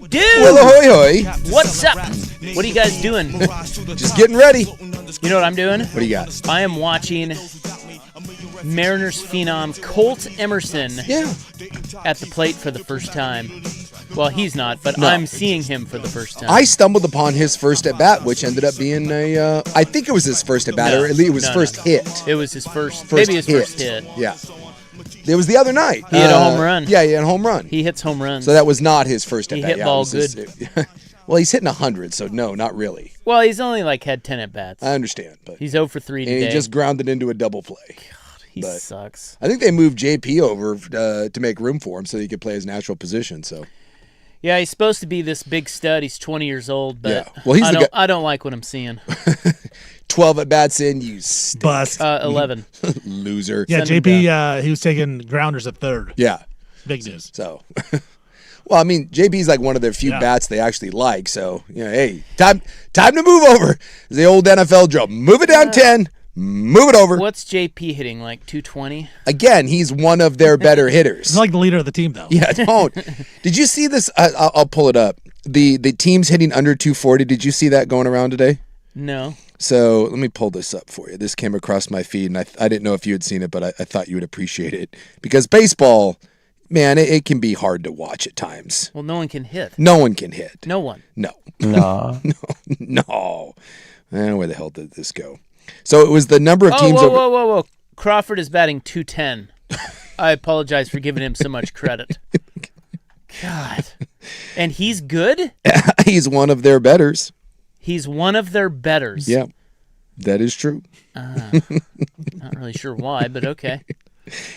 Dude! Well, ahoy, hoy. What's up? What are you guys doing? Just getting ready. You know what I'm doing? What do you got? I am watching Mariners phenom Colt Emerson at the plate for the first time. Well, he's not, but I'm seeing him for the first time. I stumbled upon his first at-bat, which ended up being I think it was his first at-bat, or at least it was his first hit. It was his first hit. Yeah. It was the other night. He hit a home run. Yeah, he had a home run. He hits home runs. So that was not his first at-bat. He hit ball good. Well, he's hitting 100, so no, not really. Well, he's only had 10 at-bats. I understand. But he's 0 for 3 today. And he just grounded into a double play. God, he sucks. I think they moved JP over to make room for him so he could play his natural position. So. Yeah, he's supposed to be this big stud. He's 20 years old, but well, I don't like what I'm seeing. 12 at-bats in, you stink. Bust. 11. Loser. Yeah, JP, he was taking grounders at third. Yeah. Big news. So, well, I mean, JP's like one of their few bats they actually like. So, hey, time to move over. The old NFL drill. Move it down 10. Move it over. What's JP hitting, 220? Again, he's one of their better hitters. He's like the leader of the team, though. Yeah, don't. Did you see this? I'll pull it up. The teams hitting under 240. Did you see that going around today? No. So let me pull this up for you. This came across my feed, and I didn't know if you had seen it, but I thought you would appreciate it. Because baseball, man, it can be hard to watch at times. Well, no one can hit. No one can hit. No one. No. No. No. Where the hell did this go? So it was the number of teams. Whoa. Crawford is batting .210. I apologize for giving him so much credit. God. And he's good? He's one of their betters. He's one of their betters. Yeah, that is true. Not really sure why, but okay.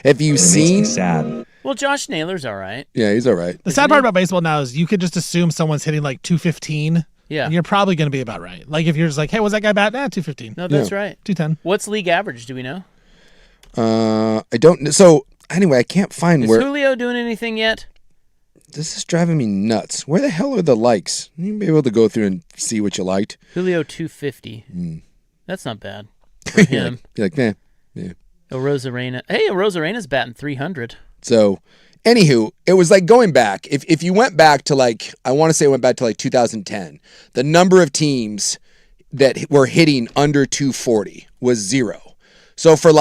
Have you seen? Sad. Well, Josh Naylor's all right. Yeah, he's all right. The sad part about baseball now is you could just assume someone's hitting 215. Yeah. And you're probably going to be about right. If you're just hey, what's that guy batting? 215. No, that's right. 210. What's league average? Do we know? I don't. So anyway, I can't find Is Julio doing anything yet? This is driving me nuts. Where the hell are the likes? You'll be able to go through and see what you liked. Julio 250. That's not bad for him. You're like, man. Yeah. Rosarena. Hey, Rosarena's batting 300. So, anywho, it was going back. If you went back to I want to say it went back to 2010, the number of teams that were hitting under 240 was 0. So for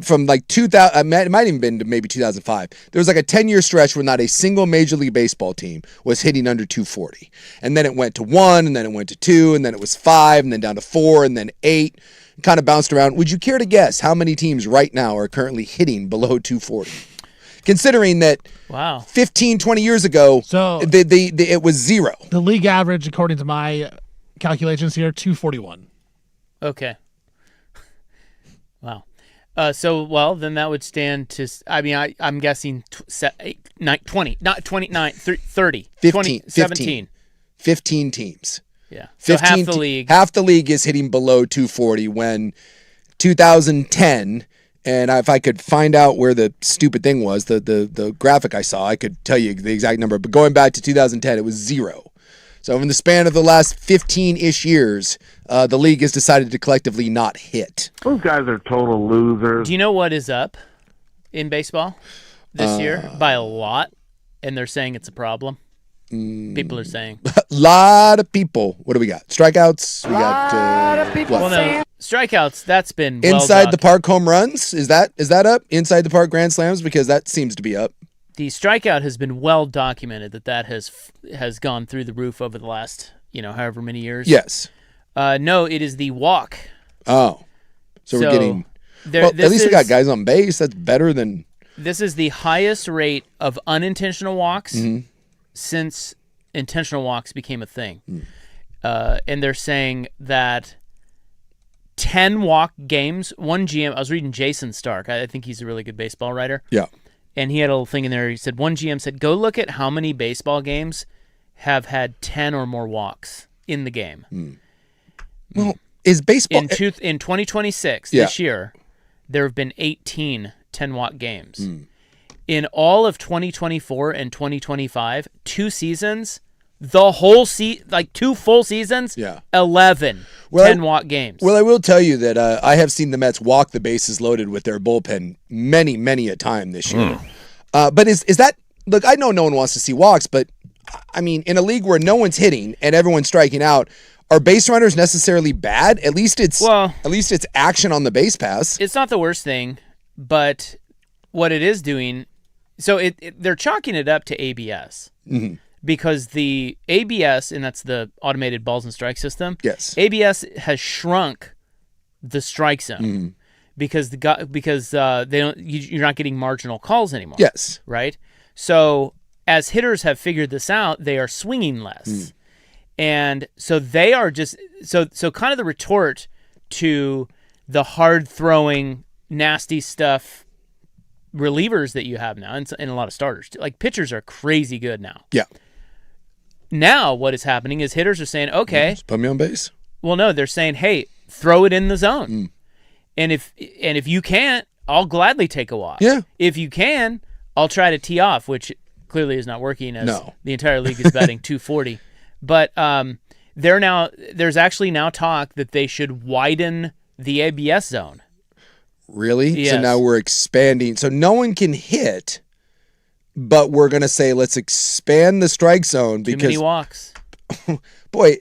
from 2000, it might even been to maybe 2005. There was a 10-year stretch where not a single Major League Baseball team was hitting under 240. And then it went to 1, and then it went to 2, and then it was 5, and then down to 4, and then 8. Kind of bounced around. Would you care to guess how many teams right now are currently hitting below 240? Considering that 15, 20 years ago, it was 0. The league average, according to my calculations here, 241. Okay. Wow. Then that would stand to, I'm guessing 20, not 29, 30, 15, 20, 17. 15 teams. Yeah. So half the league. Half the league is hitting below 240 when 2010, and if I could find out where the stupid thing was, the graphic I saw, I could tell you the exact number. But going back to 2010, it was 0. So in the span of the last 15-ish years, the league has decided to collectively not hit. Those guys are total losers. Do you know what is up in baseball this year? By a lot, and they're saying it's a problem. People are saying. A lot of people. What do we got? Strikeouts? We got lot of people. Well, no, strikeouts, that's been inside the park home runs. Is that up? Inside the park grand slams, because that seems to be up. The strikeout has been well documented that has gone through the roof over the last, however many years. Yes. No, it is the walk. Oh. So we're getting at least we got guys on base. That's better than. This is the highest rate of unintentional walks since intentional walks became a thing. And they're saying that 10 walk games, one GM, I was reading Jason Stark. I think he's a really good baseball writer. Yeah. And he had a little thing in there. He said, one GM said, go look at how many baseball games have had 10 or more walks in the game. Well, is baseball... In 2026, this year, there have been 18 10-walk games. In all of 2024 and 2025, 2 seasons, the whole 2 full seasons, 11 10-walk games. Well, I will tell you that I have seen the Mets walk the bases loaded with their bullpen many, many a time this year. But is that... Look, I know no one wants to see walks, but I mean, in a league where no one's hitting and everyone's striking out, are base runners necessarily bad? At least it's action on the base pass. It's not the worst thing, but what it is doing, so they're chalking it up to ABS. Mm-hmm. Because the ABS, and that's the automated balls and strike system. Yes. ABS has shrunk the strike zone because you're not getting marginal calls anymore. Yes. Right. So as hitters have figured this out, they are swinging less, and so they are just so kind of the retort to the hard throwing, nasty stuff relievers that you have now, and a lot of starters. Like pitchers are crazy good now. Yeah. Now what is happening is hitters are saying, okay, just put me on base. Well, no, they're saying, hey, throw it in the zone. And if you can't, I'll gladly take a walk. Yeah. If you can, I'll try to tee off, which clearly is not working as the entire league is batting 240. But there's actually now talk that they should widen the ABS zone. Really? Yes. So now we're expanding. So no one can hit, but we're going to say let's expand the strike zone because too many walks. Boy,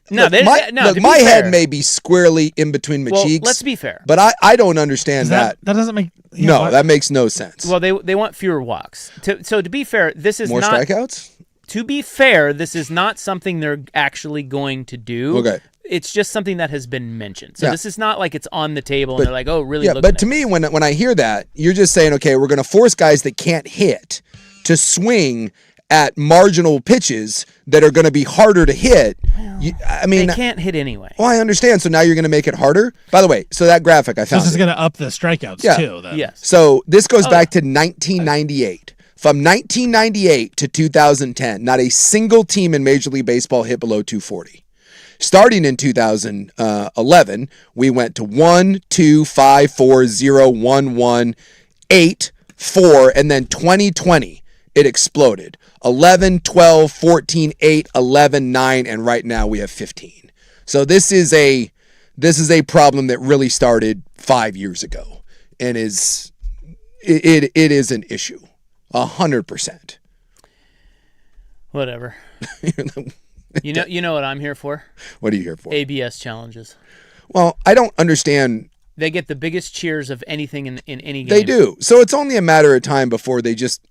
no, my head may be squarely in between my cheeks. Let's be fair. But I don't understand that. That doesn't make that makes no sense. Well, they want fewer walks. So to be fair, this is more not strikeouts. To be fair, this is not something they're actually going to do. Okay. It's just something that has been mentioned. So this is not like it's on the table and they're like, oh, really? Yeah, but to me, when I hear that, you're just saying, okay, we're going to force guys that can't hit to swing at marginal pitches that are going to be harder to hit. Well, they can't hit anyway. Well, I understand. So now you're going to make it harder? By the way, so that graphic I found. This is going to up the strikeouts too. Then. Yes. So this goes back to 1998. From 1998 to 2010, not a single team in Major League Baseball hit below 240. Starting in 2011, we went to 1, 2, 5, 4, 0, 1, 1, 8, 4, and then 2020, it exploded. 11, 12, 14, 8, 11, 9, and right now we have 15. So this is a problem that really started 5 years ago and it is an issue. 100%. Whatever. You know what I'm here for? What are you here for? ABS challenges. Well, I don't understand. They get the biggest cheers of anything in any game. They do. So it's only a matter of time before they just,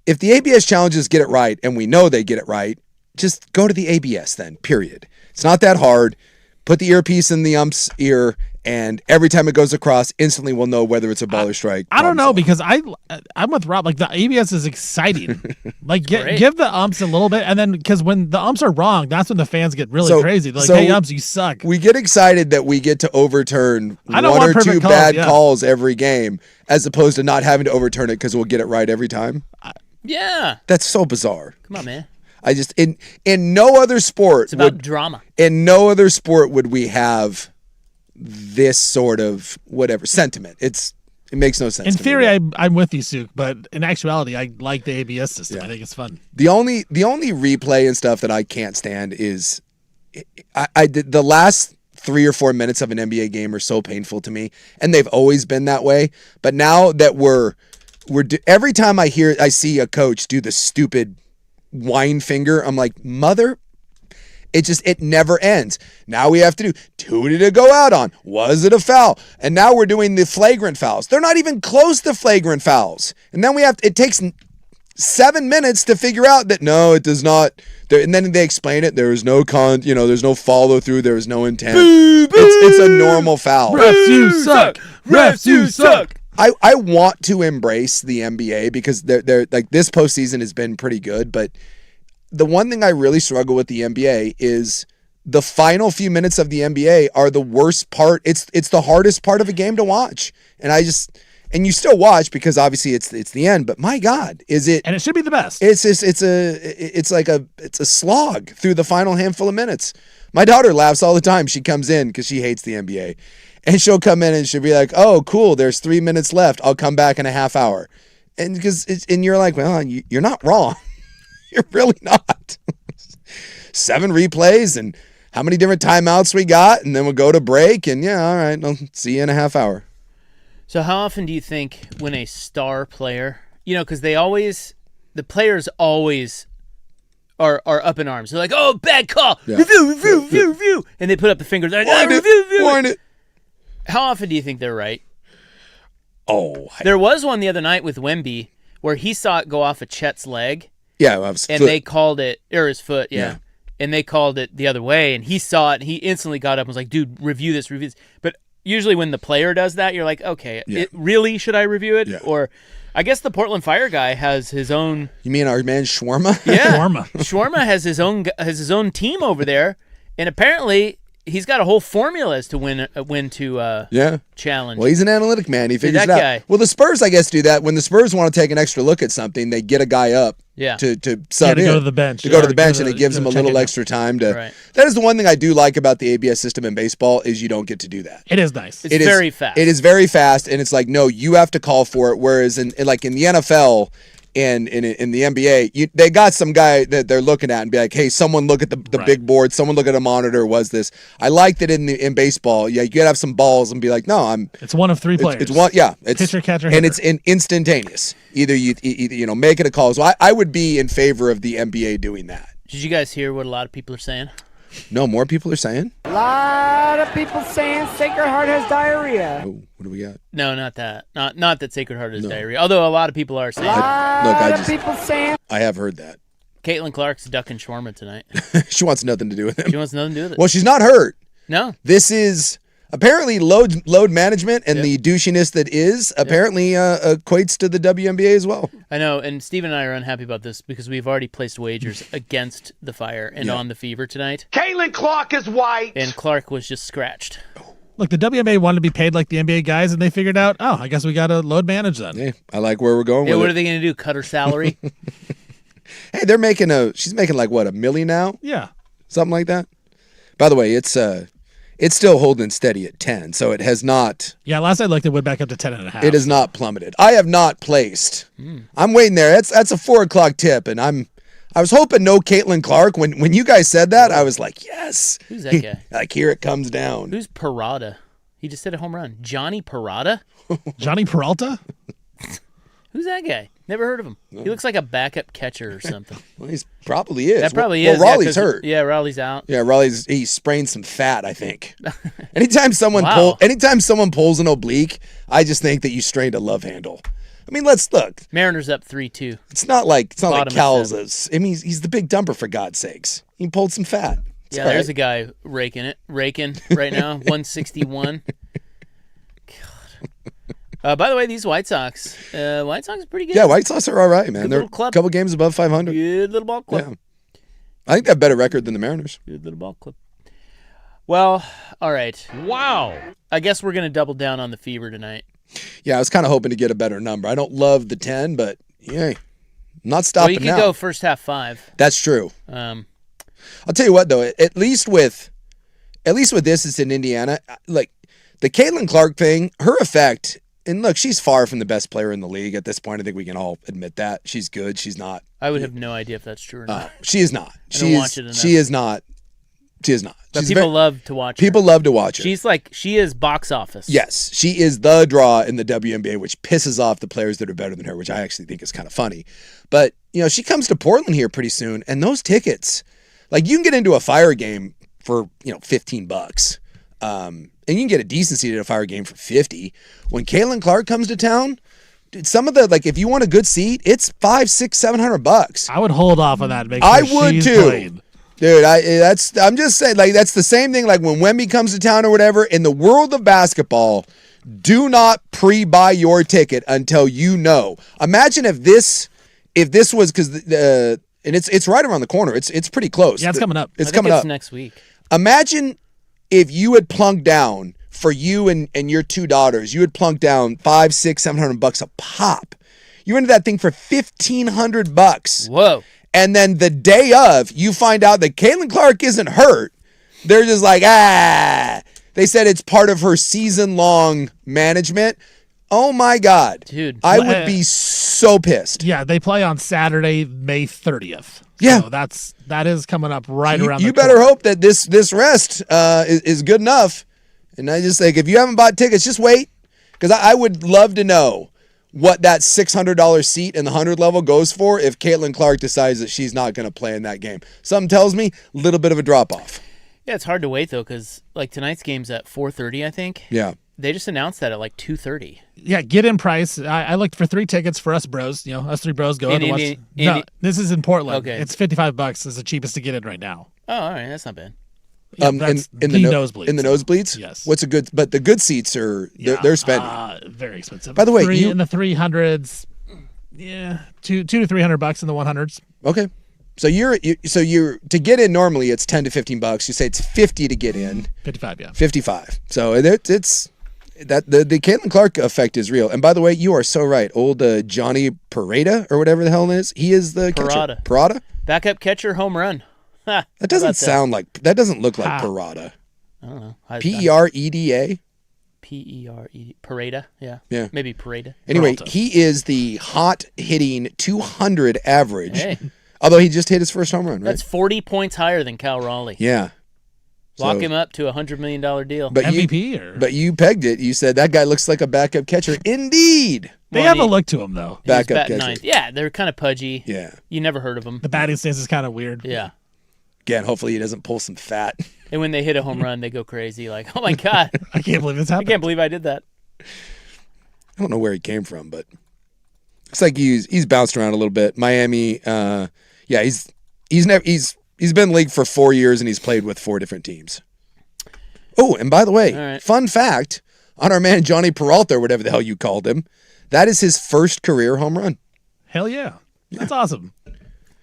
if the ABS challenges get it right, and we know they get it right, just go to the ABS then, period. It's not that hard. Put the earpiece in the ump's ear, and every time it goes across, instantly we'll know whether it's a ball or strike. I don't know, because I'm with Rob. Like, the ABS is exciting. Like, give the umps a little bit, and then, because when the umps are wrong, that's when the fans get really crazy. They're like, hey, umps, you suck. We get excited that we get to overturn one or two bad calls every game, as opposed to not having to overturn it because we'll get it right every time. Yeah. That's so bizarre. Come on, man. I just, in no other sport. It's about drama. In no other sport would we have this sort of whatever sentiment. It makes no sense. In theory, I'm with you, Suk, but in actuality, I like the ABS system. I think it's fun. The only replay and stuff that I can't stand is I did the last 3 or 4 minutes of an NBA game are so painful to me, and they've always been that way. But now that every time I see a coach do the stupid wine finger, I'm like, it never ends. Now we have to do, who did it go out on? Was it a foul? And now we're doing the flagrant fouls. They're not even close to flagrant fouls. And then it takes 7 minutes to figure out that no, it does not. And then they explain it. There is no there's no follow through. There is no intent. It's a normal foul. Refs, you suck. Refs, you suck. I want to embrace the NBA because they're like, this postseason has been pretty good, but the one thing I really struggle with the NBA is the final few minutes of the NBA are the worst part. It's the hardest part of a game to watch. And you still watch because obviously it's the end, but my God, is it? And it should be the best. It's a slog through the final handful of minutes. My daughter laughs all the time. She comes in because she hates the NBA. And she'll come in and she'll be like, oh, cool, there's 3 minutes left. I'll come back in a half hour. And you're like, well, you're not wrong. You're really not. 7 replays and how many different timeouts we got, and then we'll go to break, and all right, I'll see you in a half hour. So how often do you think when a star player, because the players always are up in arms. They're like, "Oh, bad call! Yeah. Review!" And they put up the finger. They're like, review. Wind it. How often do you think they're right? Oh, There was one the other night with Wemby where he saw it go off of Chet's leg, yeah, I was and they called it, or his foot, Yeah. and they called it the other way, and he saw it, and he instantly got up and was like, "Dude, review this." But usually when the player does that, you're like, "Okay, really? Should I review it?" Yeah. Or I guess the Portland Fire guy has his own. You mean our man Shawarma? Yeah, Shawarma. Shawarma has his own team over there, and apparently he's got a whole formula as to when to Yeah. challenge. Well, he's an analytic man. He figures that it out. guy. Well, the Spurs, I guess, do that. When the Spurs want to take an extra look at something, they get a guy up Yeah. to sub to in. go to the bench. To go to the Yeah, bench, to and the- it gives to them a check little in. extra time to. Right. That is the one thing I do like about the ABS system in baseball is you don't get to do that. It is nice. It's very fast. It is very fast, and it's like, no, you have to call for it. Whereas in the NFL and in the NBA, they got some guy that they're looking at and be like, hey, someone look at the Right. big board, someone look at a monitor. Was this? I like that in baseball. Yeah, you gotta have some balls and be like, no, It's one of three players. it's one. Yeah, it's Pitcher, catcher, and hitter. it's instantaneous. Either you make it a call. So I would be in favor of the NBA doing that. Did you guys hear what a lot of people are saying? No, more people are saying. A lot of people saying Sacred Heart has diarrhea. Oh, what do we got? No, not that. Not that Sacred Heart is diarrhea. Although a lot of people are saying Look, Lot of people saying I have heard that. Caitlin Clark's ducking shawarma tonight. She wants nothing to do with him. She wants nothing to do with it. Well, she's not hurt. No. This is apparently load management, and the douchiness that is apparently equates to the WNBA as well. I know, and Steve and I are unhappy about this because we've already placed wagers against the Fire and on the Fever tonight. Caitlin Clark is white. And Clark was just scratched. Look, the WNBA wanted to be paid like the NBA guys, and they figured out, I guess we got to load manage then. Hey, I like where we're going Yeah, with what it. are they going to do? Cut her salary? Hey, she's making like what, $1 million now? Yeah. Something like that. By the way, it's still holding steady at 10, so it has not. Yeah, last I looked, it went back up to 10.5. It has not plummeted. I have not placed. I'm waiting there. That's a 4:00 tip, and I was hoping no Caitlin Clark. When you guys said that, I was like, yes. Who's that guy? Like here it comes down. Who's Parada? He just hit a home run. Johnny Parada? Johnny Peralta? Who's that guy? Never heard of him. He looks like a backup catcher or something. Well, he's probably is. That probably well, is. Raleigh's 'cause- hurt. Yeah, Raleigh's out. Yeah, he sprained some fat, I think. Anytime someone Wow. pulls an oblique, I just think that you strained a love handle. I mean, let's look. Mariners up 3-2. It's not like Bottom of Cal's. seven. I mean, he's the big dumper for God's sakes. He pulled some fat. It's Yeah, all there's a right. guy raking right now. 161. God. By the way, these White Sox are pretty good. Yeah, White Sox are all right, man. Good They're little club. a couple games above 500. Good little ball club. Yeah. I think they have a better record than the Mariners. Good little ball club. Well, all right. Wow. I guess we're going to double down on the Fever tonight. Yeah, I was kind of hoping to get a better number. I don't love the 10, but yeah, I'm not Well, stopping you could now. go first half 5. That's true. Um, I'll tell you what, though. At least with this, it's in Indiana. Like the Caitlin Clark thing, her effect. And look, she's far from the best player in the league at this point. I think we can all admit that. She's good. She's not. I would have no idea if that's true or not. She is not. don't watch it enough. She is not. She is not. But She's people very- love to watch her. People love to watch her. She is box office. Yes, she is the draw in the WNBA, which pisses off the players that are better than her, which I actually think is kind of funny. But, she comes to Portland here pretty soon, and those tickets, like you can get into a Fire game for, $15. And you can get a decent seat at a Fire game for $50. When Caitlin Clark comes to town, dude, some of the, like, if you want a good seat, it's $500, $600, $700. I would hold off on that. And make sure I would she's too. played. Dude, I'm just saying, like, that's the same thing, like when Wemby comes to town or whatever. In the world of basketball, do not pre-buy your ticket until you know. Imagine if this was, because and it's right around the corner. It's pretty close. Yeah, it's coming up. I It's think coming it's up. next week. Imagine if you had plunked down for you and your two daughters, you had plunked down $500, $600, $700 a pop. You rented that thing for $1,500. Whoa. And then the day of, you find out that Caitlin Clark isn't hurt. They're just like, They said it's part of her season-long management. Oh, my God. Dude. I would be so pissed. Yeah, they play on Saturday, May 30th. Yeah. So that is coming up right around You the better corner. hope that this rest is good enough. And I just think, if you haven't bought tickets, just wait. Because I would love to know what that $600 seat in the 100 level goes for if Caitlin Clark decides that she's not going to play in that game. Something tells me a little bit of a drop-off. Yeah, it's hard to wait, though, because like tonight's game's at 4:30, I think. Yeah. They just announced that at like 2:30. Yeah, get in price. I looked for 3 tickets for us bros. Us 3 bros go out and watch. No, this is in Portland. Okay. It's $55. It's the cheapest to get in right now. Oh, all right, that's not bad. Yeah, that's in the nosebleeds. In the nosebleeds? Yes. But the good seats are they're spending. Very expensive. By the way, in the 300s, yeah, $200 to $300 in the 100s. Okay. So you're to get in normally it's $10 to $15. You say it's $50 to get in. 55, yeah. 55. So it's that the Caitlin Clark effect is real. And by the way, you are so right. Old Johnny Parada or whatever the hell it is. He is the catcher. Parada? Backup catcher home run. Ha, that doesn't sound like that doesn't look like Parada. I don't know. Pereda? Pereda. Parada, yeah. Yeah. Maybe Parada. Anyway, Peralta. he is the hot hitting 200 average. Hey. Although he just hit his first home run, right? That's 40 points higher than Cal Raleigh. Yeah. Lock him up to a $100 million deal. But MVP? But you pegged it. You said that guy looks like a backup catcher. Indeed. They have a look to him, though. Backup catcher. Ninth. Yeah, they're kind of pudgy. Yeah. You never heard of them. The batting stance is kind of weird. Yeah. Again, hopefully he doesn't pull some fat. And when they hit a home run, they go crazy. Like, oh, my God. I can't believe this happened. I can't believe I did that. I don't know where he came from, but looks like he's bounced around a little bit. Miami, he's been in the league for 4 years and he's played with 4 different teams. Oh, and by the way, Fun fact on our man Johnny Peralta or whatever the hell you called him, that is his first career home run. Hell yeah. That's awesome.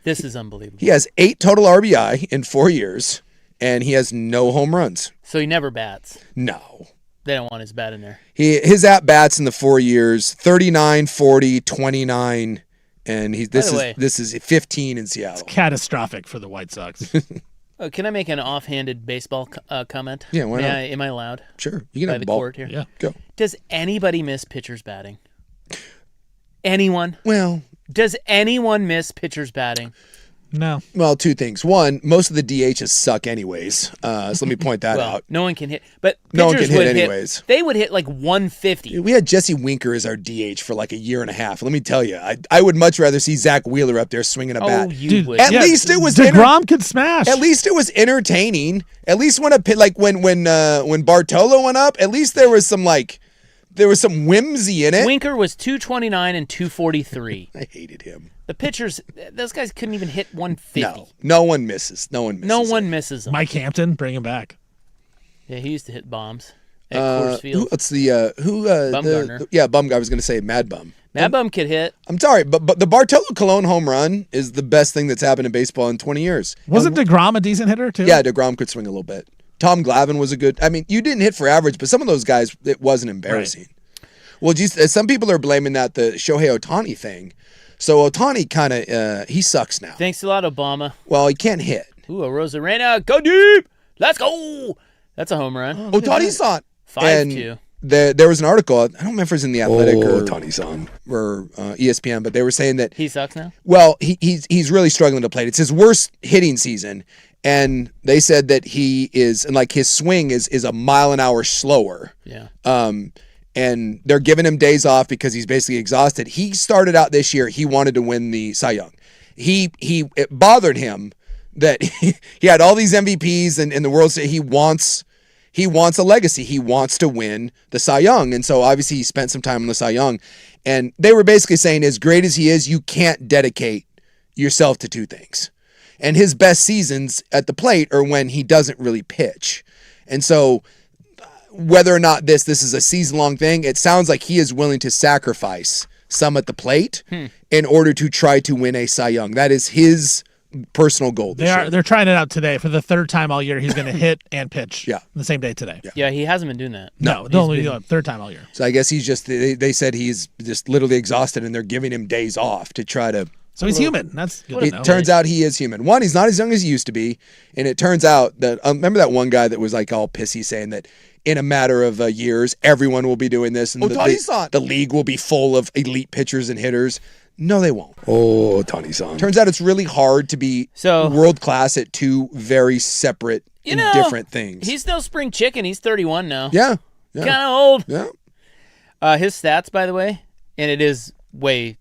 This is unbelievable. He has 8 total RBI in 4 years, and he has no home runs. So he never bats. No. They don't want his bat in there. His at-bats in the 4 years, 39, 40, 29, and this is 15 in Seattle. It's catastrophic for the White Sox. Can I make an offhanded baseball comment? Yeah, why not? Am I allowed? Sure. You can By have the the ball. court here? Yeah. Go. Does anybody miss pitchers batting? Anyone? Well, Does anyone miss pitchers batting? No. Well, 2 things. One, most of the DHs suck anyways. So let me point that out. No one can hit. But No one pitchers can hit would anyways. They would hit like 150. We had Jesse Winker as our DH for like a year and a half. Let me tell you, I would much rather see Zach Wheeler up there swinging a bat. Oh, you Dude, would. At least it was DeGrom could smash. At least it was entertaining. At least when when Bartolo went up, at least there was some whimsy in it. Winker was 229 and 243. I hated him. The pitchers, those guys couldn't even hit 150. No one misses. No one misses them. Mike Hampton, bring him back. Yeah, he used to hit bombs at Coors Field. What's the Bumgarner. Bum. I was going to say Mad Bum. Mad Bum could hit. I'm sorry, but the Bartolo Colon home run is the best thing that's happened in baseball in 20 years. Wasn't DeGrom a decent hitter, too? Yeah, DeGrom could swing a little bit. Tom Glavine was a good. I mean, you didn't hit for average, but some of those guys, it wasn't embarrassing. Right. Well, some people are blaming the Shohei Ohtani thing. So Ohtani kind of he sucks now. Thanks a lot, Obama. Well, he can't hit. Ooh, a Rosarena, go deep. Let's go. That's a home run. Ohtani saw it. 5-2. There was an article. I don't remember if it was in the Athletic or Ohtani-san or ESPN, but they were saying that he sucks now. Well, he's really struggling to play. It's his worst hitting season, and they said that he is, and like his swing is a mile an hour slower. Yeah. And they're giving him days off because he's basically exhausted. He started out this year, he wanted to win the Cy Young. It bothered him that he had all these MVPs and the World Series. He wants a legacy. He wants to win the Cy Young. And so obviously he spent some time on the Cy Young. And they were basically saying, as great as he is, you can't dedicate yourself to 2 things. And his best seasons at the plate are when he doesn't really pitch. And so whether or not this is a season-long thing, it sounds like he is willing to sacrifice some at the plate in order to try to win a Cy Young. That is his personal goal this year. They're trying it out today. For the 3rd time all year, he's going to hit and pitch the same day today. Yeah, he hasn't been doing that. No, only 3rd time all year. So I guess he's just, they said he's just literally exhausted and they're giving him days off to try to. So he's human. That's good. It turns out he is human. One, he's not as young as he used to be. And it turns out that, remember that one guy that was like all pissy saying that in a matter of years, everyone will be doing this and the league will be full of elite pitchers and hitters. No, they won't. Oh, Ohtani-san. Turns out it's really hard to be world class at 2 very separate and different things. He's no spring chicken. He's 31 now. Yeah. Kind of old. Yeah. His stats, by the way, and it is way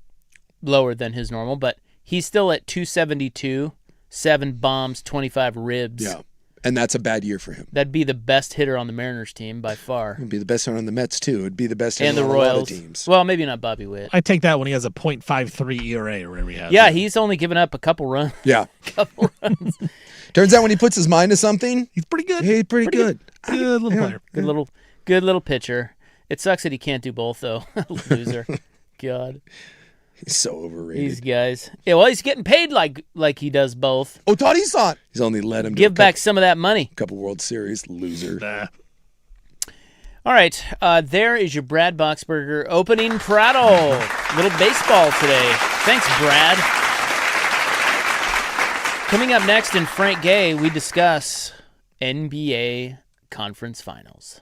lower than his normal, but he's still at 272, 7 bombs, 25 ribs. Yeah, and that's a bad year for him. That'd be the best hitter on the Mariners team by far. It'd be the best hitter on the Mets too. It'd be the best hitter And the on Royals. a lot of teams. Well, maybe not Bobby Witt. I take that when he has a .53 ERA or whatever he has. Yeah, he's only given up a couple runs. Yeah. couple runs. Turns out when he puts his mind to something, he's pretty good. He's pretty good. Good little player. Good little pitcher. It sucks that he can't do both though. Loser. God. He's so overrated. These guys. Yeah, well, he's getting paid like he does both. Ohtani's on. He's only let him give back some of that money. Couple World Series, loser. Nah. All right, there is your Brad Boxberger opening Prado. Little baseball today. Thanks, Brad. Coming up next in Frank Gay, we discuss NBA Conference Finals.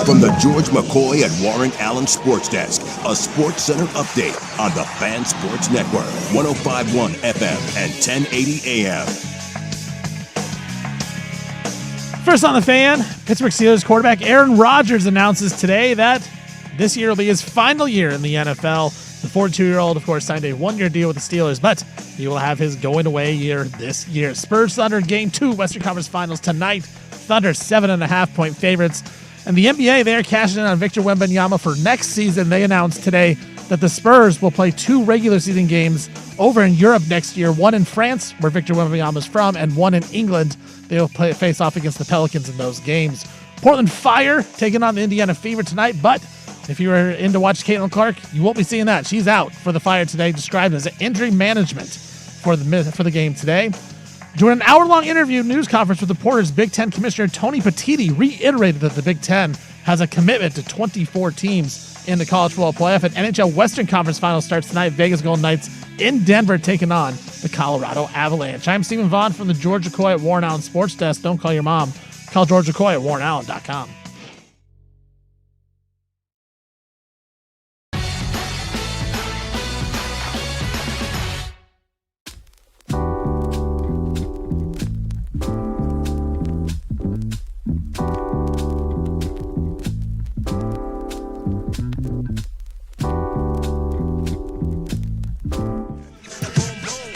From the George McCoy and Warren Allen Sports Desk, a Sports Center update on the Fan Sports Network, 105.1 FM and 1080 AM. First on the Fan, Pittsburgh Steelers quarterback Aaron Rodgers announces today that this year will be his final year in the NFL. The 42-year-old, of course, signed a one-year deal with the Steelers, but he will have his going-away year this year. Spurs Thunder Game 2, Western Conference Finals tonight. Thunder 7.5-point favorites. And the NBA, they are cashing in on Victor Wembanyama for next season. They announced today that the Spurs will play 2 regular season games over in Europe next year, one in France, where Victor Wembanyama is from, and one in England. They will face off against the Pelicans in those games. Portland Fire taking on the Indiana Fever tonight, but if you were in to watch Caitlin Clark, you won't be seeing that. She's out for the Fire today, described as injury management for the game today. During an hour-long interview news conference with reporters, Big Ten Commissioner Tony Petitti reiterated that the Big Ten has a commitment to 24 teams in the college football playoff. And NHL Western Conference Finals starts tonight. Vegas Golden Knights in Denver taking on the Colorado Avalanche. I'm Stephen Vaughn from the George McCoy at Warren Allen Sports Desk. Don't call your mom. Call George McCoy at warrenallen.com.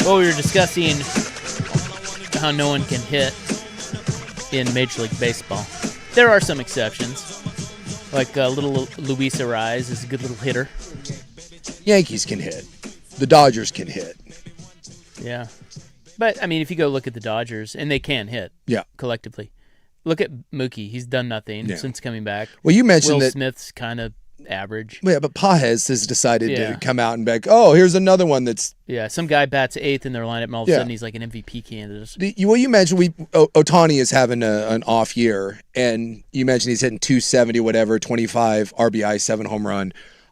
Well, we were discussing how no one can hit in Major League Baseball. There are some exceptions, like little Luis Arraez is a good little hitter. Yankees can hit. The Dodgers can hit. Yeah. But, I mean, if you go look at the Dodgers, and they can hit collectively. Look at Mookie. He's done nothing since coming back. Well, you mentioned Will that Smith's kind of average. Yeah, but Pages has decided to come out and be like, oh, here's another one that's... Yeah, some guy bats 8th in their lineup, and all of a sudden he's like an MVP candidate. Well, you mentioned Ohtani is having an off year, and you mentioned he's hitting 270, whatever, 25 RBI, 7 home run.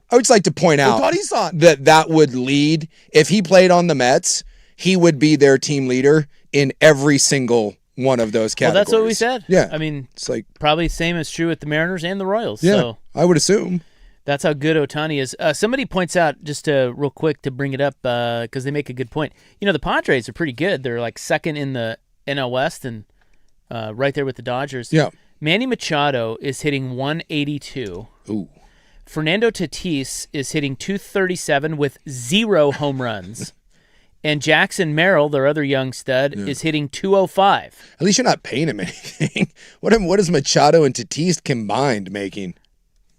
I would just like to point out that would lead, if he played on the Mets, he would be their team leader in every single one of those categories. Well, that's what we said. Yeah. I mean, it's like probably same as true with the Mariners and the Royals. Yeah, so I would assume. That's how good Ohtani is. Somebody points out, just real quick to bring it up, because they make a good point. You know, the Padres are pretty good. They're like second in the NL West and right there with the Dodgers. Yeah. Manny Machado is hitting 182. Ooh. Fernando Tatis is hitting 237 with 0 home runs. And Jackson Merrill, their other young stud, is hitting 205. At least you're not paying him anything. What is Machado and Tatis combined making?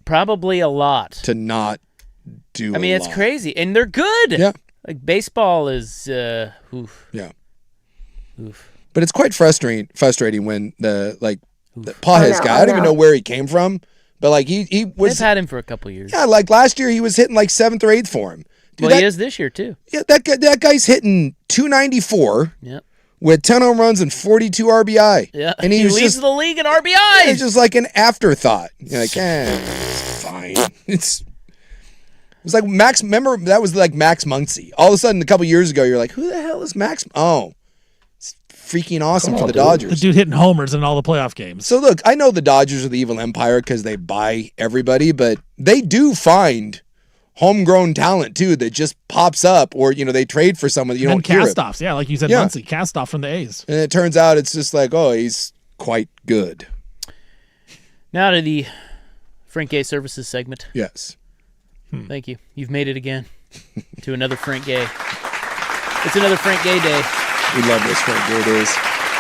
Probably a lot. To not do I mean, it's crazy. And they're good. Yeah. Like, baseball is, oof. Yeah. Oof. But it's quite frustrating when the Pages guy, I don't even know where he came from, but like he was... They've had him for a couple years. Yeah, like last year he was hitting like 7th or 8th for him. Dude, he is this year, too. Yeah, that guy's hitting 294 with 10 home runs and 42 RBI. Yeah, and he leads the league in RBIs. It's just like an afterthought. You're like, it's fine. It's like Max. Remember that was like Max Muncy. All of a sudden, a couple years ago, you're like, who the hell is Max? Oh, it's freaking awesome for the Dodgers. The dude hitting homers in all the playoff games. So look, I know the Dodgers are the evil empire because they buy everybody, but they do find homegrown talent too that just pops up, or they trade for someone that you don't hear. And cast-offs, like you said, Muncy, cast-off from the A's. And it turns out it's just like, oh, he's quite good. Now to the Frank Gay Services segment. Yes. Thank you. You've made it again to another Frank Gay. It's another Frank Gay day. We love those Frank Gay days.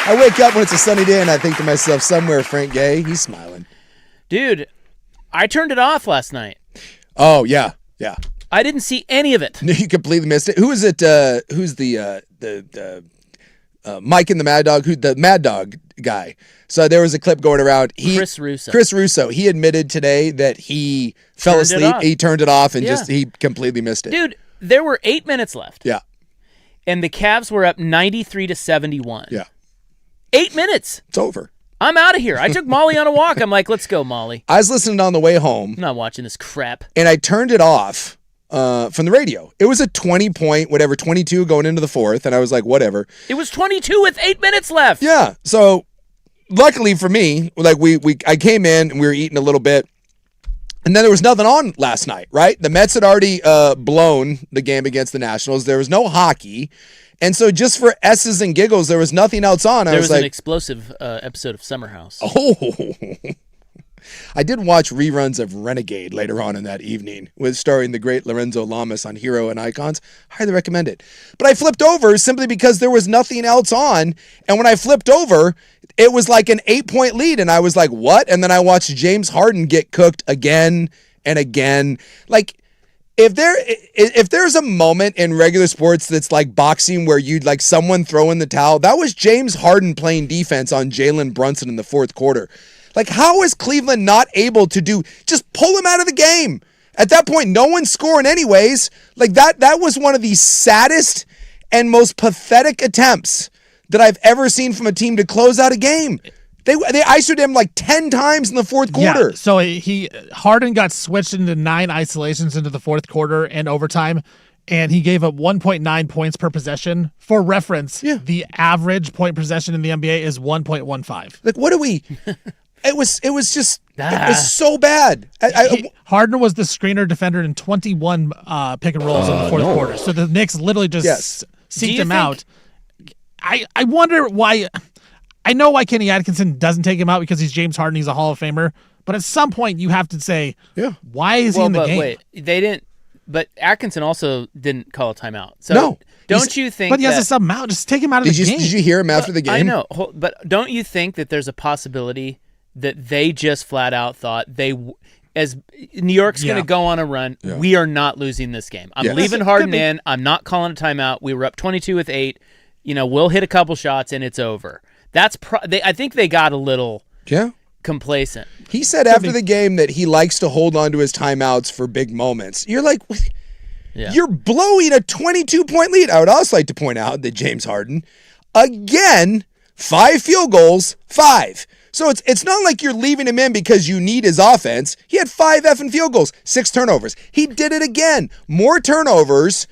I wake up when it's a sunny day and I think to myself, somewhere Frank Gay, he's smiling. Dude, I turned it off last night. Oh, yeah. Yeah. I didn't see any of it. You completely missed it. Who is it? Who's the Mike and the Mad Dog? Who the Mad Dog guy? So there was a clip going around. Chris Russo. Chris Russo. He admitted today that he fell asleep. He turned it off and he completely missed it. Dude, there were 8 minutes left. Yeah. And the Cavs were up 93-71. Yeah. 8 minutes. It's over. I'm out of here. I took Molly on a walk. I'm like, let's go, Molly. I was listening on the way home. I'm not watching this crap. And I turned it off from the radio. It was a 20-point, 22 going into the fourth. And I was like, whatever. It was 22 with 8 minutes left. Yeah. So luckily for me, I came in and we were eating a little bit. And then there was nothing on last night, right? The Mets had already blown the game against the Nationals. There was no hockey. And so just for S's and giggles, there was nothing else on. There was like, an explosive episode of Summer House. Oh, I did watch reruns of Renegade later on in that evening, starring the great Lorenzo Lamas on Hero and Icons. Highly recommend it. But I flipped over simply because there was nothing else on. And when I flipped over, it was like an 8-point lead. And I was like, what? And then I watched James Harden get cooked again and again. Like, if there's a moment in regular sports that's like boxing where you'd like someone throw in the towel, that was James Harden playing defense on Jalen Brunson in the fourth quarter. Like, how is Cleveland not able to just pull him out of the game? At that point, no one's scoring anyways. Like, that was one of the saddest and most pathetic attempts that I've ever seen from a team to close out a game. They ISO'd him like 10 times in the fourth quarter. Yeah, so Harden got switched into 9 isolations into the fourth quarter and overtime, and he gave up 1.9 points per possession. For reference, the average point possession in the NBA is 1.15. Like, what do we... It was so bad. Harden was the screener defender in 21 pick and rolls in the fourth quarter. So the Knicks literally just seeked him out. I wonder why. I know why Kenny Atkinson doesn't take him out because he's James Harden. He's a Hall of Famer. But at some point, you have to say, why is he in the game? Wait, they didn't. But Atkinson also didn't call a timeout. So no. Don't you think? But he has to sub him out. Just take him out of the game. Did you hear him after the game? I know. But don't you think that there's a possibility that they just flat out thought as New York's going to go on a run, we are not losing this game. I'm leaving Harden in. I'm not calling a timeout. We were up 22 with 8. We'll hit a couple shots and it's over. I think they got a little complacent. He said after the game that he likes to hold on to his timeouts for big moments. You're like, you're blowing a 22-point lead. I would also like to point out that James Harden, again, 5 field goals, 5. So it's not like you're leaving him in because you need his offense. He had 5 effing field goals, 6 turnovers. He did it again. More turnovers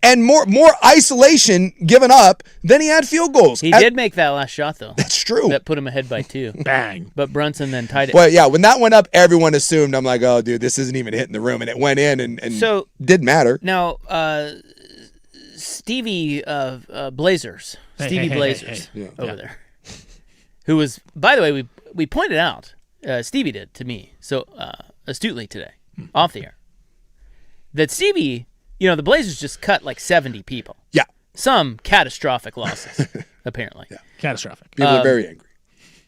and more isolation given up than he had field goals. He did make that last shot, though. That's true. That put him ahead by 2. Bang. But Brunson then tied it. Well, yeah, when that went up, everyone assumed, I'm like, oh, dude, this isn't even hitting the room. And it went in and so, didn't matter. Now, Stevie Blazers. Blazers over there. Who was, by the way, we pointed out, Stevie did to me, so astutely today, off the air, that Stevie, the Blazers just cut like 70 people. Yeah. Some catastrophic losses, apparently. Yeah, catastrophic. People are very angry.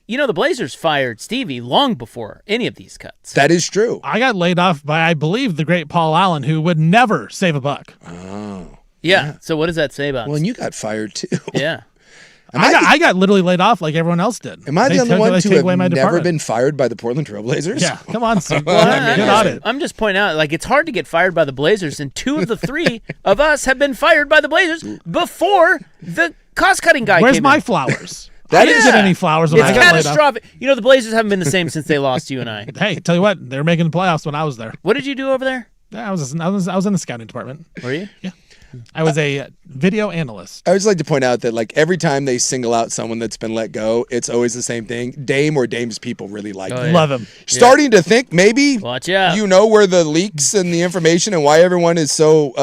The Blazers fired Stevie long before any of these cuts. That is true. I got laid off by, I believe, the great Paul Allen, who would never save a buck. Oh. Yeah. So what does that say about Well, and you got fired, too. Yeah. I got literally laid off like everyone else did. Am I the only one to have never been fired by the Portland Trailblazers? Yeah, come on, Steve. Get on it. I'm just pointing out, like, it's hard to get fired by the Blazers, and 2 of the 3 of us have been fired by the Blazers before the cost-cutting guy Where's came my in. flowers? That I didn't get any flowers when I got laid off. It's catastrophic. The Blazers haven't been the same since they lost to you and I. Hey, tell you what, they were making the playoffs when I was there. What did you do over there? Yeah, I was in the scouting department. Were you? Yeah. I was a video analyst. I would just like to point out that like every time they single out someone that's been let go, it's always the same thing. Dame or Dame's people really like him. Love him. Starting to think maybe watch out. Where the leaks and the information and why everyone is so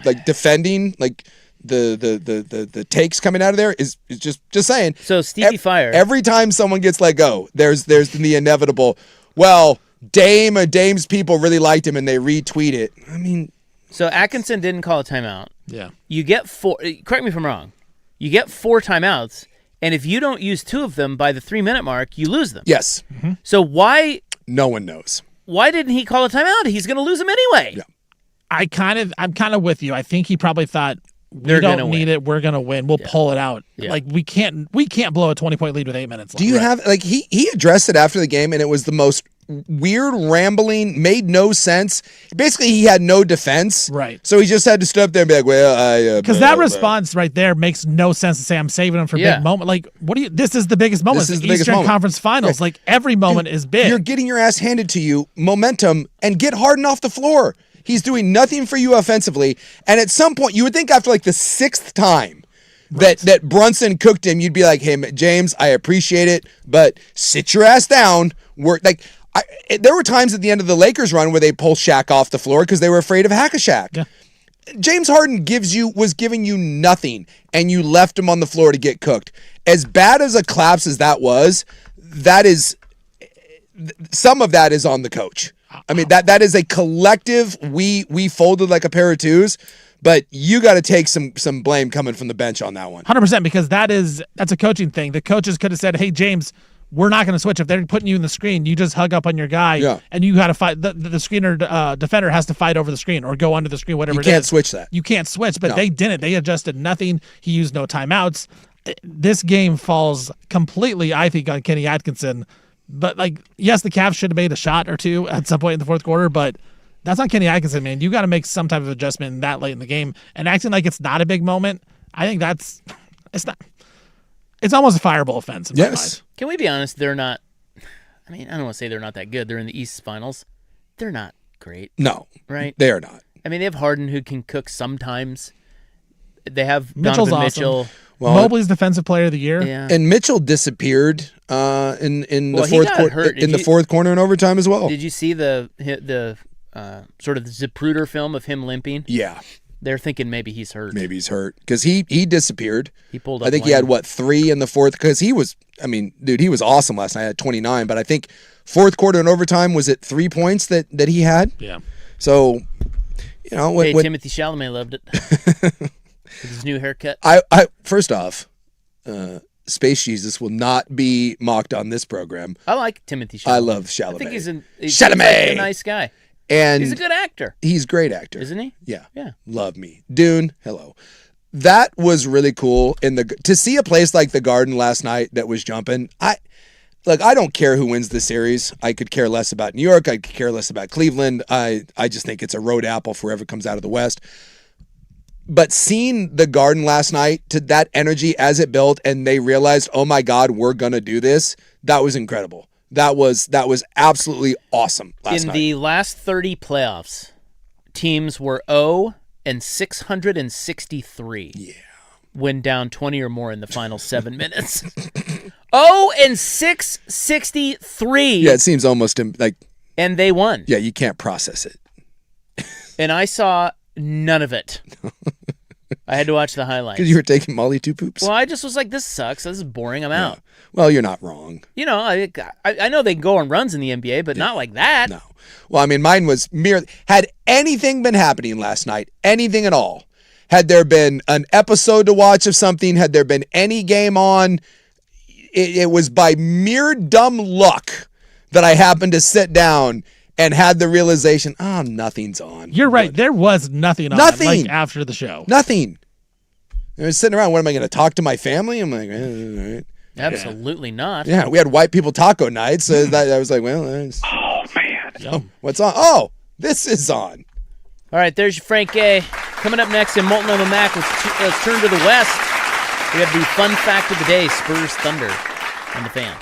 like defending like the takes coming out of there is just saying. So Stevie fired. Every time someone gets let go, there's the inevitable, well, Dame's people really liked him and they retweet it. I mean, so Atkinson didn't call a timeout. Yeah. You get 4, correct me if I'm wrong, you get 4 timeouts, and if you don't use 2 of them by the 3-minute mark, you lose them. Yes. Mm-hmm. So why? No one knows. Why didn't he call a timeout? He's going to lose them anyway. Yeah. I'm kind of with you. I think he probably thought, we don't need it. We're going to win. We'll pull it out. Yeah. Like we can't blow a 20-point lead with 8 minutes left. Do you have like he addressed it after the game and it was the most weird rambling, made no sense. Basically, he had no defense. Right. So he just had to step up there and be like, well, because that response right there makes no sense to say I'm saving him for big moment. Like, this is the biggest moment. This is the Eastern biggest moment. Conference Finals. Right. Like every moment is big. You're getting your ass handed to you, momentum, and get Harden off the floor. He's doing nothing for you offensively. And at some point, you would think after like the 6th time that Brunson cooked him, you'd be like, hey, James, I appreciate it, but sit your ass down. We're like, There were times at the end of the Lakers run where they pull Shaq off the floor because they were afraid of Hack-a-Shaq. Yeah. James Harden was giving you nothing, and you left him on the floor to get cooked. As bad as a collapse as that was, some of that is on the coach. I mean, that is a collective, we folded like a pair of twos, but you got to take some blame coming from the bench on that one. 100%, because that's a coaching thing. The coaches could have said, hey, James, we're not going to switch. If they're putting you in the screen, you just hug up on your guy, and you got to fight. The screener defender has to fight over the screen or go under the screen, whatever it is. You can't switch that. You can't switch, but they didn't. They adjusted nothing. He used no timeouts. This game falls completely, I think, on Kenny Atkinson. But, yes, the Cavs should have made a shot or two at some point in the fourth quarter, but that's on Kenny Atkinson, man. You got to make some type of adjustment that late in the game. And acting like it's not a big moment, I think it's not. It's almost a fireable offense in my mind. Can we be honest? They're not. I mean, I don't want to say they're not that good. They're in the East Finals. They're not great. No. Right? They are not. I mean, they have Harden who can cook sometimes. They have Mitchell's Donovan awesome. Mitchell. Well, Mobley's Defensive Player of the Year. Yeah. And Mitchell disappeared in the fourth quarter in the fourth quarter in overtime as well. Did you see the sort of the Zapruder film of him limping? Yeah. They're thinking maybe he's hurt. Maybe he's hurt because he disappeared. He pulled up. I think he had 3 in the fourth because he was. I mean, dude, he was awesome last night at 29. But I think fourth quarter and overtime was it 3 points that he had. Yeah. So, when Timothy Chalamet loved it with his new haircut. I first off, Space Jesus will not be mocked on this program. I like Timothy Chalamet. I love Chalamet. I think he's Chalamet! a nice guy. And he's a good actor. He's a great actor. Isn't he? Yeah. Yeah. Love me. Dune, hello. That was really cool. To see a place like the Garden last night that was jumping, I don't care who wins the series. I could care less about New York. I could care less about Cleveland. I just think it's a road apple for whoever comes out of the West. But seeing the Garden last night, to that energy as it built, and they realized, oh my God, we're going to do this, that was incredible. That was absolutely awesome last night. In the last 30 playoffs, teams were 0-663. Yeah. When down 20 or more in the final 7 minutes. 0-663. Yeah, it seems almost like... And they won. Yeah, you can't process it. And I saw none of it. I had to watch the highlights. Because you were taking Molly 2 poops? Well, I just was like, this sucks. This is boring. I'm out. Well, you're not wrong. I know they can go on runs in the NBA, but not like that. No. Well, I mean, mine was had anything been happening last night, anything at all, had there been an episode to watch of something, had there been any game on, it was by mere dumb luck that I happened to sit down and had the realization, nothing's on. You're right. There was nothing on after the show. Nothing. I was sitting around, what am I going to talk to my family? I'm like, all right. Absolutely not. Yeah, we had white people taco night, so I was like, well, Oh, man. what's on? Oh, this is on. All right, there's your Frank A. Coming up next in Molten on the Mac, let's turn to the West. We have the fun fact of the day, Spurs Thunder on the Fan.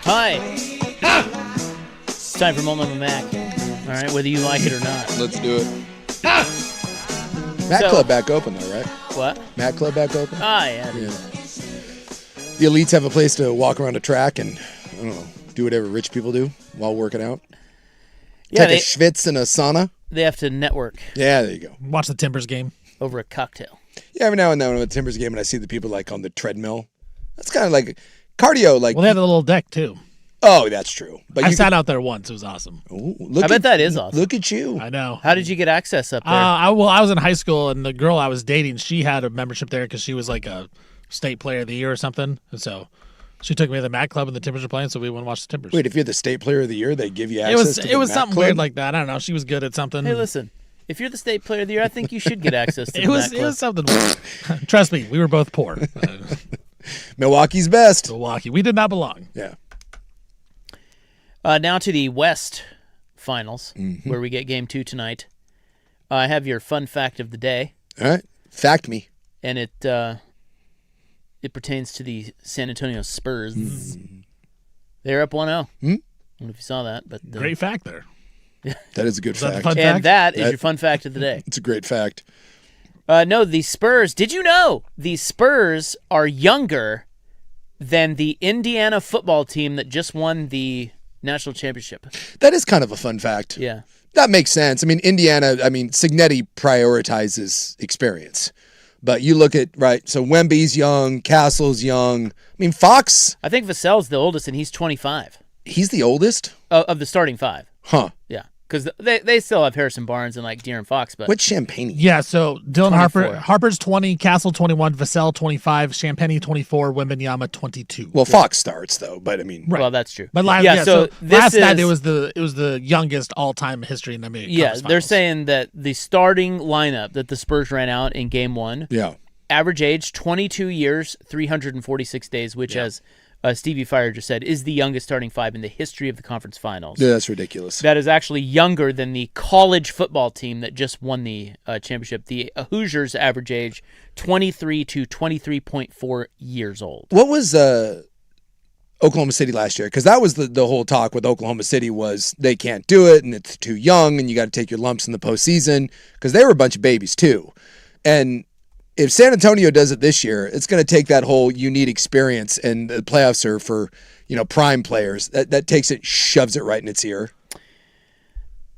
Hi. It's time for Moment with Mac. All right, whether you like it or not. Let's do it. Mac Club back open though, right? What? Mac Club back open? Yeah. The elites have a place to walk around a track and, I don't know, do whatever rich people do while working out. Yeah, Take a schwitz and a sauna. They have to network Yeah, there you go. Watch the Timbers game. over a cocktail. Yeah, every now and then when I'm at the Timbers game and I see the people like on the treadmill. That's kind of like cardio. Like, Well, they have a little deck too. oh, that's true. But I you sat out there once. It was awesome. I bet that is awesome. Look at you. I know. How did you get access up there? I was in high school, and the girl I was dating, she had a membership there because she was like a state player of the year or something. And so she took me to the Mac Club, and the Timbers were playing, so we went and watched the Timbers. Wait, if you're the state player of the year, they give you access to the It was Mac something Club? weird like that. I don't know. She was good at something. Hey, listen. If you're the state player of the year, I think you should get access to It the was Mac Club. something weird. Trust me, we were both poor. Milwaukee's best. Milwaukee. We did not belong. Yeah. Now to the West Finals, where we get Game 2 tonight. I have your fun fact of the day, All right. Fact me. and it pertains to the San Antonio Spurs. They're up 1-0. I don't know if you saw that, but Great fact there. That is a good fact. fun and fact? that is your fun fact of the day. It's a great fact. No, the Spurs. Did you know the Spurs are younger than the Indiana football team that just won the national championship? That is kind of a fun fact. Yeah. That makes sense. I mean, Indiana, Signetti prioritizes experience. But you look at, right, so Wemby's young, Castle's young. I mean, Fox. I think Vassell's the oldest, and he's 25. He's the oldest? Of the starting five. Huh. Yeah. Because they still have Harrison Barnes and like De'Aaron Fox. But What's Champagne? Yeah, so Dylan 24. Harper's 20, Castle 21, Vassell 25, Champagne 24, Wembenyama 22. Well, Fox starts, though, but I mean. Well, that's true. But so last night it was the youngest all-time history in NBA. Yeah, Conference they're Finals. saying that the starting lineup that the Spurs ran out in Game 1, Yeah. average age 22 years, 346 days, which, as Stevie Fire just said, is the youngest starting five in the history of the conference finals. Yeah, that's ridiculous. That is actually younger than the college football team that just won the championship. The Hoosiers' average age 23 to 23.4 years old. What was Oklahoma City last year? Because that was the whole talk with Oklahoma City was they can't do it and it's too young and you got to take your lumps in the postseason because they were a bunch of babies too. And if San Antonio does it this year, it's going to take that whole you need experience, and the playoffs are for prime players. That takes it, shoves it right in its ear.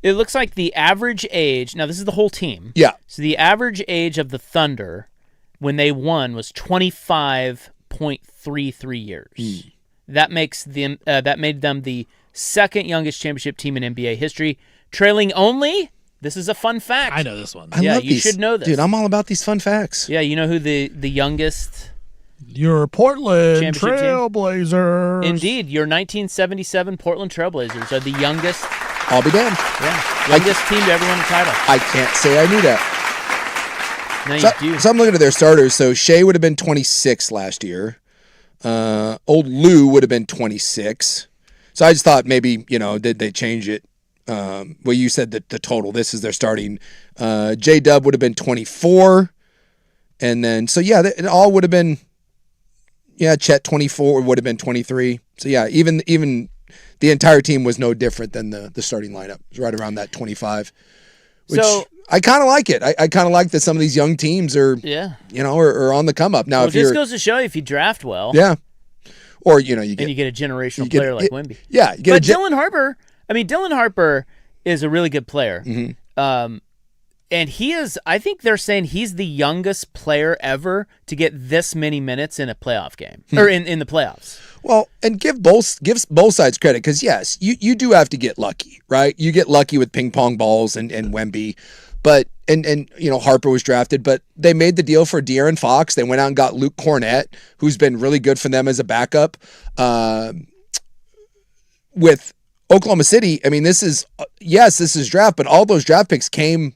It looks like the average age, now this is the whole team. Yeah. So the average age of the Thunder when they won was 25.33 years. That made them the second youngest championship team in NBA history, trailing only. This is a fun fact. I know this one. I love you these. should know this. Dude, I'm all about these fun facts. Yeah, you know who the youngest? Your Portland Championship team? Trailblazers. Indeed, your 1977 Portland Trailblazers are the youngest. I'll be damned. Yeah, youngest team to ever win a title. I can't say I knew that. Now So, you do. so I'm looking at their starters. So Shea would have been 26 last year. Old Lou would have been 26. So I just thought maybe, did they change it? Well, you said that the total, this is their starting. J-Dub would have been 24. And then, so yeah, it all would have been, Chet 24 would have been 23. So yeah, even the entire team was no different than the starting lineup. It was right around that 25. Which I kind of like it. I kind of like that some of these young teams are, are on the come up. Now, Well, if this you're, goes to show you if you draft well, yeah. Or, you and you get a generational get player like it- Wemby. Yeah. You get But Dylan Harper is a really good player. Mm-hmm. And he is, I think they're saying he's the youngest player ever to get this many minutes in a playoff game, or in the playoffs. Well, and give both sides credit because, yes, you do have to get lucky, right? You get lucky with ping pong balls and Wemby. But, and Harper was drafted, but they made the deal for De'Aaron Fox. They went out and got Luke Cornett, who's been really good for them as a backup. With Oklahoma City, I mean, this is draft, but all those draft picks came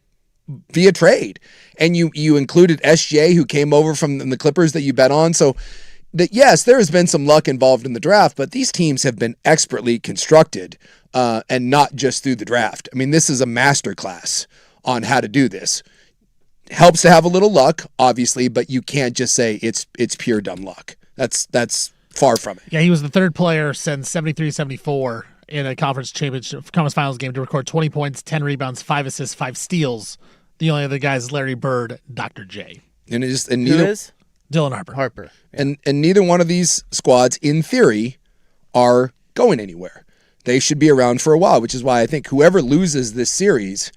via trade. And you included SJ, who came over from the Clippers that you bet on. So, yes, there has been some luck involved in the draft, but these teams have been expertly constructed and not just through the draft. I mean, this is a masterclass on how to do this. Helps to have a little luck, obviously, but you can't just say it's pure dumb luck. That's far from it. Yeah, he was the third player since 73-74 in a conference finals game to record 20 points, 10 rebounds, 5 assists, 5 steals. The only other guy is Larry Bird, Dr. J. And Who neither is? Dylan Harper. Harper. and neither one of these squads, in theory, are going anywhere. They should be around for a while, which is why I think whoever loses this series,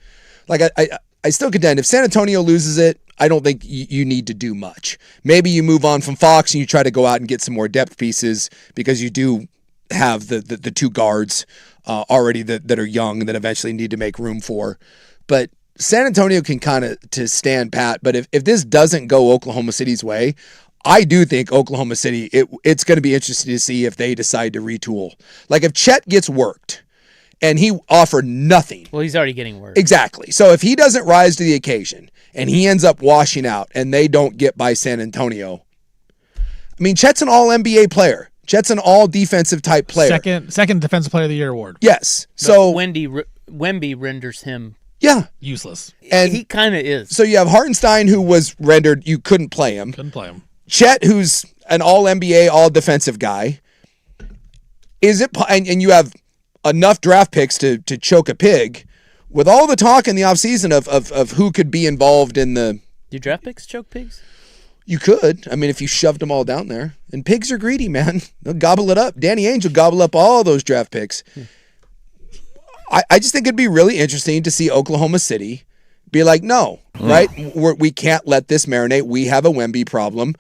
like I still contend, if San Antonio loses it, I don't think you need to do much. Maybe you move on from Fox and you try to go out and get some more depth pieces because you do have the two guards already that are young and that eventually need to make room for. But San Antonio can kind of to stand pat. But if this doesn't go Oklahoma City's way, I do think Oklahoma City, it's going to be interesting to see if they decide to retool. Like if Chet gets worked and he offered nothing. Well, he's already getting worse. Exactly. So if he doesn't rise to the occasion and he ends up washing out and they don't get by San Antonio, I mean, Chet's an all-NBA player. Chet's an all-defensive type player. Second Defensive Player of the Year award. Yes. But So Wemby renders him. yeah. Useless. And he kind of is. so you have Hartenstein, who was rendered, you couldn't play him. Couldn't play him. Chet, who's an all NBA, all defensive guy, and you have enough draft picks to choke a pig, with all the talk in the offseason of who could be involved in the... Do draft picks choke pigs? You could. I mean, if you shoved them all down there. And pigs are greedy, man. They'll gobble it up. Danny Ainge will gobble up all those draft picks. I just think it'd be really interesting to see Oklahoma City be like, no, right? We can't let this marinate. We have a Wemby problem.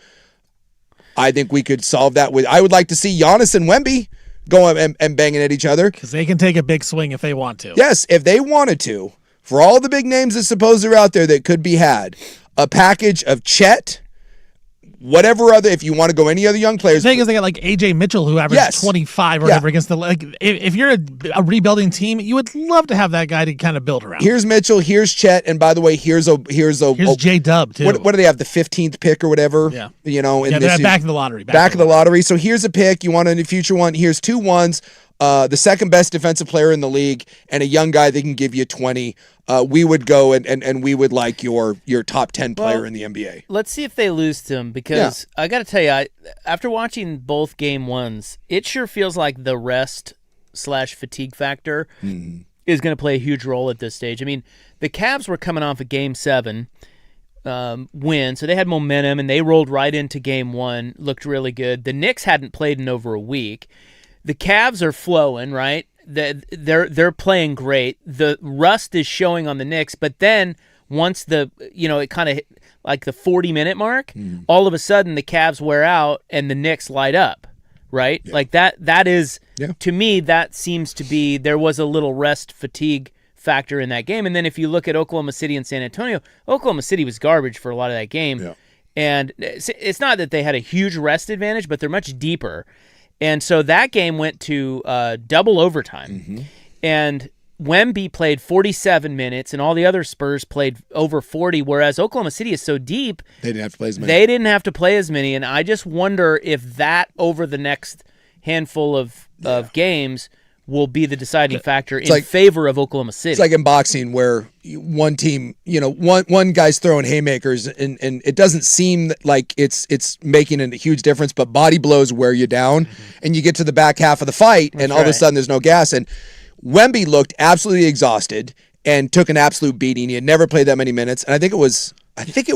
I think we could solve that with... I would like to see Giannis and Wemby going and banging at each other. Because they can take a big swing if they want to. Yes, if they wanted to. For all the big names that suppose are out there that could be had, a package of Chet... Whatever other, if you want to go any other young players. The thing is, they got like AJ Mitchell, who averaged 25 or whatever against the, like, if you're a rebuilding team, you would love to have that guy to kind of build around. Here's Mitchell, here's Chet, and by the way, here's J Dub too. What do they have? The 15th pick or whatever? Yeah. You know, they're back in the lottery. Back of the lottery. So here's a pick. You want a future one. Here's 2 ones. The second best defensive player in the league, and a young guy that can give you 20. We would go and we would like your top 10 player in the NBA. Let's see if they lose to him, because I got to tell you, after watching both game ones, it sure feels like the rest/fatigue factor is going to play a huge role at this stage. I mean, the Cavs were coming off a Game 7 win, so they had momentum, and they rolled right into Game 1, looked really good. The Knicks hadn't played in over a week. The Cavs are flowing, right? They're playing great. The rust is showing on the Knicks, but then once it kind of like the 40-minute mark, all of a sudden the Cavs wear out and the Knicks light up, right? Yeah. Like that is to me, that seems to be, there was a little rest fatigue factor in that game. And then if you look at Oklahoma City and San Antonio, Oklahoma City was garbage for a lot of that game. Yeah. And it's not that they had a huge rest advantage, but they're much deeper. And so that game went to double overtime. And Wemby played 47 minutes, and all the other Spurs played over 40, whereas Oklahoma City is so deep, they didn't have to play as many. And I just wonder if that, over the next handful of games, will be the deciding factor in favor of Oklahoma City. It's like in boxing, where one team, one guy's throwing haymakers, and it doesn't seem like it's making a huge difference, but body blows wear you down, and you get to the back half of the fight, and all of a sudden there's no gas. And Wemby looked absolutely exhausted and took an absolute beating. He had never played that many minutes, and I think it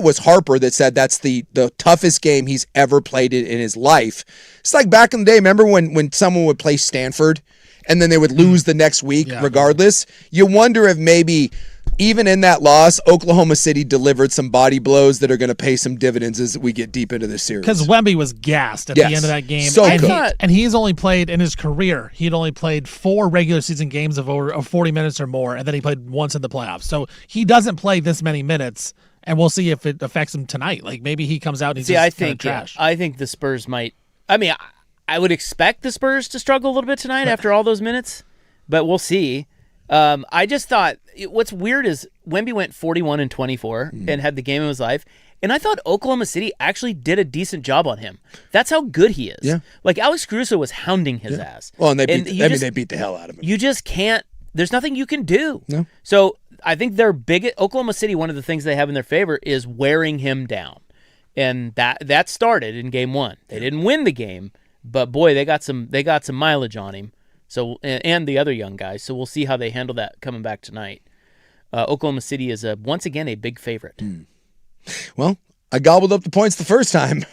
was Harper that said that's the toughest game he's ever played in his life. It's like back in the day. Remember when someone would play Stanford and then they would lose the next week regardless? You wonder if maybe even in that loss, Oklahoma City delivered some body blows that are going to pay some dividends as we get deep into this series. Because Wemby was gassed at the end of that game. And he's only played, in his career, he'd only played 4 regular season games of 40 minutes or more, and then he played once in the playoffs. So he doesn't play this many minutes, and we'll see if it affects him tonight. Like, maybe he comes out and he's just kind of trash. I think the Spurs might. I mean, I would expect the Spurs to struggle a little bit tonight after all those minutes, but we'll see. I just thought what's weird is Wemby went 41 and 24 and had the game of his life, and I thought Oklahoma City actually did a decent job on him. That's how good he is. Yeah. Like, Alex Caruso was hounding his ass. Well, and they beat the hell out of him. You just can't. There's nothing you can do. No. So I think Oklahoma City, one of the things they have in their favor is wearing him down, and that started in Game 1. They didn't win the game, but boy, they got some mileage on him. So and the other young guys. So we'll see how they handle that coming back tonight. Oklahoma City is once again a big favorite. Well, I gobbled up the points the first time.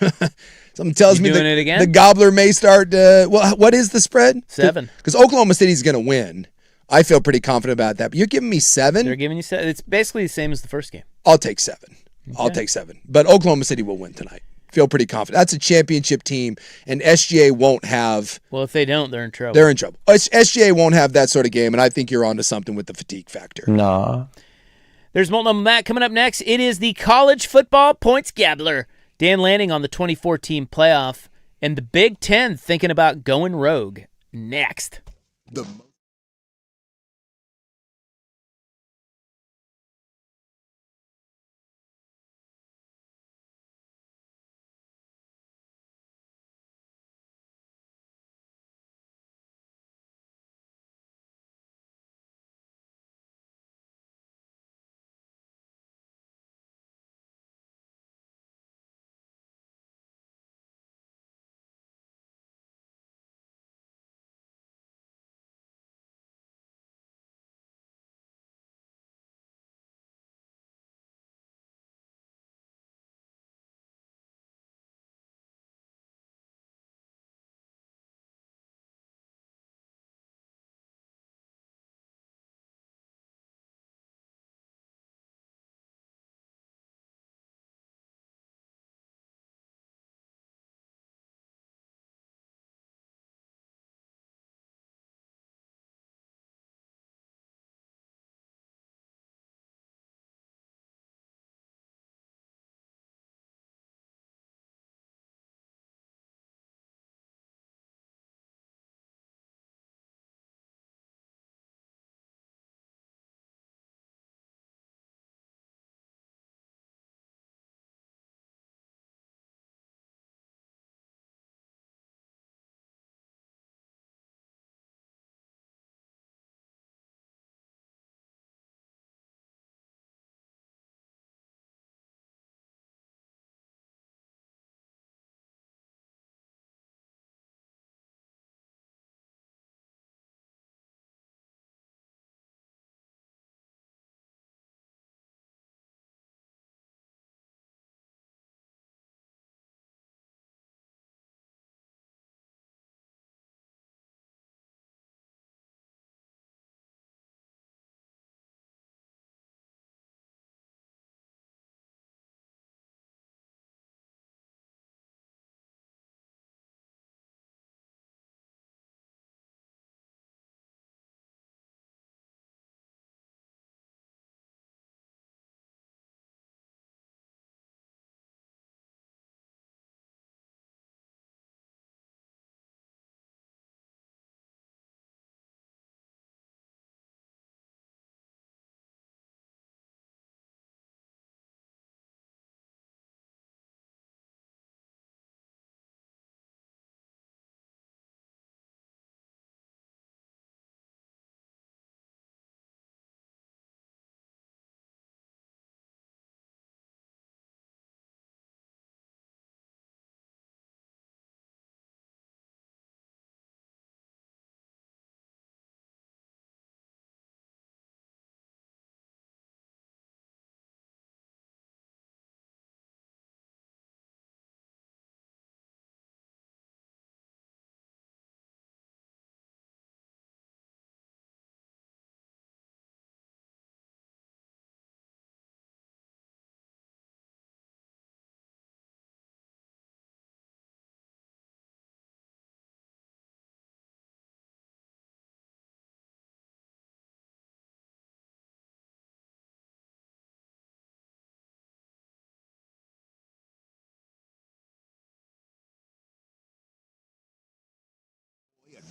Something tells me doing it again? The gobbler may start. What is the spread? 7. Because Oklahoma City's going to win. I feel pretty confident about that. But you're giving me 7? They're giving you 7. It's basically the same as the first game. I'll take 7. Okay. I'll take 7. But Oklahoma City will win tonight. Feel pretty confident. That's a championship team, and SGA won't have... Well, if they don't, they're in trouble. They're in trouble. SGA won't have that sort of game, and I think you're onto something with the fatigue factor. Nah. There's Molten on Matt coming up next. It is the college football points gabbler. Dan Lanning on the 24-team playoff, and the Big Ten thinking about going rogue. Next.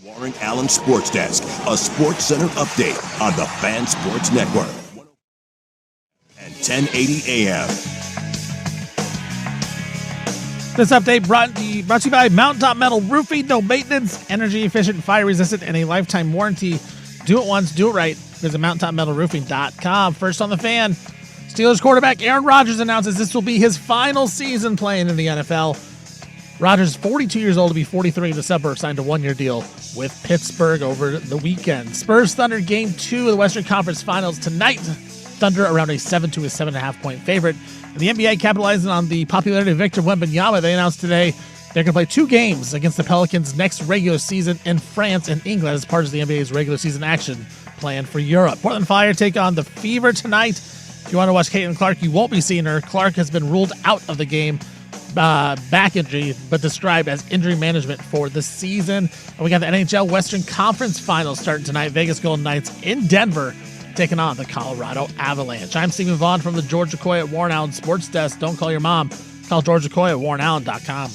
Warren Allen Sports Desk, a Sports Center update on the Fan Sports Network. And 1080 AM. This update brought to you by Mountaintop Metal Roofing. No maintenance, energy efficient, fire resistant, and a lifetime warranty. Do it once, do it right. Visit mountaintopmetalroofing.com. First on the Fan, Steelers quarterback Aaron Rodgers announces this will be his final season playing in the NFL. Rodgers is 42 years old to be 43 in December, signed a one-year deal with Pittsburgh over the weekend. Spurs Thunder Game 2 of the Western Conference Finals tonight. Thunder around a 7 to a 7.5 point favorite. And the NBA capitalizing on the popularity of Victor Wembanyama. They announced today they're going to play 2 games against the Pelicans next regular season in France and England as part of the NBA's regular season action plan for Europe. Portland Fire take on the Fever tonight. If you want to watch Caitlin Clark, you won't be seeing her. Clark has been ruled out of the game, back injury, but described as injury management for the season. And we got the NHL Western Conference Finals starting tonight. Vegas Golden Knights in Denver taking on the Colorado Avalanche. I'm Stephen Vaughn from the Georgia Coy at Warren Allen Sports Desk. Don't call your mom. Call Georgia Coy at warrenallen.com.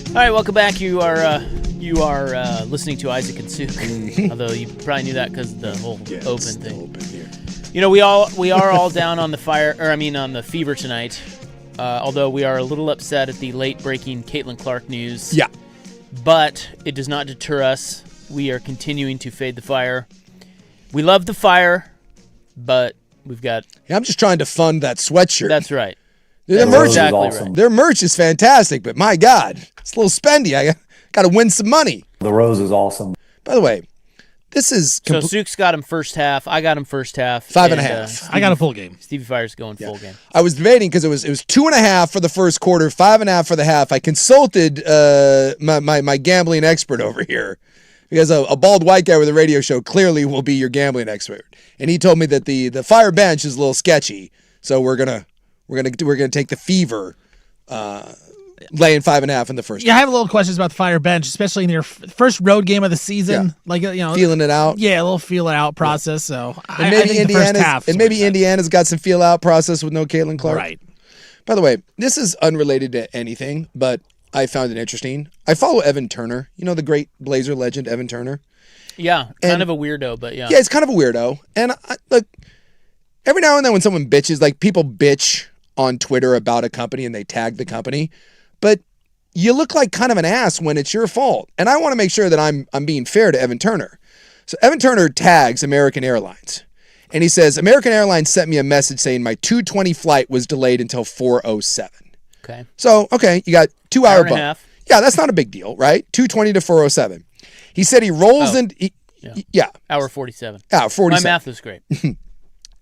All right, welcome back. You are listening to Isaac and Suk, although you probably knew that because of the whole open thing. Open here. You know, we are all down on the Fever tonight. Although we are a little upset at the late breaking Caitlin Clark news. Yeah. But it does not deter us. We are continuing to fade the fire. We love the fire, but we've got. Yeah, I'm just trying to fund that sweatshirt. That's right. Their That's merch, exactly awesome. right. their merch is fantastic, but my God, it's a little spendy. I got to win some money. The rose is awesome. By the way, this is So Suk's got him first half. I got him first half. 5.5. I got a full game. Stevie Fire's going full game. I was debating because it was 2.5 for the first quarter, 5.5 for the half. I consulted my gambling expert over here because a bald white guy with a radio show clearly will be your gambling expert, and he told me that the Fire bench is a little sketchy, so we're gonna take the Fever, laying 5.5 in the first. Yeah, I have a little questions about the Fire bench, especially in your first road game of the season. Yeah. Like, Feeling it out. Yeah, a little feel it out process. So And I maybe think the first half. Indiana's got some feel out process with no Caitlin Clark. Right. By the way, this is unrelated to anything, but I found it interesting. I follow Evan Turner. You know the great Blazer legend Evan Turner. Yeah, kind of a weirdo, but yeah. Yeah, he's kind of a weirdo. And look, every now and then when someone bitches, like people bitch on Twitter about a company and they tag the company, but you look like kind of an ass when it's your fault. And I want to make sure that I'm being fair to Evan Turner. So Evan Turner tags American Airlines. And he says, American Airlines sent me a message saying my 2:20 flight was delayed until 4:07. Okay. So, okay, you got 2 hour Hour and a bump. half. Yeah, that's not a big deal, right? 2:20 to 4:07. He said he rolls in. Yeah. Hour 47. Yeah, 47. My math was great.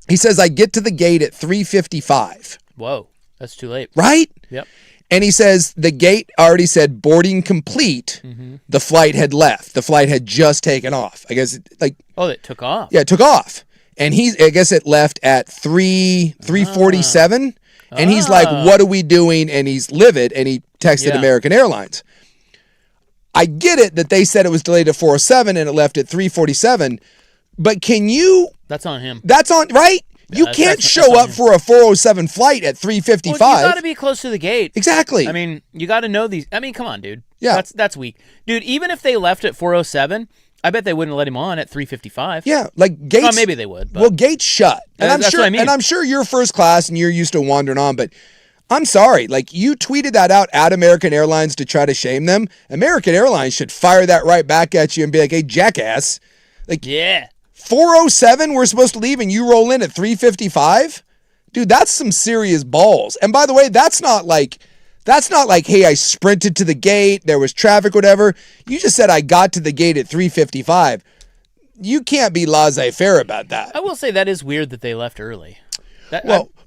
He says, I get to the gate at 3:55. Whoa, that's too late. Right? Yep. And he says the gate already said boarding complete. Mm-hmm. The flight had left. The flight had just taken off. I guess Oh, it took off. yeah, it took off. And I guess it left at 3:47. And he's like, what are we doing? And he's livid. And he texted Yeah. American Airlines. I get it that they said it was delayed at 4:07 and it left at 3:47. But can you? That's on him. That's on right. You that's- can't that's show on up him. for a 4:07 flight at 3:55. Well, you got to be close to the gate. Exactly. I mean, you got to know these. I mean, come on, dude. Yeah. That's weak. Dude, even if they left at 4:07, I bet they wouldn't let him on at 3:55. Yeah, like Gates. Well, maybe they would. But Well, Gates shut, and I'm that's sure. what I mean. And I'm sure you're first class and you're used to wandering on. But I'm sorry, like you tweeted that out at American Airlines to try to shame them. American Airlines should fire that right back at you and be like, "Hey, jackass! Like yeah. 4:07, we're supposed to leave, and you roll in at 3:55. Dude, that's some serious balls. And by the way, that's not like, hey, I sprinted to the gate, there was traffic, whatever. You just said I got to the gate at 3:55. You can't be laissez-faire about that. I will say that is weird that they left early.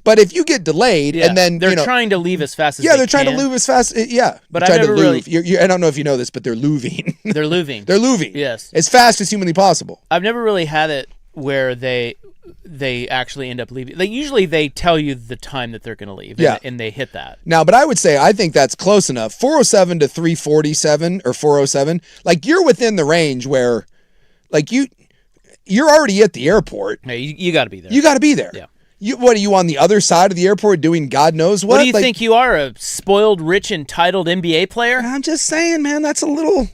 But if you get delayed and then they're trying to leave as fast as they're trying to leave as fast. But I never really. I don't know if you know this, but they're louving. They're louving. They're louving. Yes, as fast as humanly possible. I've never really had it where they actually end up leaving. Like usually they tell you the time that they're going to leave. And they hit that. Now, but I would say I think that's close enough. 4:07 to 3:47 or 4:07. Like you're within the range where, like you're already at the airport. Hey, you got to be there. You got to be there. Yeah. What are you on the other side of the airport doing God knows what? What do you think you are, a spoiled, rich, entitled NBA player? I'm just saying, man, that's a little,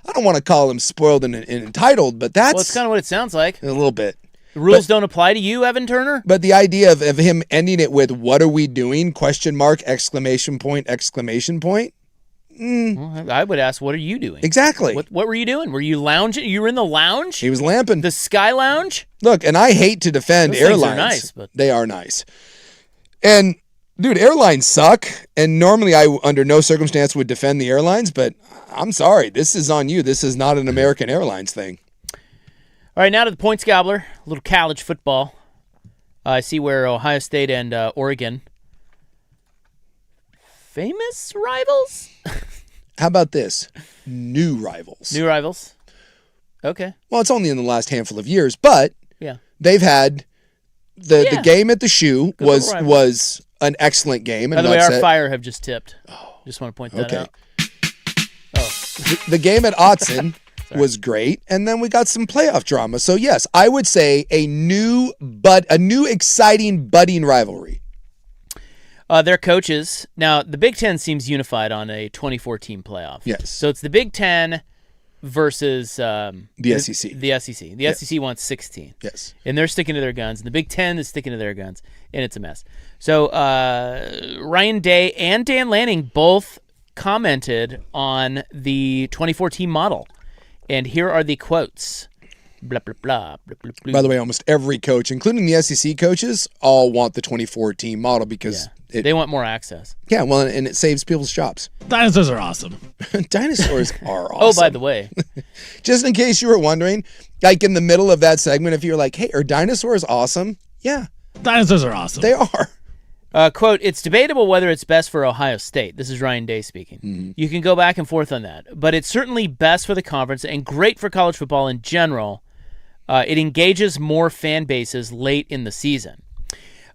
I don't want to call him spoiled and entitled, but that's... Well, it's kind of what it sounds like. A little bit. The rules don't apply to you, Evan Turner? But the idea of him ending it with, what are we doing? Question mark, exclamation point, exclamation point. Well, I would ask, what are you doing? Exactly. What were you doing? Were you lounging? You were in the lounge? He was lamping. The Sky Lounge? Look, and I hate to defend Those airlines. Things are nice, but they are nice. And, dude, airlines suck. And normally I, under no circumstance, would defend the airlines. But I'm sorry. This is on you. This is not an American Airlines thing. All right, now to the points gobbler. A little college football. I see where Ohio State and Oregon... famous rivals? How about this? New rivals. New rivals. Okay. Well, it's only in the last handful of years, but yeah, they've had the game at the Shoe was an excellent game. By the way, our Fire have just tipped. Just want to point that out. The game at Autzen was great, and then we got some playoff drama. So yes, I would say a new exciting budding rivalry. Their coaches. Now, the Big Ten seems unified on a 24-team playoff. Yes. So it's the Big Ten versus the SEC. The SEC. The SEC wants 16. Yes. And they're sticking to their guns, and the Big Ten is sticking to their guns, and it's a mess. So Ryan Day and Dan Lanning both commented on the 24-team model, and here are the quotes. Blah, blah, blah, blah, blah, blah. By the way, almost every coach, including the SEC coaches, all want the 24-team model because they want more access. Yeah, well, and it saves people's jobs. Dinosaurs are awesome. Dinosaurs are awesome. Oh, by the way. Just in case you were wondering, like in the middle of that segment, if you're like, hey, are dinosaurs awesome? Yeah. Dinosaurs are awesome. They are. Quote, it's debatable whether it's best for Ohio State. This is Ryan Day speaking. Mm-hmm. You can go back and forth on that. But it's certainly best for the conference and great for college football in general. It engages more fan bases late in the season.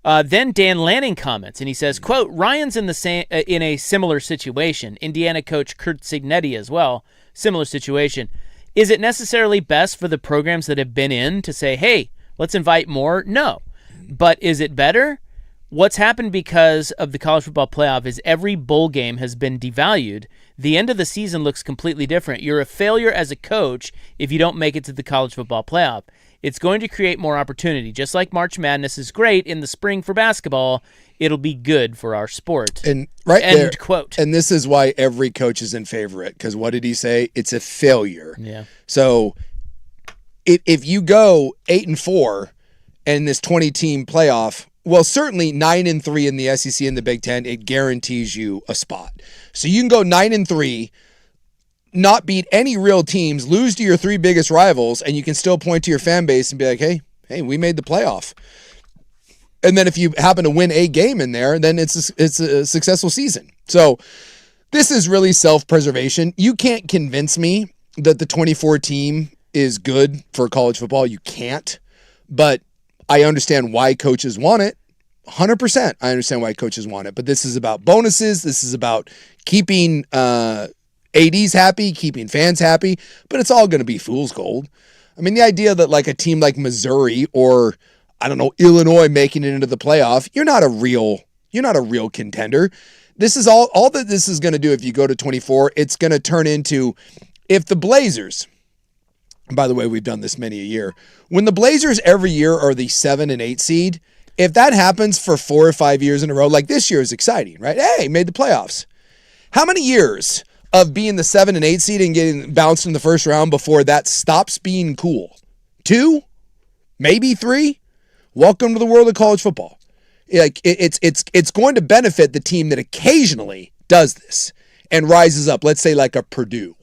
Then Dan Lanning comments, and he says, quote, Ryan's in a similar situation. Indiana coach Kurt Cignetti as well, similar situation. Is it necessarily best for the programs that have been in to say, hey, let's invite more? No. But is it better? What's happened because of the college football playoff is every bowl game has been devalued. The end of the season looks completely different. You're a failure as a coach if you don't make it to the college football playoff. It's going to create more opportunity. Just like March Madness is great in the spring for basketball, it'll be good for our sport. And right End there, quote. And this is why every coach is in favor of it, because what did he say? It's a failure. Yeah. So if you go 8-4 and this 20-team playoff, well, certainly 9-3 in the SEC and the Big Ten, it guarantees you a spot. So you can go 9-3, not beat any real teams, lose to your three biggest rivals, and you can still point to your fan base and be like, hey, we made the playoff. And then if you happen to win a game in there, then it's a successful season. So this is really self-preservation. You can't convince me that the 24 team is good for college football. You can't. But I understand why coaches want it. 100%. I understand why coaches want it. But this is about bonuses. This is about keeping ADs happy, keeping fans happy. But it's all going to be fool's gold. I mean, the idea that like a team like Missouri or, I don't know, Illinois making it into the playoff, you're not a real contender. This is all that this is going to do if you go to 24. It's going to turn into, if the Blazers, and by the way, we've done this many a year, when the Blazers every year are the 7 and 8 seed, if that happens for 4 or 5 years in a row, like this year is exciting, right? Hey, made the playoffs. How many years of being the 7 and 8 seed and getting bounced in the first round before that stops being cool? 2? Maybe 3? Welcome to the world of college football. Like it's going to benefit the team that occasionally does this and rises up. Let's say like a Purdue.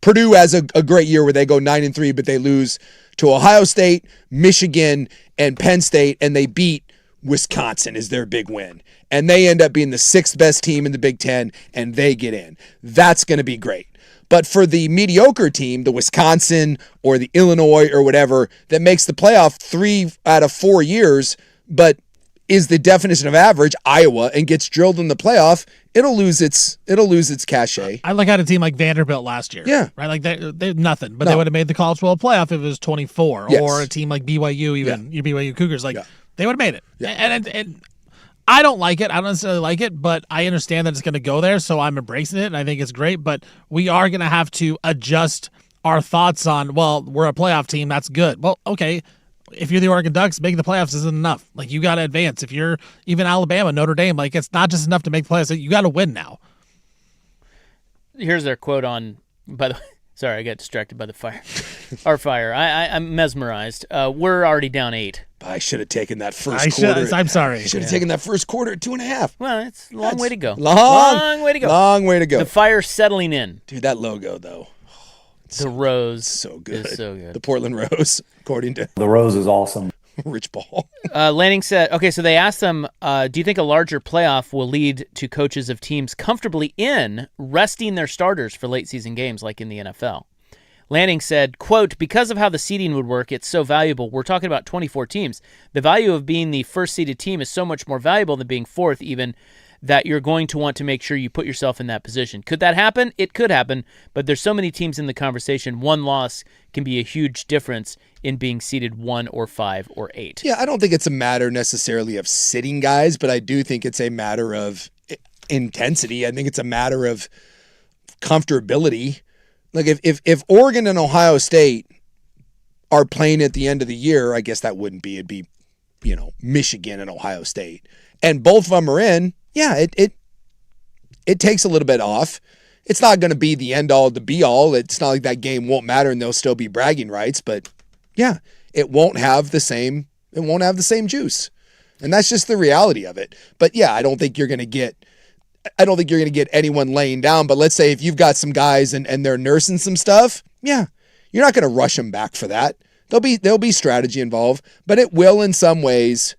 Purdue has a great year where they go 9-3, but they lose to Ohio State, Michigan, and Penn State, and they beat Wisconsin is their big win. And they end up being the 6th best team in the Big Ten, and they get in. That's going to be great. But for the mediocre team, the Wisconsin or the Illinois or whatever, that makes the playoff 3 out of 4 years, but is the definition of average, Iowa, and gets drilled in the playoff, it'll lose its cachet. I look at a team like Vanderbilt last year. Yeah. Right? Like they're nothing, but they would have made the college football playoff if it was 24. Yes. Or a team like BYU, even your BYU Cougars, like they would have made it. Yeah. And I don't like it. I don't necessarily like it, but I understand that it's going to go there, so I'm embracing it, and I think it's great. But we are going to have to adjust our thoughts on, well, we're a playoff team. That's good. Well, okay. If you're the Oregon Ducks, making the playoffs isn't enough. Like, you got to advance. If you're even Alabama, Notre Dame, like, it's not just enough to make the playoffs. You got to win now. Here's their quote on, by the way, sorry, I got distracted by the fire. Our fire. I'm mesmerized. We're already down 8. I should have taken that first quarter. I'm sorry. I should have taken that first quarter at 2.5. Well, it's a long way to go. Long way to go. Long way to go. The fire's settling in. Dude, that logo, though. The Rose so good. is so good. The Portland Rose, according to The Rose is awesome. Rich Ball. Lanning said, okay, so they asked them, do you think a larger playoff will lead to coaches of teams comfortably resting their starters for late season games like in the NFL? Lanning said, quote, because of how the seeding would work, it's so valuable. We're talking about 24 teams. The value of being the first seeded team is so much more valuable than being fourth, even, that you're going to want to make sure you put yourself in that position. Could that happen? It could happen, but there's so many teams in the conversation. One loss can be a huge difference in being seeded 1 or 5 or 8. Yeah, I don't think it's a matter necessarily of sitting guys, but I do think it's a matter of intensity. I think it's a matter of comfortability. Like if Oregon and Ohio State are playing at the end of the year, I guess that wouldn't be. It'd be, Michigan and Ohio State. And both of them are in. Yeah, it takes a little bit off. It's not going to be the end all, the be all. It's not like that game won't matter and there'll still be bragging rights, but yeah, it won't have the same juice. And that's just the reality of it. But yeah, I don't think you're going to get anyone laying down, but let's say if you've got some guys and they're nursing some stuff, yeah, you're not going to rush them back for that. There'll be strategy involved, but it will in some ways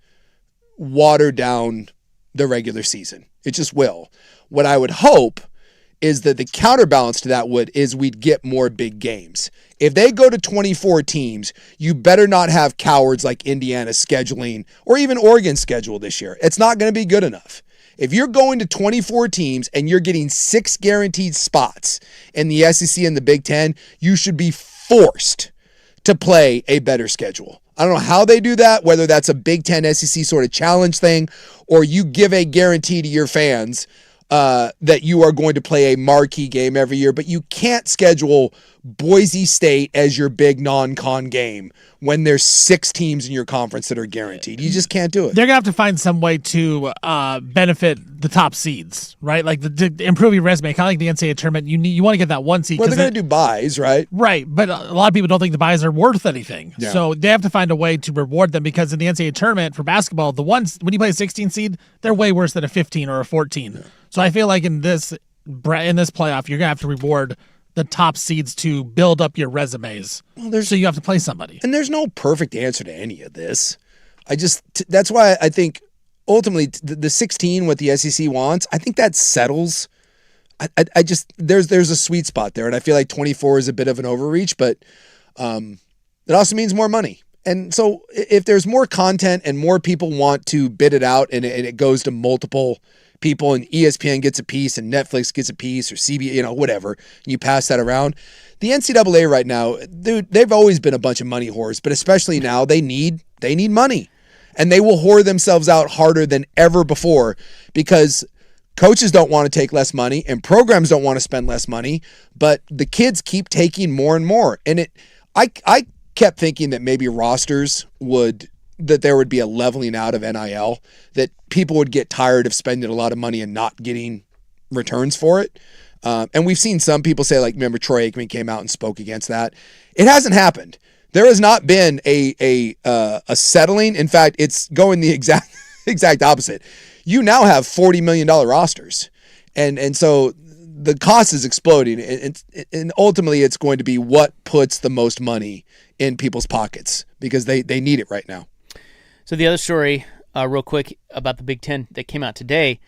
water down the regular season. It just will. What I would hope is that the counterbalance to that we'd get more big games. If they go to 24 teams, you better not have cowards like Indiana scheduling or even Oregon's schedule this year. It's not going to be good enough. If you're going to 24 teams and you're getting 6 guaranteed spots in the SEC and the Big Ten, you should be forced to play a better schedule. I don't know how they do that, whether that's a Big Ten SEC sort of challenge thing, or you give a guarantee to your fans that you are going to play a marquee game every year, but you can't schedule Boise State as your big non-con game when there's 6 teams in your conference that are guaranteed. You just can't do it. They're going to have to find some way to benefit the top seeds, right? Like to improve your resume, kind of like the NCAA tournament. You want to get that 1 seed. Well, they're going to do buys, right? Right, but a lot of people don't think the buys are worth anything. Yeah. So they have to find a way to reward them, because in the NCAA tournament for basketball, the ones when you play a 16 seed, they're way worse than a 15 or a 14. Yeah. So I feel like in this playoff, you're going to have to reward the top seeds to build up your resumes. Well, so you have to play somebody. And there's no perfect answer to any of this. That's why I think ultimately the 16, what the SEC wants, I think that settles. I just, there's a sweet spot there. And I feel like 24 is a bit of an overreach, but it also means more money. And so if there's more content and more people want to bid it out and it goes to multiple people and ESPN gets a piece and Netflix gets a piece or CBS, whatever, and you pass that around. The NCAA right now, dude, they've always been a bunch of money whores, but especially now they need money, and they will whore themselves out harder than ever before because coaches don't want to take less money and programs don't want to spend less money, but the kids keep taking more and more. And I kept thinking that maybe rosters that there would be a leveling out of NIL, that people would get tired of spending a lot of money and not getting returns for it. And we've seen some people say, like, remember Troy Aikman came out and spoke against that. It hasn't happened. There has not been a settling. In fact, it's going the exact exact opposite. You now have $40 million rosters. And so the cost is exploding. And ultimately, it's going to be what puts the most money in people's pockets because they need it right now. So the other story, real quick, about the Big Ten that came out today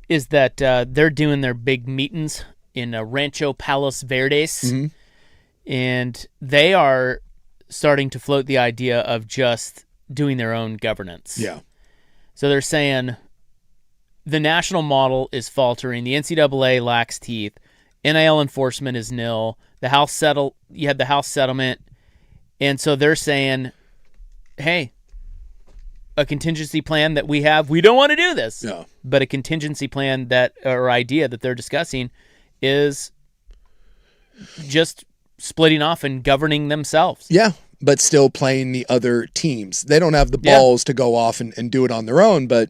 is that they're doing their big meetings in Rancho Palos Verdes. And they are starting to float the idea of just doing their own governance. Yeah. So they're saying the national model is faltering. The NCAA lacks teeth. NIL enforcement is nil. You had the House settlement. And so they're saying, hey, a contingency plan that we have, we don't want to do this. No. But a contingency plan or idea that they're discussing is just splitting off and governing themselves. Yeah, but still playing the other teams. They don't have the balls to go off and do it on their own, but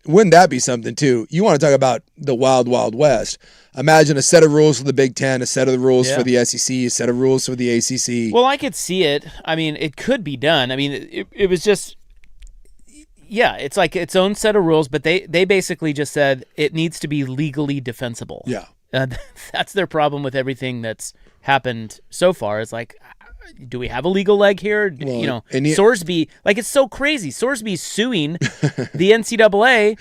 wouldn't that be something too? You want to talk about the wild, wild west. Imagine a set of rules for the Big Ten, a set of the rules for the SEC, a set of rules for the ACC. Well, I could see it. I mean, it could be done. I mean, it was just, it's like its own set of rules, but they basically just said it needs to be legally defensible. Yeah. That's their problem with everything that's happened so far. It's like, do we have a legal leg here? Well, Sorsby, like, it's so crazy. Sorsby's suing the NCAA.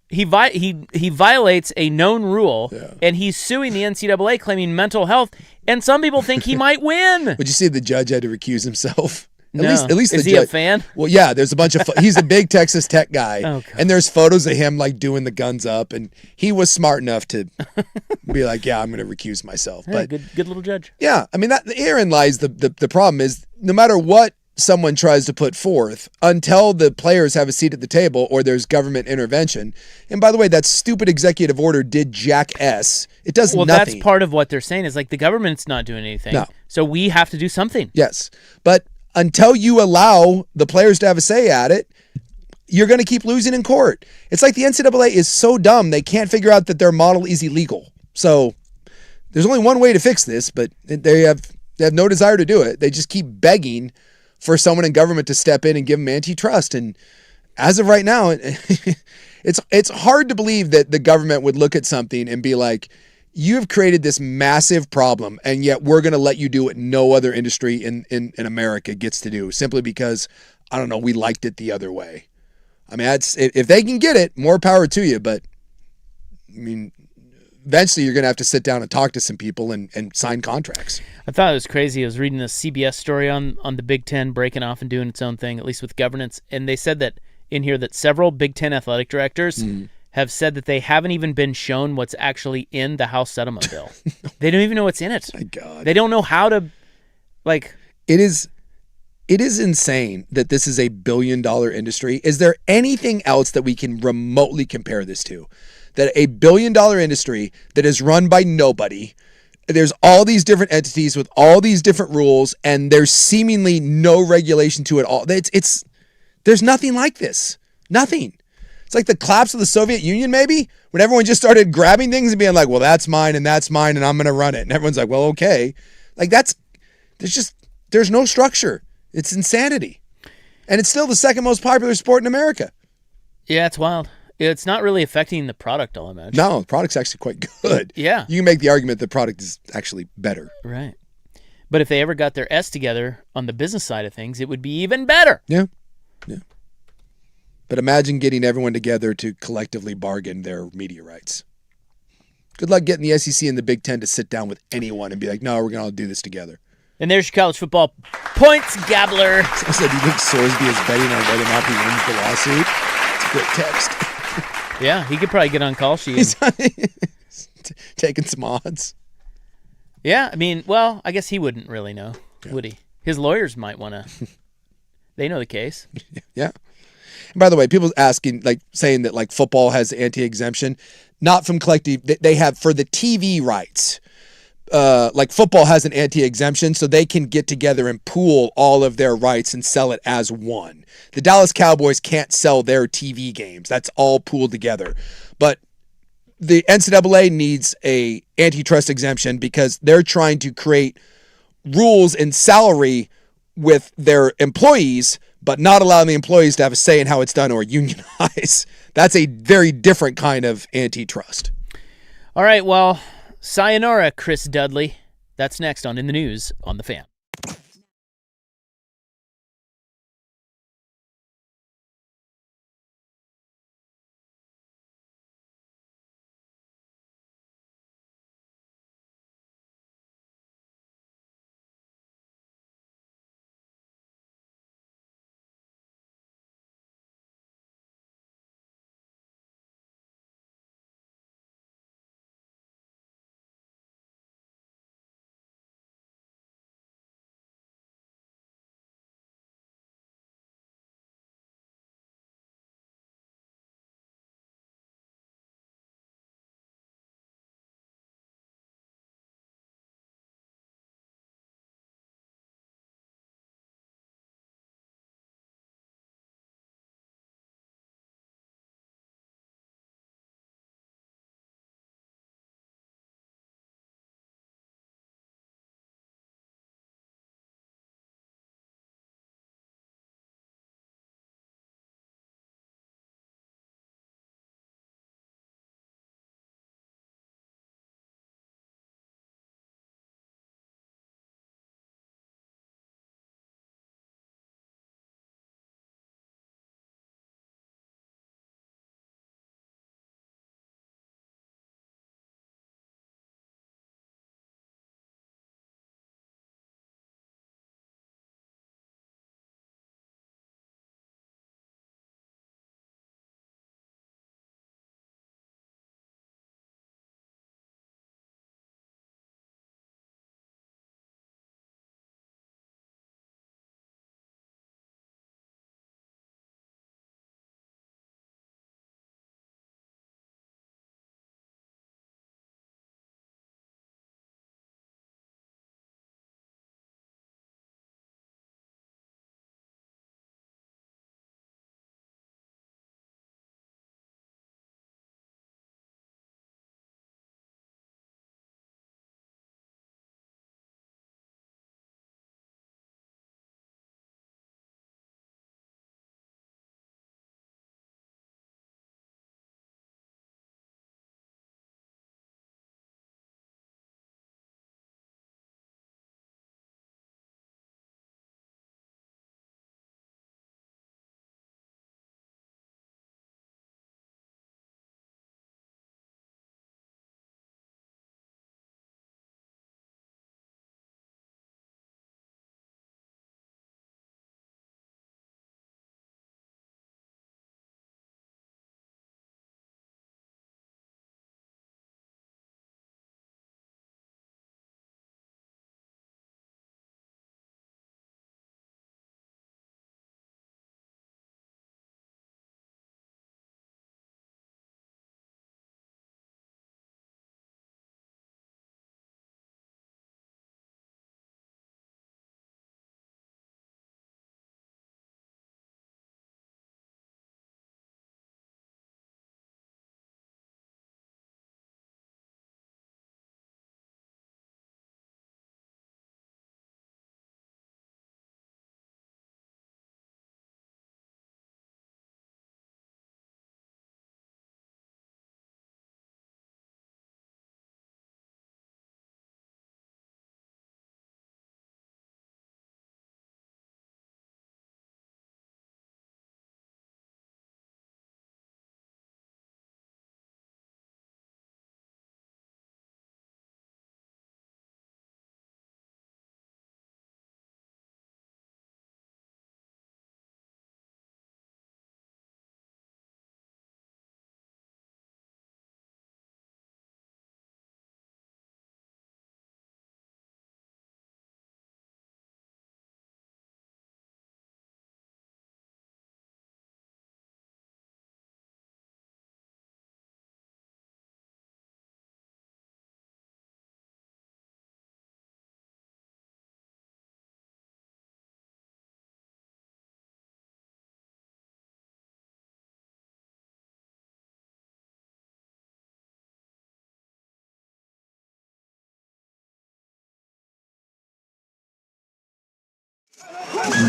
He violates a known rule, and he's suing the NCAA claiming mental health, and some people think he might win. Would you see the judge had to recuse himself? At No. least Is the he judge, a fan? Well, yeah, there's a bunch of he's a big Texas Tech guy. Oh, God. And there's photos of him like doing the guns up, and he was smart enough to be like, yeah, I'm going to recuse myself. Yeah, But good little judge. yeah, I mean, herein lies the problem is no matter what someone tries to put forth, until the players have a seat at the table or there's government intervention. And by the way, that stupid executive order did jack S. It does nothing. Well, that's part of what they're saying is like the government's not doing anything. No. So we have to do something. Yes, but until you allow the players to have a say at it, you're going to keep losing in court. It's like the NCAA is so dumb they can't figure out that their model is illegal. So there's only one way to fix this, but they have no desire to do it. They just keep begging for someone in government to step in and give them antitrust. And as of right now, it's hard to believe that the government would look at something and be like, you have created this massive problem, and yet we're going to let you do what no other industry in America gets to do simply because, I don't know, we liked it the other way. I mean, if they can get it, more power to you. But, I mean, eventually you're going to have to sit down and talk to some people and sign contracts. I thought it was crazy. I was reading a CBS story on the Big Ten breaking off and doing its own thing, at least with governance. And they said that in here that several Big Ten athletic directors have said that they haven't even been shown what's actually in the House settlement bill. They don't even know what's in it. My God. They don't know how to, like... It is insane that this is a $1 billion industry. Is there anything else that we can remotely compare this to? That a $1 billion industry that is run by nobody, there's all these different entities with all these different rules, and there's seemingly no regulation to it all. There's nothing like this. Nothing. It's like the collapse of the Soviet Union, maybe, when everyone just started grabbing things and being like, well, that's mine, and I'm going to run it. And everyone's like, well, okay. Like there's no structure. It's insanity. And it's still the second most popular sport in America. Yeah, it's wild. It's not really affecting the product all that much. No, the product's actually quite good. Yeah. You can make the argument the product is actually better. Right. But if they ever got their S together on the business side of things, it would be even better. Yeah. Yeah. But imagine getting everyone together to collectively bargain their media rights. Good luck getting the SEC and the Big Ten to sit down with anyone and be like, no, we're going to all do this together. And there's your college football points gabbler. I said, do you think Sorsby is betting on whether or not he wins the lawsuit? It's a great text. Yeah, he could probably get on call sheet. He's taking some odds. Yeah, I mean, well, I guess he wouldn't really know, would he? His lawyers might want to. They know the case. Yeah. And by the way, people asking, like, saying that, like, football has anti-exemption. Not from collective. They have for the TV rights. Like, football has an anti-exemption, so they can get together and pool all of their rights and sell it as one. The Dallas Cowboys can't sell their TV games. That's all pooled together. But the NCAA needs a antitrust exemption because they're trying to create rules and salary with their employees, but not allowing the employees to have a say in how it's done or unionize. That's a very different kind of antitrust. All right, well, sayonara, Chris Dudley. That's next on In the News on The Fan.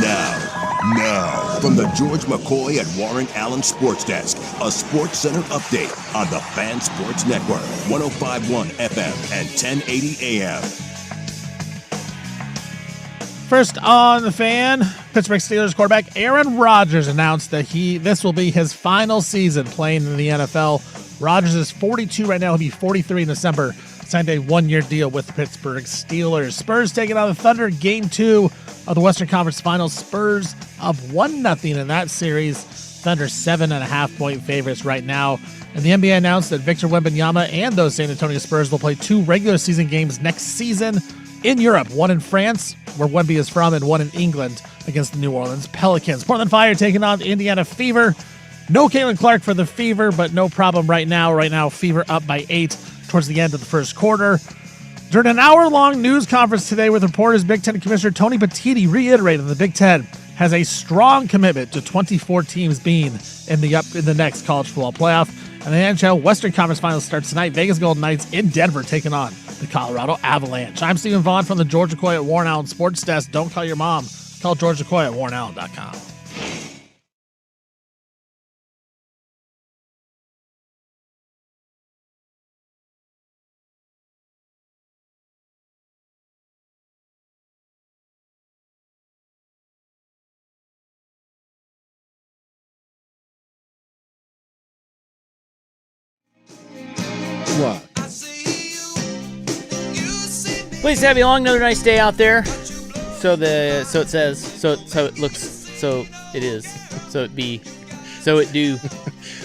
Now, Now, from the George McCoy and Warren Allen Sports Desk, a Sports Center update on the Fan Sports Network, 105.1 FM and 1080 AM. First on the Fan, Pittsburgh Steelers quarterback Aaron Rodgers announced that this will be his final season playing in the NFL. Rodgers is 42 right now. He'll be 43 in December. Signed a one-year deal with the Pittsburgh Steelers. Spurs taking on the Thunder. Game 2 of the Western Conference Finals. Spurs up 1-0 in that series. Thunder 7.5-point favorites right now. And the NBA announced that Victor Wembanyama and those San Antonio Spurs will play 2 regular season games next season in Europe. One in France, where Wemby is from, and one in England against the New Orleans Pelicans. Portland Fire taking on the Indiana Fever. No Caitlin Clark for the Fever, but no problem right now. Right now, Fever up by 8 towards the end of the first quarter. During an hour-long news conference today with reporters, Big Ten Commissioner Tony Petitti reiterated the Big Ten has a strong commitment to 24 teams being in the next college football playoff. And the NHL Western Conference Finals starts tonight. Vegas Golden Knights in Denver taking on the Colorado Avalanche. I'm Stephen Vaughn from the George McCoy at Warren Allen Sports Desk. Don't call your mom. Call George McCoy at warrenallen.com. What? Please have you along. Another nice day out there. So it says. So it looks. So it is. So it be. So it do.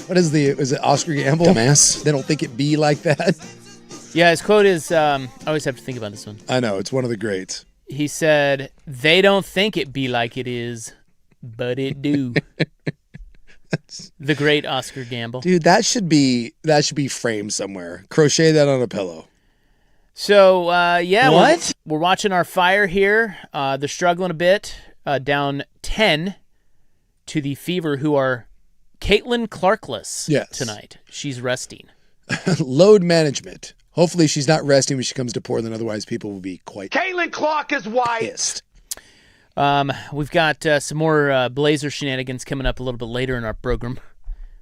What is it Oscar Gamble? Dumbass. They don't think it be like that. Yeah, his quote is. I always have to think about this one. I know, it's one of the greats. He said, "They don't think it be like it is, but it do." The great Oscar Gamble. Dude, that should be framed somewhere. Crochet that on a pillow. So, yeah. What? We're watching our Fire here. They're struggling a bit. Down 10 to the Fever, who are Caitlin Clarkless tonight. She's resting. Load management. Hopefully she's not resting when she comes to Portland. Otherwise, people will be quite Caitlin Clark is white. pissed. We've got some more Blazer shenanigans coming up a little bit later in our program.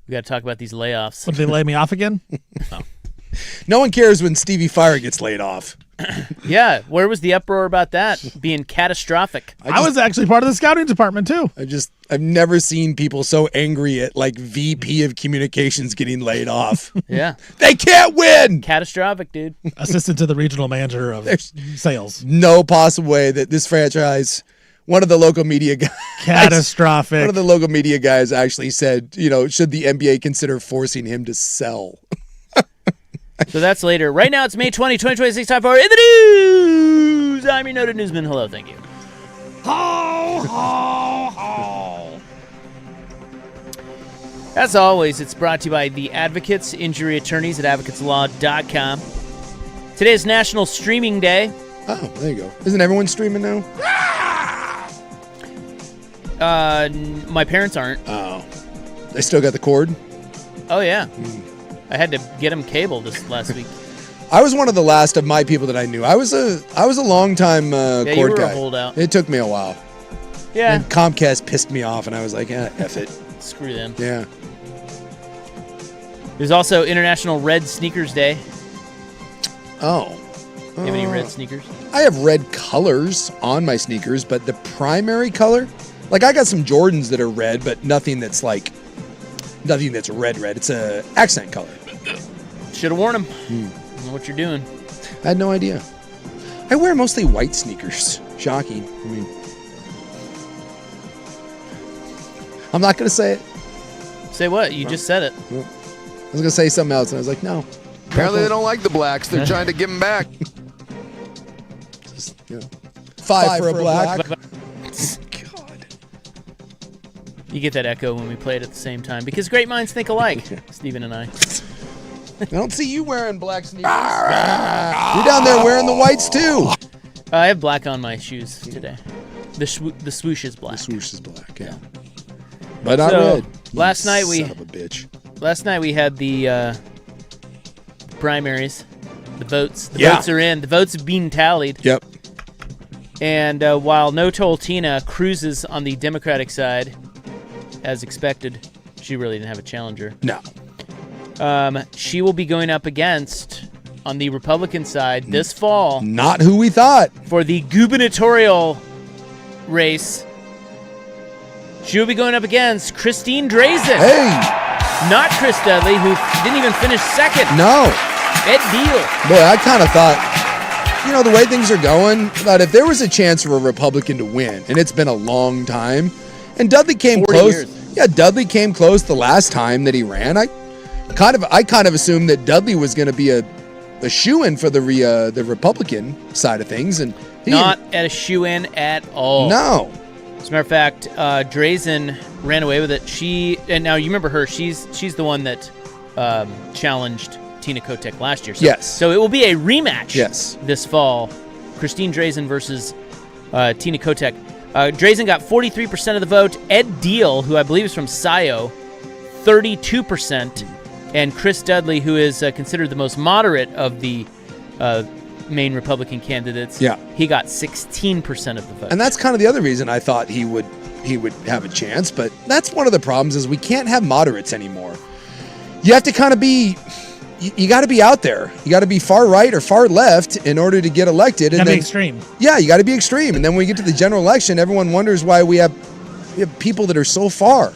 We got to talk about these layoffs. Would they lay me off again? No one cares when Stevie Fire gets laid off. Yeah, where was the uproar about that being catastrophic? I was actually part of the scouting department too. I've never seen people so angry at like VP of communications getting laid off. Yeah. They can't win. Catastrophic, dude. Assistant to the regional manager of sales. No possible way that this franchise, one of the local media guys, Catastrophic. One of the local media guys actually said, should the NBA consider forcing him to sell? So that's later. Right now, it's May 20, 2026. Time for In the News. I'm your noted newsman. Hello, thank you. Ho, ho, ho. As always, it's brought to you by the Advocates Injury Attorneys at advocateslaw.com. Today is National Streaming Day. Oh, there you go. Isn't everyone streaming now? My parents aren't. Oh. They still got the cord? Oh, yeah. I had to get them cable this last week. I was one of the last of my people that I knew. I was a long time cord you were guy. A holdout. It took me a while. Yeah. And Comcast pissed me off, and I was like, F it. Screw them. Yeah. There's also International Red Sneakers Day. Oh. You have any red sneakers? I have red colors on my sneakers, but the primary color, like I got some Jordans that are red, but nothing that's red. It's a accent color. Should have worn them. I don't know what you're doing. I had no idea. I wear mostly white sneakers. Shocking. I mean, I'm not going to say it. Say what? You just said it. I was going to say something else, and I was like, no. Apparently they don't like the blacks. They're trying to give them back. Just, Five for a black. God. You get that echo when we play it at the same time because great minds think alike, Stephen and I. I don't see you wearing black sneakers. You're down there wearing the whites too. I have black on my shoes today. The swoosh is black. The swoosh is black, yeah. But not red. Last night son of a bitch. Last night we had the primaries. The votes. The votes are in. The votes have been tallied. Yep. And while No Toll Tina cruises on the Democratic side, as expected, she really didn't have a challenger. No. She will be going up against, on the Republican side, this fall. Not who we thought. For the gubernatorial race. She will be going up against Christine Drazen. Hey. Not Chris Dudley, who didn't even finish second. No. Ed Deal. Boy, I kind of thought, the way things are going, that if there was a chance for a Republican to win, and it's been a long time, and Dudley came 40 close. years. Yeah, Dudley came close the last time that he ran. I kind of assumed that Dudley was going to be a shoo-in for the Republican side of things, and he Not at a shoo-in at all. No. As a matter of fact, Drazen ran away with it. And now you remember her. She's the one that challenged Tina Kotek last year. So, Yes. So it will be a rematch. Yes. This fall, Christine Drazen versus Tina Kotek. Drazen got 43% of the vote. Ed Deal, who I believe is from SIO, 32%, and Chris Dudley, who is considered the most moderate of the main Republican candidates, he got 16% of the vote. And that's kind of the other reason I thought he would have a chance, but that's one of the problems is we can't have moderates anymore. You have to kind of be you got to be out there. You got to be far right or far left in order to get elected. And then be extreme. Yeah, you got to be extreme. And then when we get to the general election, everyone wonders why we have people that are so far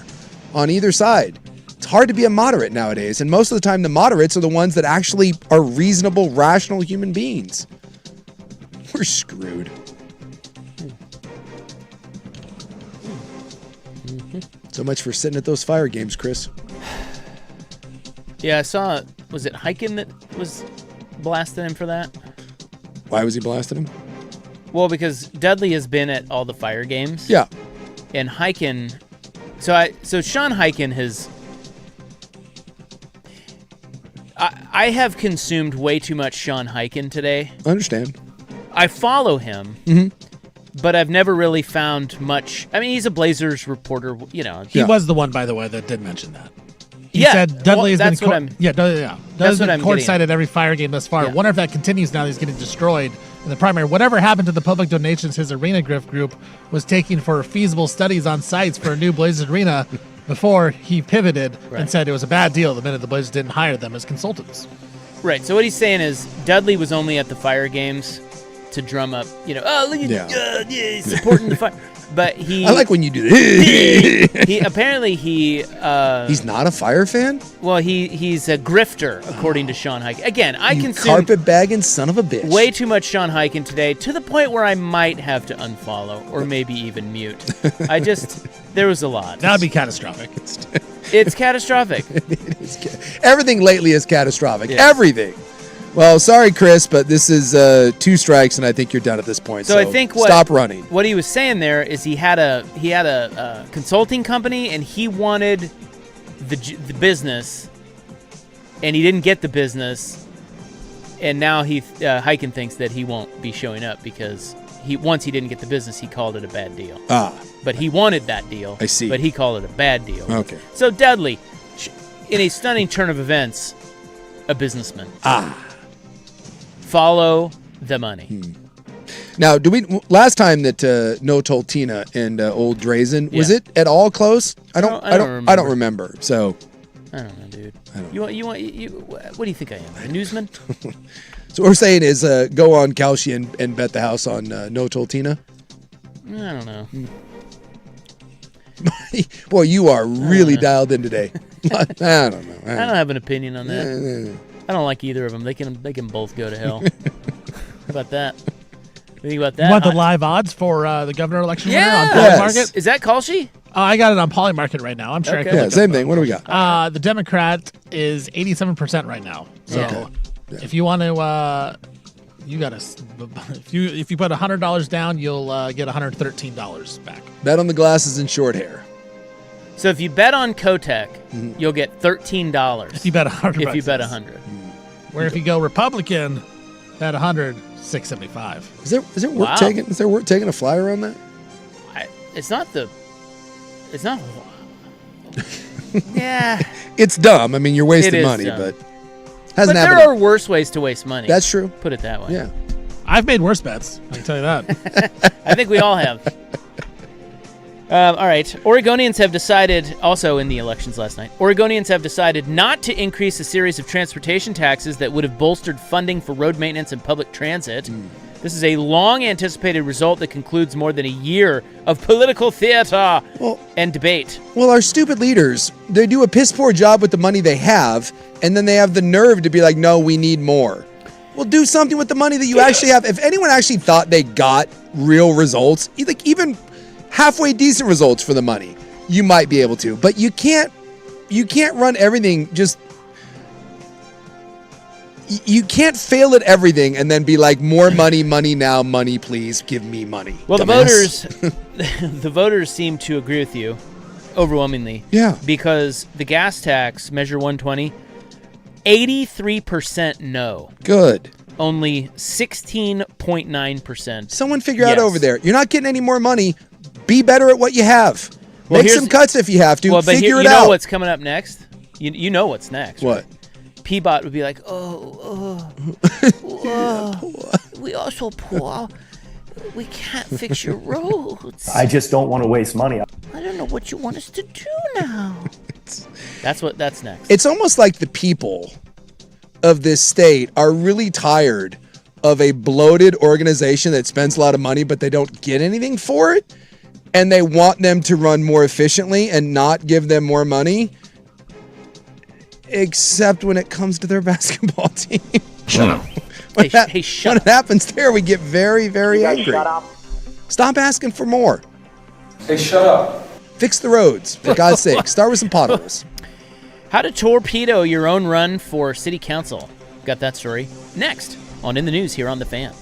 on either side. It's hard to be a moderate nowadays, and most of the time the moderates are the ones that actually are reasonable, rational human beings. We're screwed. So much for sitting at those fire games, Chris. Yeah, I saw, was it Hyken that was blasting him for that? Why was he blasting him? Well, because Dudley has been at all the fire games. Yeah. And Hyken, so Sean Hyken has, I have consumed way too much Sean Hyken today. I understand. I follow him, but I've never really found much. I mean, he's a Blazers reporter, He was the one, by the way, that did mention that. He Yeah, said Dudley well, has that's what been I'm- Dudley's what been I'm courtside getting at every fire game thus far. Yeah. Wonder if that continues now that he's getting destroyed in the primary. Whatever happened to the public donations his arena grift group was taking for feasible studies on sites for a new Blazers arena before he pivoted and said it was a bad deal the minute the Blazers didn't hire them as consultants. Right. So what he's saying is Dudley was only at the fire games to drum up, oh, look at he's supporting the fire. But he, I like when you do this. he apparently He's not a fire fan? well, he's a grifter, according to Sean Hyken. Again, I You consume carpet bagging son of a bitch. way too much Sean Hyken today, to the point where I might have to unfollow or maybe even mute. There was a lot. That would be catastrophic. It's catastrophic. Everything lately is catastrophic. Yeah. Everything. Well, sorry, Chris, but this is 2 strikes, and I think you're done at this point. So I think stop running. What he was saying there is he had a consulting company, and he wanted the business, and he didn't get the business, and now Hyken thinks that he won't be showing up because once he didn't get the business, he called it a bad deal. But he wanted that deal. I see. But he called it a bad deal. Okay. So Dudley, in a stunning turn of events, a businessman. Follow the money. Now, last time that No Told Tina and old Drazen, was it at all close? I don't remember. So I don't know, dude. What do you think I am? A newsman? So what we're saying is go on Kalshi and bet the house on No Told Tina. I don't know. Boy, you are really dialed in today. I don't know. I don't have an opinion on that. I don't like either of them. They can both go to hell. How about that? What do you think about that? You want the live odds for the governor election winner on Yeah. Polymarket? Is that Kalshi? I got it on Polymarket right now. I'm sure I Okay. could Yeah, look same up thing. What do we got? The Democrat is 87% right now. So Okay. if you want to, you got to. If you put $100 down, you'll get $113 back. Bet on the glasses and short hair. So if you bet on Kotek, you'll get $13. If you bet 100. If you bet 100. Where if you go Republican, bet 100, $675. Is there work Wow. taking? Is there work taking a flyer on that? It's not. Yeah. It's dumb. I mean, you're wasting It is money, dumb. but But hasn't there happened. are worse ways to waste money. That's true. Put it that way. Yeah. I've made worse bets. I can tell you that. I think we all have. All right. Oregonians have decided, also in the elections last night, Oregonians have decided not to increase a series of transportation taxes that would have bolstered funding for road maintenance and public transit. This is a long-anticipated result that concludes more than a year of political theater and debate. Well, our stupid leaders, they do a piss-poor job with the money they have, and then they have the nerve to be like, no, we need more. Well, do something with the money that you actually have. If anyone actually thought they got real results, like even halfway decent results for the money, you might be able to. But you can't run everything just... You can't fail at everything and then be like, more money, money now, money, please, give me money. Well, dumbass. the voters seem to agree with you overwhelmingly. Yeah. Because the gas tax, Measure 120, 83% no. Good. Only 16.9%. Someone figure out yes. over there. You're not getting any more money. Be better at what you have. Well, Make some cuts if you have to. Well, but figure you it know out. what's coming up next? You know what's next. What? Right? Peabot would be like, we are so poor. We can't fix your roads. I just don't want to waste money. I don't know what you want us to do now. That's next. It's almost like the people of this state are really tired of a bloated organization that spends a lot of money, but they don't get anything for it. And they want them to run more efficiently and not give them more money. Except when it comes to their basketball team. Shut up. Hey, shut when up. it happens there, we get very, very angry. Shut up. Stop asking for more. Hey, shut up. Fix the roads, for God's sake. Start with some potholes. How to torpedo your own run for city council. Got that story next on In the News here on The Fan.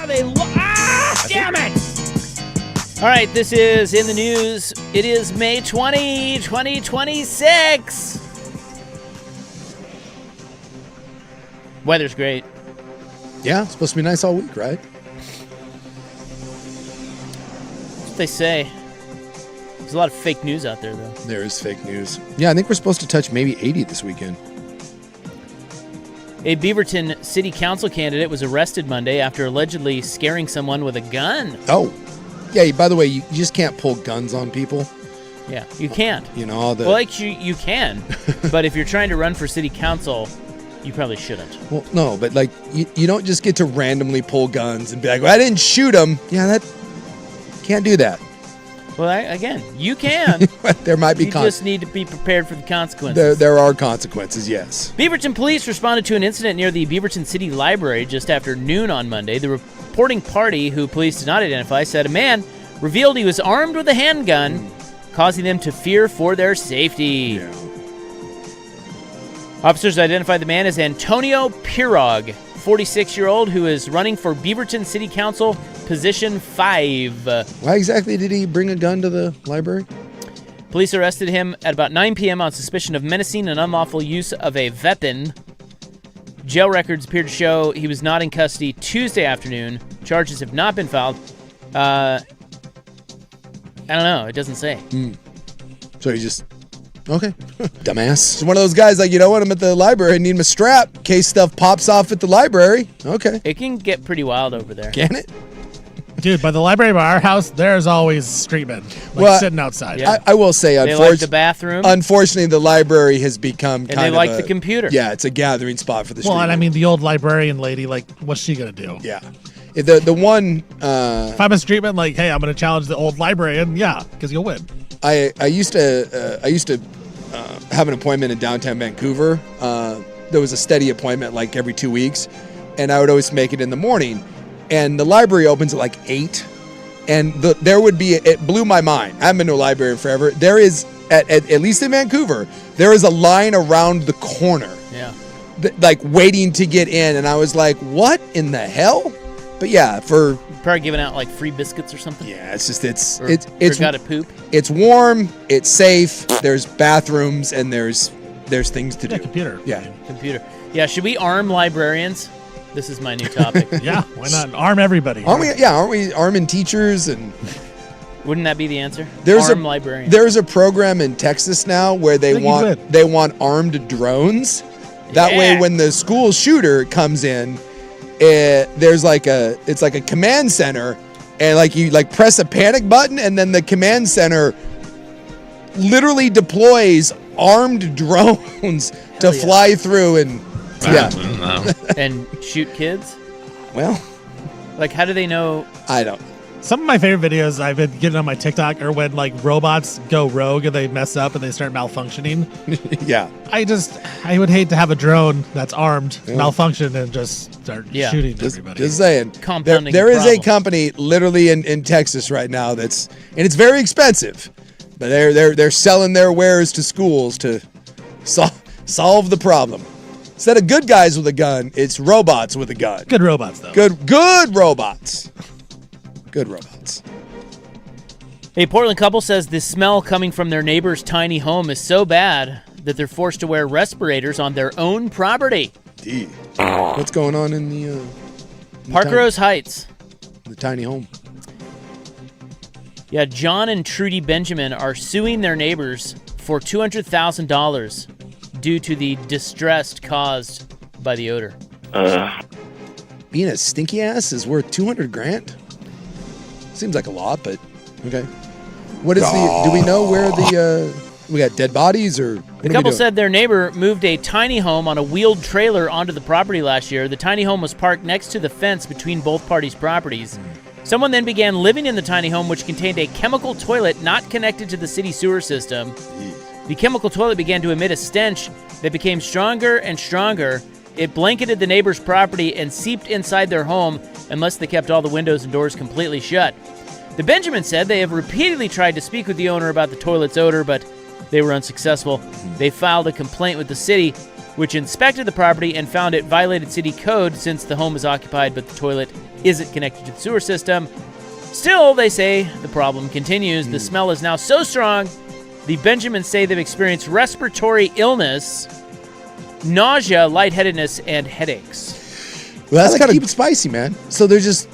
Damn it! All right, this is In the News. It is May 20, 2026. Weather's great. Yeah, it's supposed to be nice all week, right? That's what they say. There's a lot of fake news out there, though. There is fake news. Yeah, I think we're supposed to touch maybe 80 this weekend. A Beaverton City Council candidate was arrested Monday after allegedly scaring someone with a gun. Oh. Yeah, by the way, you just can't pull guns on people. Yeah, you can't. You know, all the... Well, like, you can, but if you're trying to run for city council, you probably shouldn't. Well, no, but like, you don't just get to randomly pull guns and be like, well, I didn't shoot him. Yeah, that... Can't do that. Well, again, you can. There might be You just need to be prepared for the consequences. There are consequences, yes. Beaverton police responded to an incident near the Beaverton City Library just after noon on Monday. The reporting party, who police did not identify, said a man revealed he was armed with a handgun, causing them to fear for their safety. Yeah. Officers identified the man as Antonio Pirog, 46-year-old, who is running for Beaverton City Council, position 5. Why exactly did he bring a gun to the library? Police arrested him at about 9 p.m. on suspicion of menacing and unlawful use of a weapon. Jail records appear to show he was not in custody Tuesday afternoon. Charges have not been filed. I don't know. It doesn't say. So he just... Okay. Dumbass. He's one of those guys like, you know what, I'm at the library, I need him a strap in case stuff pops off at the library. Okay. It can get pretty wild over there. Can it? Dude, by the library by our house, there's always street men sitting outside. Yeah. I will say, They like the bathroom. Unfortunately, the library has become kind of they like the computer. Yeah, it's a gathering spot for the street. Well, and I mean, the old librarian lady, like, what's she going to do? Yeah. The one... if I'm a street man, like, hey, I'm going to challenge the old librarian, yeah, because you'll win. I used to have an appointment in downtown Vancouver. There was a steady appointment like every 2 weeks, and I would always make it in the morning. And the library opens at like 8, and there would be, it blew my mind. I haven't been to a library forever. There is, at least in Vancouver, there is a line around the corner. Yeah. Like waiting to get in, and I was like, what in the hell? But yeah, for... Probably giving out like free biscuits or something. Yeah, it's just, it's got to poop. It's warm, it's safe, there's bathrooms, and there's things to do. Computer. Yeah. Computer. Yeah, should we arm librarians? This is my new topic. Yeah, why not arm everybody? Aren't we? Yeah, aren't we arming teachers? And wouldn't that be the answer? Arm librarians. There's a program in Texas now where they want armed drones. That way, when the school shooter comes in, there's like it's like a command center, and like you like press a panic button, and then the command center literally deploys armed drones to fly through and and shoot kids. Well, like, how do they know? I don't. Some of my favorite videos I've been getting on my TikTok are when like robots go rogue and they mess up and they start malfunctioning. Yeah. I would hate to have a drone that's armed malfunction and just start shooting everybody. Just saying. Compounding there is a company literally in Texas right now and it's very expensive, but they're selling their wares to schools to solve the problem. Instead of good guys with a gun, it's robots with a gun. Good robots though. Good robots. Good robots. A Portland couple says the smell coming from their neighbor's tiny home is so bad that they're forced to wear respirators on their own property. Indeed. What's going on in the Park Rose Heights? The tiny home. Yeah, John and Trudy Benjamin are suing their neighbors for $200,000 due to the distress caused by the odor. Being a stinky ass is worth $200,000? Seems like a lot, but okay. What is do we know where we got dead bodies or? The couple said their neighbor moved a tiny home on a wheeled trailer onto the property last year. The tiny home was parked next to the fence between both parties' properties. Someone then began living in the tiny home, which contained a chemical toilet not connected to the city sewer system. The chemical toilet began to emit a stench that became stronger and stronger. It blanketed the neighbor's property and seeped inside their home unless they kept all the windows and doors completely shut. The Benjamins said they have repeatedly tried to speak with the owner about the toilet's odor, but they were unsuccessful. They filed a complaint with the city, which inspected the property and found it violated city code since the home is occupied but the toilet isn't connected to the sewer system. Still, they say the problem continues. The smell is now so strong, the Benjamins say they've experienced respiratory illness, nausea, lightheadedness, and headaches. Well, that's gotta keep it spicy, man. So they're just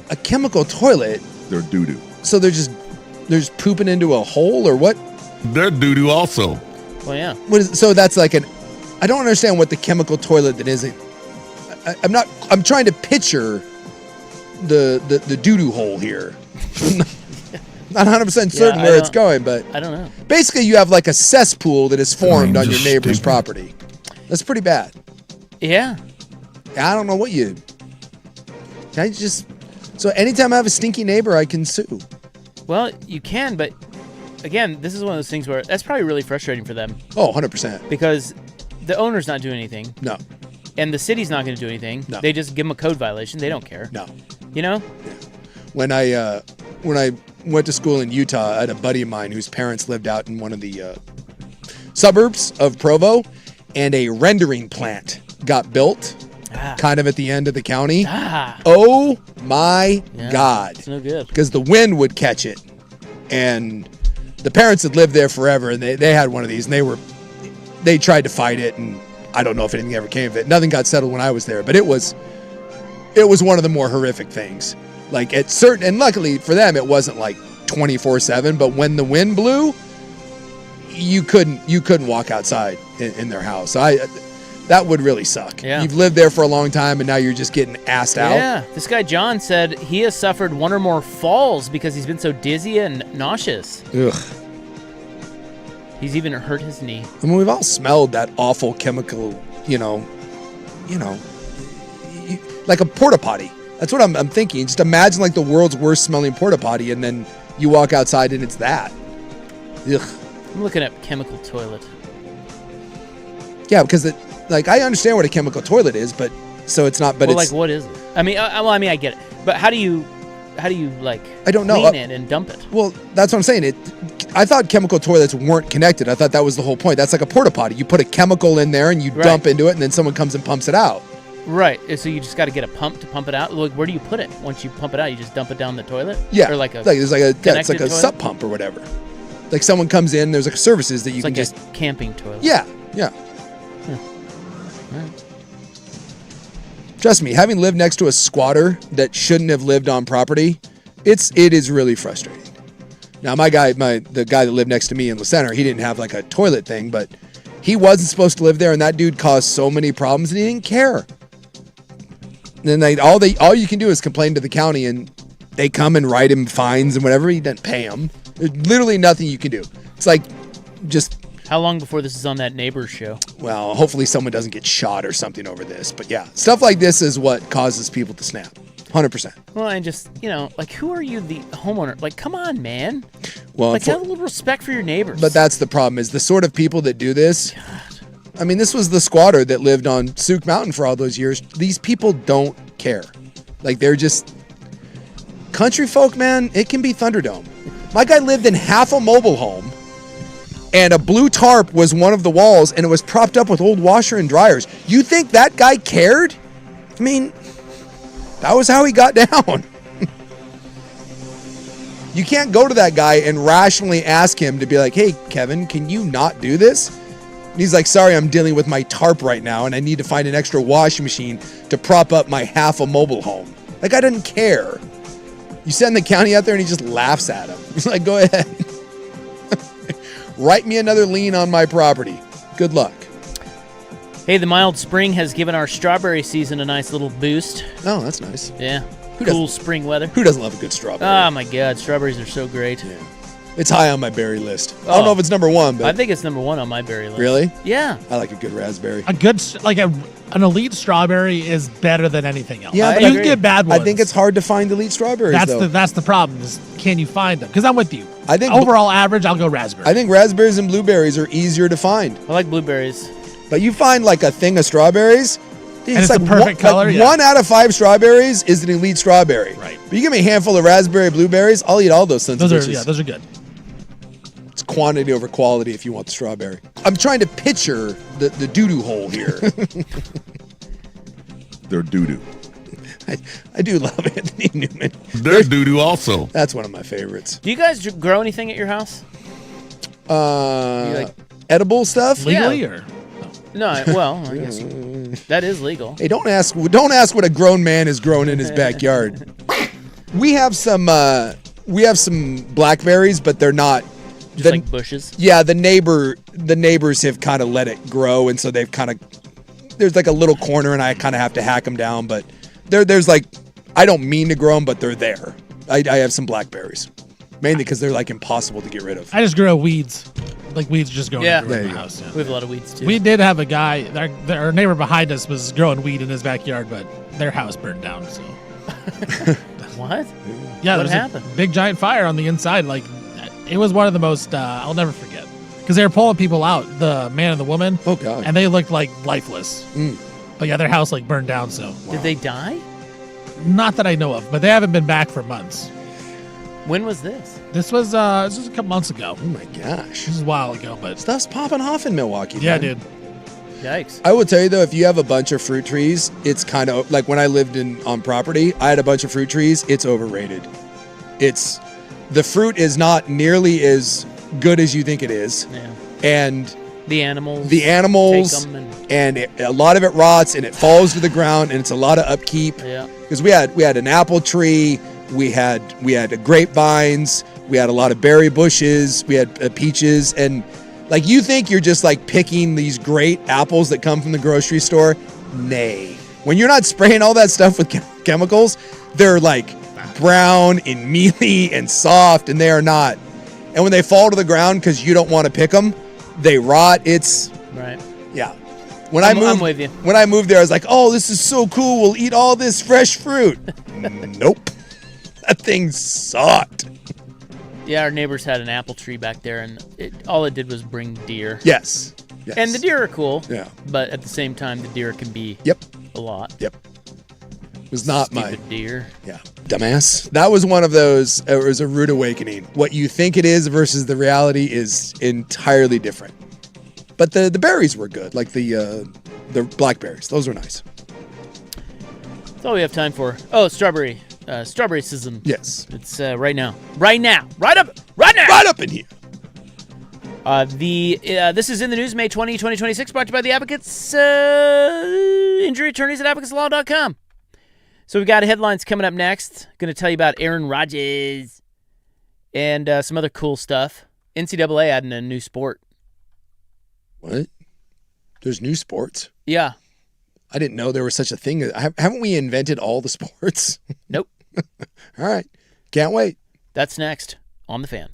a chemical toilet. They're doo-doo. So they're just pooping into a hole or what? They're doo-doo also. Well, yeah. So that's like I don't understand what the chemical toilet that isn't. I'm trying to picture the doo-doo hole here. Not 100% certain where it's going, but I don't know. Basically, you have like a cesspool that is formed on your neighbor's property. That's pretty bad. Yeah. I don't know what you. So anytime I have a stinky neighbor, I can sue. Well, you can, but again, this is one of those things where that's probably really frustrating for them. Oh, 100%. Because the owner's not doing anything. No. And the city's not going to do anything. No. They just give them a code violation. They don't care. No. You know? Yeah. When I went to school in Utah, I had a buddy of mine whose parents lived out in one of the suburbs of Provo, and a rendering plant got built kind of at the end of the county. Oh my God. It's no good. Because the wind would catch it. And the parents had lived there forever, and they had one of these, and they tried to fight it, and I don't know if anything ever came of it. Nothing got settled when I was there, but it was one of the more horrific things. Like and luckily for them, it wasn't like 24/7, but when the wind blew, you couldn't walk outside in their house. That would really suck. Yeah. You've lived there for a long time, and now you're just getting assed out. Yeah. This guy, John, said he has suffered one or more falls because he's been so dizzy and nauseous. Ugh. He's even hurt his knee. I mean, we've all smelled that awful chemical, like a porta potty. That's what I'm thinking. Just imagine like the world's worst smelling porta potty, and then you walk outside and it's that. Ugh. I'm looking at chemical toilet. Yeah, because I understand what a chemical toilet is, but so it's not. But well, it's like, what is it? I mean, I get it. But how do you like? I don't know. Clean it and dump it. Well, that's what I'm saying. I thought chemical toilets weren't connected. I thought that was the whole point. That's like a porta potty. You put a chemical in there and you dump into it, and then someone comes and pumps it out. Right. So you just got to get a pump to pump it out. Like, where do you put it? Once you pump it out, you just dump it down the toilet. Yeah. Or like it's like a toilet? sup pump or whatever. Like someone comes in, there's like services that you it's can like just a camping toilet. Yeah. Trust me, having lived next to a squatter that shouldn't have lived on property, it is really frustrating. Now, the guy that lived next to me in La Center, he didn't have like a toilet thing, but he wasn't supposed to live there, and that dude caused so many problems, and he didn't care. And then all you can do is complain to the county, and they come and write him fines and whatever. He doesn't pay them. There's literally nothing you can do. It's like just. How long before this is on that Neighbors show? Well, hopefully someone doesn't get shot or something over this. But yeah, stuff like this is what causes people to snap. 100%. Well, and just, like, who are you, the homeowner? Like, come on, man. Well, like, have a little respect for your neighbors. But that's the problem, is the sort of people that do this. God. I mean, this was the squatter that lived on Souk Mountain for all those years. These people don't care. Like, they're just country folk, man. It can be Thunderdome. My guy lived in half a mobile home, and a blue tarp was one of the walls, and it was propped up with old washer and dryers. You think that guy cared? I mean, that was how he got down. You can't go to that guy and rationally ask him to be like, hey, Kevin, can you not do this? And he's like, sorry, I'm dealing with my tarp right now, and I need to find an extra washing machine to prop up my half a mobile home. That guy doesn't care. You send the county out there, and he just laughs at him. He's like, go ahead. Write me another lien on my property. Good luck. Hey, the mild spring has given our strawberry season a nice little boost. Oh, that's nice. Yeah. Cool spring weather. Who doesn't love a good strawberry? Oh, my God. Strawberries are so great. Yeah. It's high on my berry list. I don't know if it's number one, but I think it's number one on my berry list. Really? Yeah. I like a good raspberry. A good, an elite strawberry is better than anything else. Yeah, you can get bad ones. I think it's hard to find elite strawberries. That's the problem. Is can you find them? Because I'm with you. I think overall average, I'll go raspberry. I think raspberries and blueberries are easier to find. I like blueberries. But you find like a thing of strawberries, and it's like the perfect color. Like 1 out of 5 strawberries is an elite strawberry. Right. But you give me a handful of raspberry blueberries, I'll eat all those sons of bitches. Yeah, those are good. It's quantity over quality if you want the strawberry. I'm trying to picture the doo-doo hole here. They're doo-doo. I do love Anthony Newman. They're doo-doo also. That's one of my favorites. Do you guys grow anything at your house? Edible stuff? Legally Yeah. or? No, well, I guess that is legal. Hey, don't ask what a grown man is growing in his backyard. We have some blackberries, but they're not Just like bushes. Yeah, the neighbors have kind of let it grow, and so they've kind of there's like a little corner, and I kind of have to hack them down. But there's like I don't mean to grow them, but they're there. I have some blackberries, mainly because they're like impossible to get rid of. I just grow weeds. Like weeds just going everywhere in There the you house. Yeah. We have a lot of weeds too. We did have a guy, our neighbor behind us was growing weed in his backyard, but their house burned down. So What? yeah, What there's happened? a big giant fire on the inside. Like it was one of the most I'll never forget because they were pulling people out, the man and the woman. Oh God! And they looked like lifeless. But yeah, their house like burned down. So Did they die? not that I know of, but they haven't been back for months. When was this? This was a couple months ago. Oh my gosh! This is a while ago, but Stuff's popping off in Milwaukee. yeah, man. dude. Yikes. I will tell you though, if you have a bunch of fruit trees, it's kind of like when I lived on property, I had a bunch of fruit trees. It's overrated. The fruit is not nearly as good as you think it is, Yeah. and The animals. the animals Take 'em and a lot of it rots and it falls to the ground, and it's a lot of upkeep. Yeah. Because we had an apple tree, we had grapevines, we had a lot of berry bushes, we had peaches, and like you think you're just like picking these great apples that come from the grocery store. Nay. When you're not spraying all that stuff with chemicals, they're like brown and mealy and soft, and they are not. And when they fall to the ground because you don't want to pick them, they rot. It's Right. yeah. When I'm with you. When I moved there, I was like, "Oh, this is so cool. We'll eat all this fresh fruit." Nope. That thing sucked. Yeah, our neighbors had an apple tree back there, and all it did was bring deer. Yes. And the deer are cool. Yeah. But at the same time, the deer can be a lot. Yep. It was not Stupid deer. Yeah. Dumbass. That was one of those. It was a rude awakening. What you think it is versus the reality is entirely different. But the berries were good, like the blackberries. Those were nice. That's all we have time for. Oh, strawberry. Strawberry-sism. Yes. It's right now. Right now. Right up. Right now. Right up in here. This is in the news, May 20, 2026, brought to you by the Advocates, injury attorneys at advocateslaw.com. So we've got headlines coming up next. Going to tell you about Aaron Rodgers and some other cool stuff. NCAA adding a new sport. What? There's new sports? Yeah. I didn't know there was such a thing. Haven't we invented all the sports? Nope. All right. Can't wait. That's next on The Fan.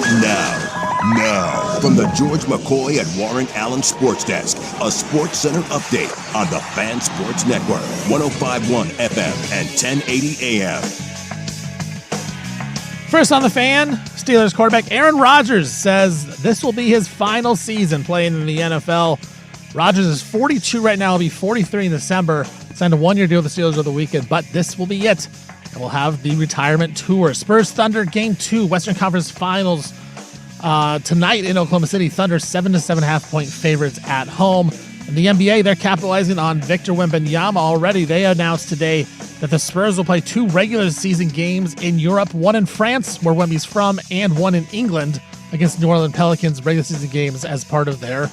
Now, from the George McCoy and Warren Allen Sports Desk, a Sports Center update on the Fan Sports Network, 105.1 FM and 1080 AM. First on the Fan, Steelers quarterback Aaron Rodgers says this will be his final season playing in the NFL. Rodgers is 42 right now. He'll be 43 in December. Signed a one-year deal with the Steelers over the weekend, but this will be it. And we'll have the retirement tour. Spurs Thunder Game 2, Western Conference Finals tonight in Oklahoma City. Thunder 7 to 7.5 point favorites at home. In the NBA, they're capitalizing on Victor Wembanyama already. They announced today that the Spurs will play 2 regular season games in Europe, one in France, where Wemby's from, and one in England against New Orleans Pelicans regular season games as part of their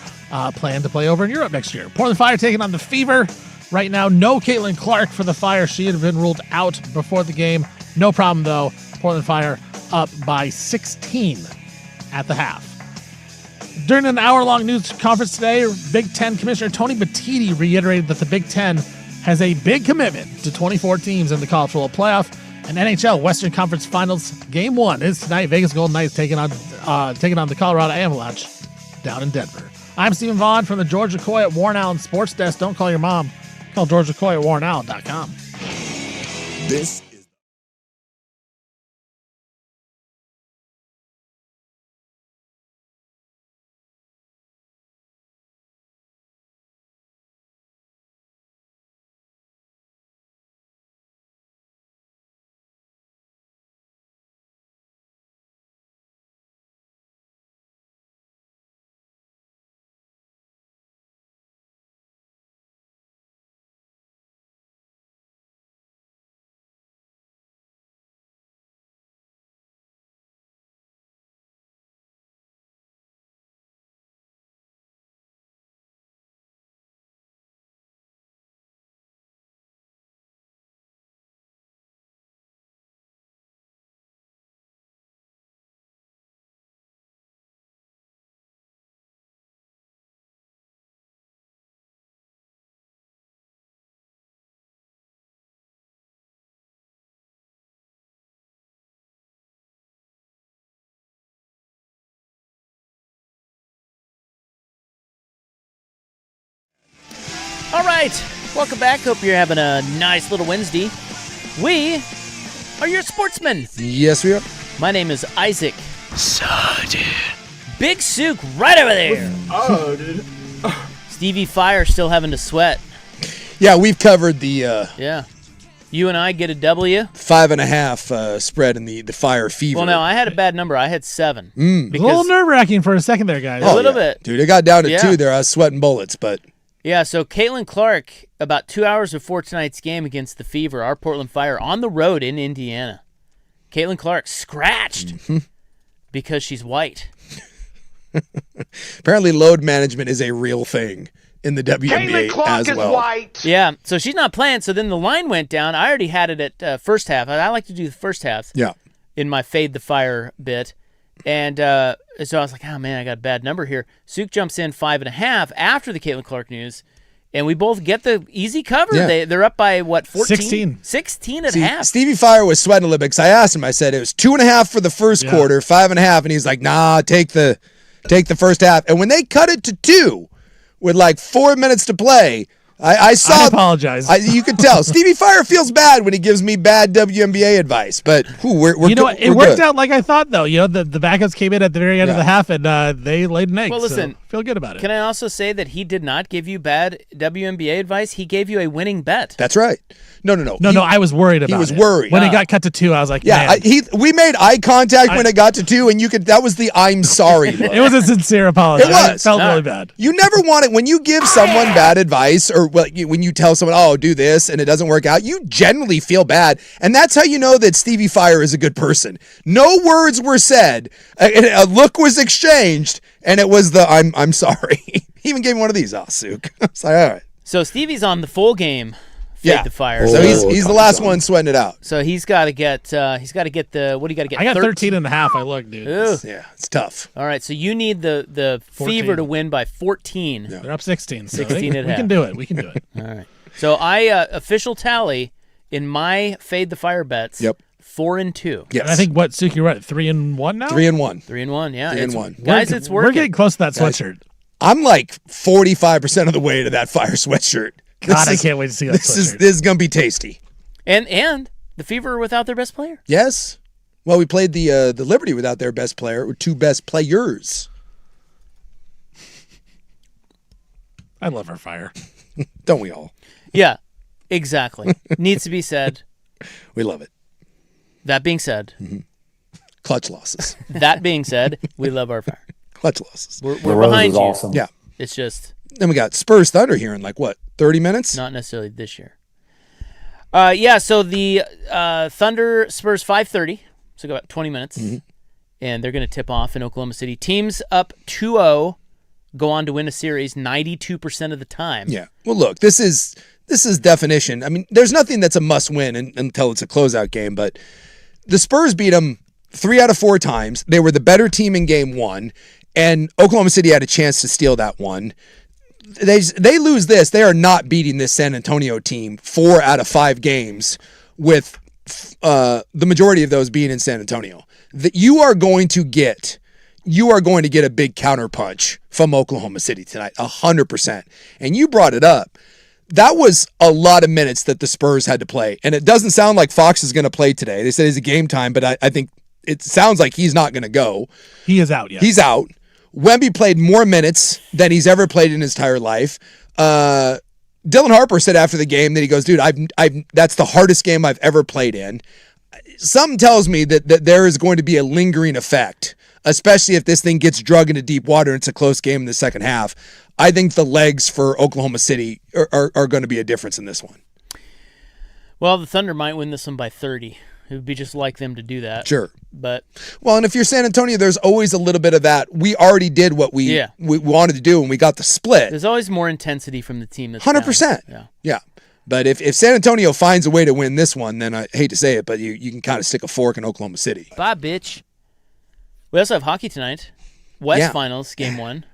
plan to play over in Europe next year. Portland Fire taking on the Fever. Right now, no Caitlin Clark for the Fire. She had been ruled out before the game. No problem, though. Portland Fire up by 16 at the half. During an hour-long news conference today, Big Ten Commissioner Tony Batiti reiterated that the Big Ten has a big commitment to 24 teams in the college football playoff. And NHL Western Conference Finals Game 1 is tonight. Vegas Golden Knights taking on the Colorado Avalanche down in Denver. I'm Stephen Vaughn from the George McCoy at Warren Allen Sports Desk. Don't call your mom. Call George McCoy at WarrenAllen.com. This is All right, welcome back. Hope you're having a nice little Wednesday. We are your sportsmen. Yes, we are. My name is Isaac. Big Sook right over there. Oh, dude. Stevie Fire still having to sweat. Yeah, we've covered the Yeah. You and I get a W. 5.5 spread in the Fire Fever. Well, no, I had a bad number. I had 7. A little nerve-wracking for a second there, guys. A little bit. Dude, it got down to Yeah. 2 there. I was sweating bullets, but... Yeah, so Caitlin Clark, about 2 hours before tonight's game against the Fever, our Portland Fire, on the road in Indiana. Caitlin Clark scratched because she's white. Apparently load management is a real thing in the WNBA as well. white. Yeah, so she's not playing, so then the line went down. I already had it at first half. I like to do the first halves in my Fade the Fire bit. And so I was like, oh, man, I got a bad number here. Sook jumps in 5.5 after the Caitlin Clark news, and we both get the easy cover. Yeah. They're up by, what, 14? 16. 16 at half. Stevie Fire was sweating a little bit because I asked him, I said, it was 2.5 for the first quarter, 5.5, and he's like, nah, take the first half. And when they cut it to 2 with like 4 minutes to play, I saw. I apologize. You could tell Stevie Fire feels bad when he gives me bad WNBA advice, but we're what? It worked out like I thought, though. You know, the backups came in at the very end of the half, and they laid an egg. Well, listen, so feel good about it. Can I also say that he did not give you bad WNBA advice? He gave you a winning bet. That's right. No. No, I was worried about it. He was worried. When it got cut to 2, I was like, yeah, man. we made eye contact when it got to 2, and that was the I'm sorry look. It was a sincere apology. It was. It felt really bad. You never want it when you give someone bad advice, or when you tell someone, oh, do this, and it doesn't work out, you generally feel bad. And that's how you know that Stevie Fire is a good person. No words were said, a look was exchanged, and it was the I'm sorry. He even gave me one of these. Oh, Sook. I was like, all right. So Stevie's on the full game. Fade the Fire. So he's the last one sweating it out. So he's got to get the what do you got to get? I got 13.5. I looked, dude. Yeah, it's tough. All right, so you need the 14. Fever to win by 14. They're up 16. So 16 at we half. can do it. We can do it. All right. So I official tally in my Fade the Fire bets. Yep. 4-2. Yes. And I think Suki, you're at 3-1 now. 3-1. 3-1. Yeah. 3-1. Guys, it's working. We're getting close to that sweatshirt. I'm like 45% of the way to that fire sweatshirt. God, I can't wait to see that sweatshirt. This is gonna be tasty. And the Fever without their best player. Yes. Well, we played the Liberty without their best player, or two best players. I love our fire. Don't we all? Yeah, exactly. Needs to be said. We love it. That being said, Clutch losses. that being said, we love our fire. Clutch losses. We're The Rose behind is you. awesome. Yeah. It's just Then we got Spurs Thunder here in 30 minutes? not necessarily this year. So the Thunder Spurs 5:30, so about 20 minutes, and they're going to tip off in Oklahoma City. Teams up 2-0 go on to win a series 92% of the time. Yeah. Well, look, this is definition. I mean, there's nothing that's a must-win until it's a closeout game, but the Spurs beat them 3 out of 4 times. They were the better team in game 1, and Oklahoma City had a chance to steal that one. They lose this, they are not beating this San Antonio team 4 out of 5 games with the majority of those being in San Antonio. You are going to get a big counterpunch from Oklahoma City tonight, 100%. And you brought it up. That was a lot of minutes that the Spurs had to play. And it doesn't sound like Fox is going to play today. They said it's a game time, but I think it sounds like he's not going to go. He is out, yes. He's out. Wemby played more minutes than he's ever played in his entire life. Dylan Harper said after the game that he goes, dude, that's the hardest game I've ever played in. Something tells me that there is going to be a lingering effect, especially if this thing gets drug into deep water and it's a close game in the second half. I think the legs for Oklahoma City are going to be a difference in this one. Well, the Thunder might win this one by 30. It would be just like them to do that. Sure. But well, and if you're San Antonio, there's always a little bit of that. We already did what we wanted to do, and we got the split. There's always more intensity from the team that's 100%. Yeah. But if San Antonio finds a way to win this one, then I hate to say it, but you can kind of stick a fork in Oklahoma City. Bye, bitch. We also have hockey tonight. West Finals, Game 1.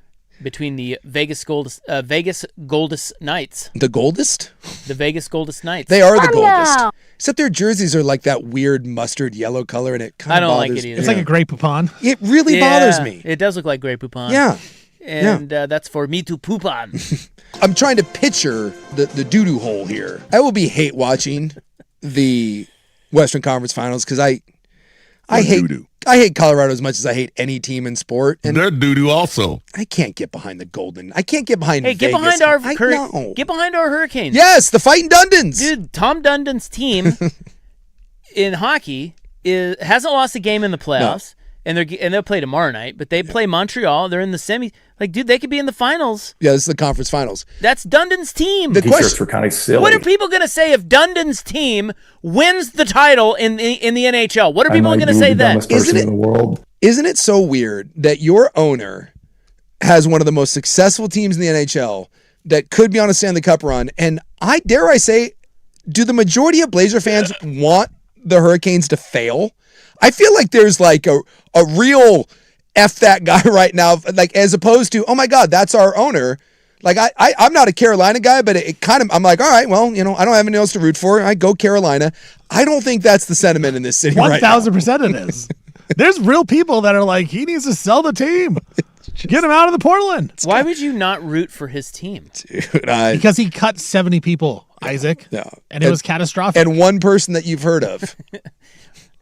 Between the Vegas Goldest Knights. The Goldest? The Vegas Goldest Knights. They are the Goldest. No. Except their jerseys are like that weird mustard yellow color, and it kind of bothers me. I don't like it either. It's like a Grey Poupon. It really bothers me. It does look like Grey Poupon. Yeah. And that's for me to poop on. I'm trying to picture the doo-doo hole here. I will be hate watching the Western Conference Finals because I hate Colorado as much as I hate any team in sport. And they're doo-doo also. I can't get behind the Golden. I can't get behind Vegas. Get behind our Hurricanes. Yes, the Fighting Dundons. Dude, Tom Dundon's team in hockey hasn't lost a game in the playoffs. No. And they'll play tomorrow night, but they play Montreal. They're in the semi. Like, dude, they could be in the finals. Yeah, this is the conference finals. That's Dundon's team. The T-shirts were kind of silly. What are people going to say if Dundon's team wins the title in the NHL? What are people going to say then? Isn't it so weird that your owner has one of the most successful teams in the NHL that could be on a Stanley Cup run? And dare I say, do the majority of Blazer fans want the Hurricanes to fail? I feel like there's like a real F that guy right now, like as opposed to, oh my God, that's our owner. Like I'm not a Carolina guy, but it kind of, I'm like, all right, well, I don't have anything else to root for. I go Carolina. I don't think that's the sentiment in this city right now. 1,000% it is. There's real people that are like, he needs to sell the team. Get him out of the Portland. Why would you not root for his team? Dude, because he cut 70 people, Isaac. Yeah. And it was catastrophic. And one person that you've heard of.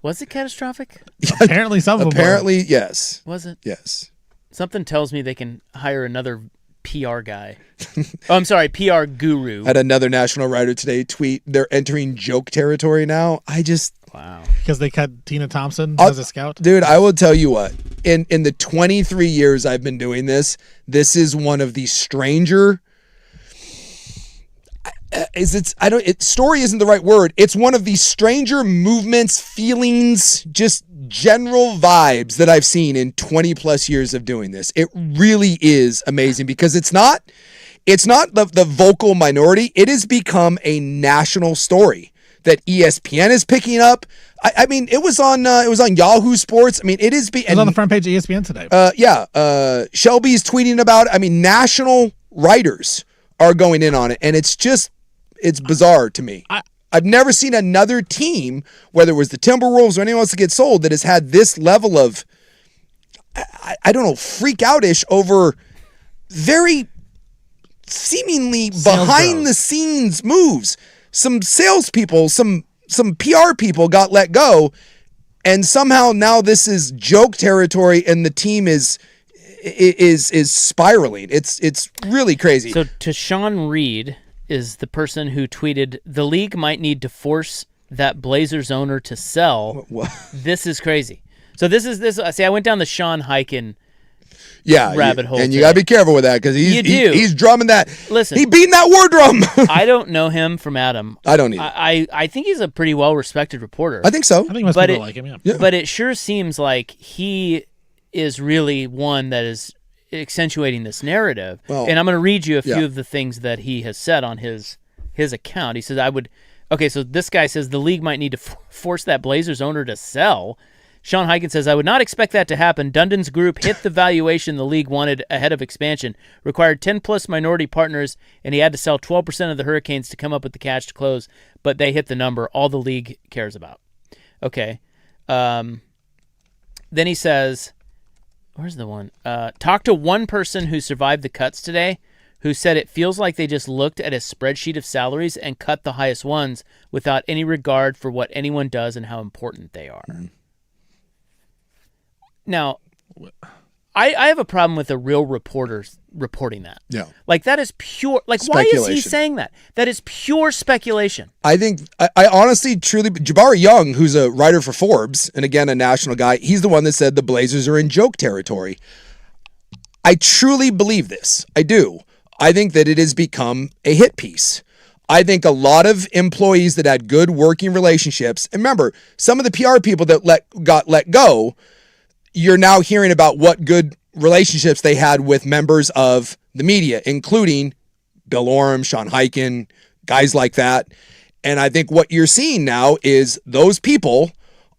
Was it catastrophic? Apparently some of them Apparently, yes. Was it? Yes. Something tells me they can hire another PR guy. I'm sorry, PR guru. Had another national writer today tweet, they're entering joke territory now. Wow. Because they cut Tina Thompson as a scout? Dude, I will tell you what. In the 23 years I've been doing this is one of the stranger... story isn't the right word. It's one of the stranger movements, feelings, just general vibes that I've seen in 20 plus years of doing this. It really is amazing because it's not the vocal minority. It has become a national story that ESPN is picking up. I mean, it was on Yahoo Sports. I mean, it is. It was on the front page of ESPN today. Shelby's tweeting about it. I mean, national writers are going in on it, and it's bizarre to me. I've never seen another team, whether it was the Timberwolves or anyone else that gets sold, that has had this level of, I don't know, freak out-ish over very seemingly behind the scenes moves. Some salespeople, some PR people got let go, and somehow now this is joke territory, and the team is spiraling. It's really crazy. So to Sean Reed is the person who tweeted, the league might need to force that Blazers owner to sell. This is crazy. So this. See, I went down the Sean Highkin rabbit hole. And you got to be careful with that because he's drumming that. Listen, he beating that war drum. I don't know him from Adam. I don't either. I think he's a pretty well-respected reporter. I think so. I think most people like him, yeah. But it sure seems like he is really one that is accentuating this narrative. Well, and I'm going to read you a few of the things that he has said on his account. He says, so this guy says the league might need to force that Blazers owner to sell. Sean Highkin says, I would not expect that to happen. Dundon's group hit the valuation the league wanted ahead of expansion, required 10-plus minority partners, and he had to sell 12% of the Hurricanes to come up with the cash to close, but they hit the number all the league cares about. Okay. Then he says, where's the one? Talk to one person who survived the cuts today who said it feels like they just looked at a spreadsheet of salaries and cut the highest ones without any regard for what anyone does and how important they are. Mm-hmm. Now, I have a problem with the real reporters reporting that. Yeah. Like, that is pure... Like, why is he saying that? That is pure speculation. I think... I honestly, truly... Jabari Young, who's a writer for Forbes, and again, a national guy, he's the one that said the Blazers are in joke territory. I truly believe this. I do. I think that it has become a hit piece. I think a lot of employees that had good working relationships... And remember, some of the PR people that got let go... You're now hearing about what good relationships they had with members of the media, including Bill Oram, Sean Highkin, guys like that. And I think what you're seeing now is those people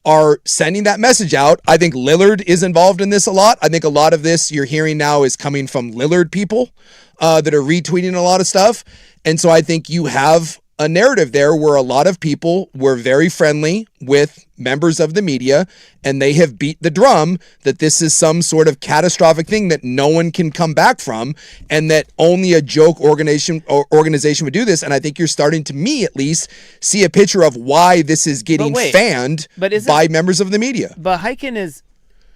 are sending that message out. I think Lillard is involved in this a lot. I think a lot of this you're hearing now is coming from Lillard people that are retweeting a lot of stuff. And so I think you have a narrative there where a lot of people were very friendly with members of the media, and they have beat the drum that this is some sort of catastrophic thing that no one can come back from, and that only a joke organization would do this. And I think you're starting, to me at least, see a picture of why this is getting fanned by members of the media. But Highkin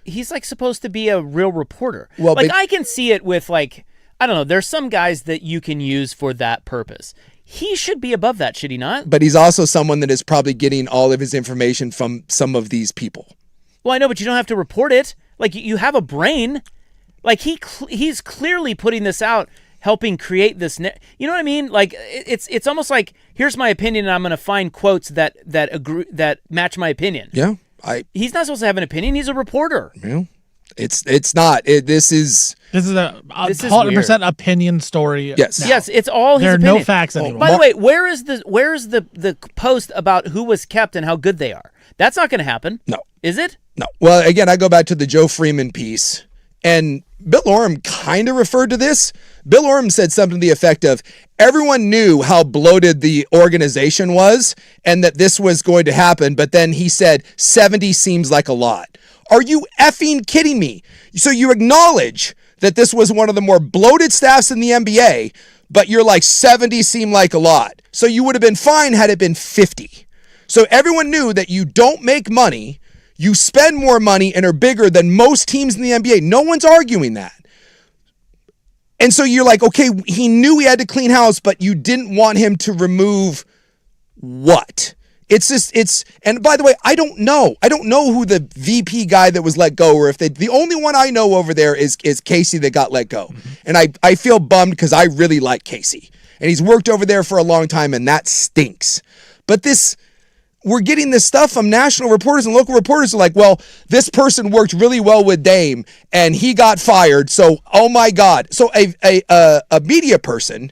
he's like supposed to be a real reporter. Well, like, I can see it with, like, I don't know, there's some guys that you can use for that purpose. He should be above that, should he not? But he's also someone that is probably getting all of his information from some of these people. Well, I know, but you don't have to report it. Like, you have a brain. Like, he's clearly putting this out, helping create this. You know what I mean? Like, it's almost like, here's my opinion, and I'm going to find quotes that match my opinion. Yeah, he's not supposed to have an opinion. He's a reporter. Yeah. It's not. This is a 100% opinion story. Yes. Now. Yes, it's all his There are opinion. no facts anymore. By the way, where is the post about who was kept and how good they are? That's not going to happen. No. Is it? No. Well, again, I go back to the Joe Freeman piece, and Bill Oram kind of referred to this. Bill Oram said something to the effect of, everyone knew how bloated the organization was and that this was going to happen, but then he said 70 seems like a lot. Are you effing kidding me? So you acknowledge that this was one of the more bloated staffs in the NBA, but you're like 70 seem like a lot. So you would have been fine had it been 50. So everyone knew that you don't make money, you spend more money and are bigger than most teams in the NBA. No one's arguing that. And so you're like, okay, he knew he had to clean house, but you didn't want him to remove what? And by the way, I don't know who the VP guy that was let go, or if the only one I know over there is Casey that got let go. Mm-hmm. And I feel bummed because I really like Casey and he's worked over there for a long time and that stinks. But we're getting this stuff from national reporters and local reporters are like, well, this person worked really well with Dame and he got fired. So, oh my God. So a media person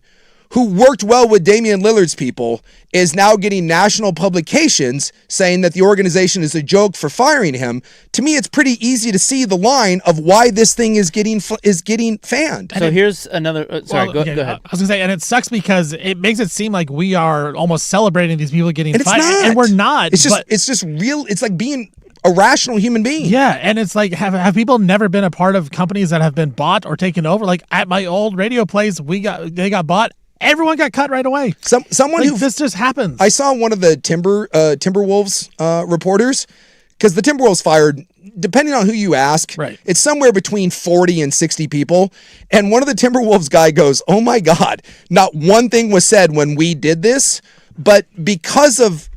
who worked well with Damian Lillard's people, is now getting national publications saying that the organization is a joke for firing him. To me, it's pretty easy to see the line of why this thing is getting fanned. So here's another. Go ahead. I was gonna say, and it sucks because it makes it seem like we are almost celebrating these people getting fired, and we're not. It's just real. It's like being a rational human being. Yeah, and it's like, have people never been a part of companies that have been bought or taken over? Like at my old radio place, they got bought. Everyone got cut right away. This just happens. I saw one of the Timberwolves reporters, because the Timberwolves fired, depending on who you ask, right, it's somewhere between 40 and 60 people. And one of the Timberwolves guy goes, "Oh my God, not one thing was said when we did this, but because of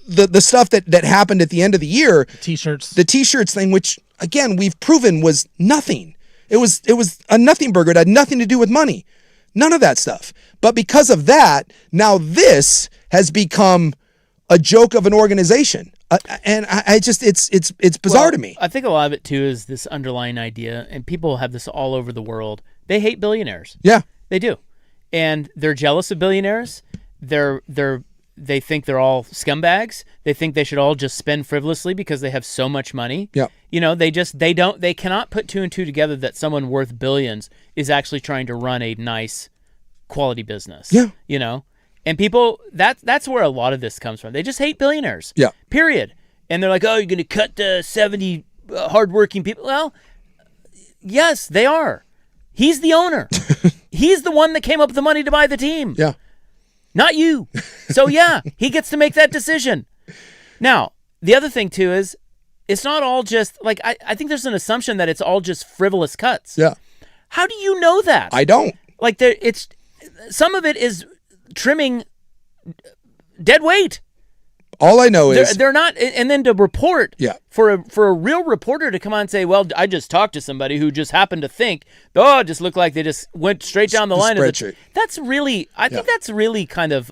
the stuff that happened at the end of the year, the t-shirts thing, which again we've proven was nothing. It was a nothing burger. It had nothing to do with money, none of that stuff. But because of that, now this has become a joke of an organization, and I just it's bizarre to me. I think a lot of it too is this underlying idea, and people have this all over the world. They hate billionaires. Yeah, they do, and they're jealous of billionaires. They think they're all scumbags. They think they should all just spend frivolously because they have so much money. Yeah. They cannot put two and two together that someone worth billions is actually trying to run a nice quality business. Yeah. And people, that's where a lot of this comes from. They just hate billionaires. Yeah. Period. And they're like, "Oh, you're going to cut 70 hardworking people." Well, yes, they are. He's the owner. He's the one that came up with the money to buy the team. Yeah. Not you. So yeah, he gets to make that decision. Now, the other thing too is it's not all just like, I think there's an assumption that it's all just frivolous cuts. Yeah. How do you know that? I don't. Like some of it is trimming dead weight. All I know is they're not, and then to report, for a real reporter to come on and say, "Well, I just talked to somebody who just happened to think, it just looked like they just went straight down the line." That's really, I think that's really kind of,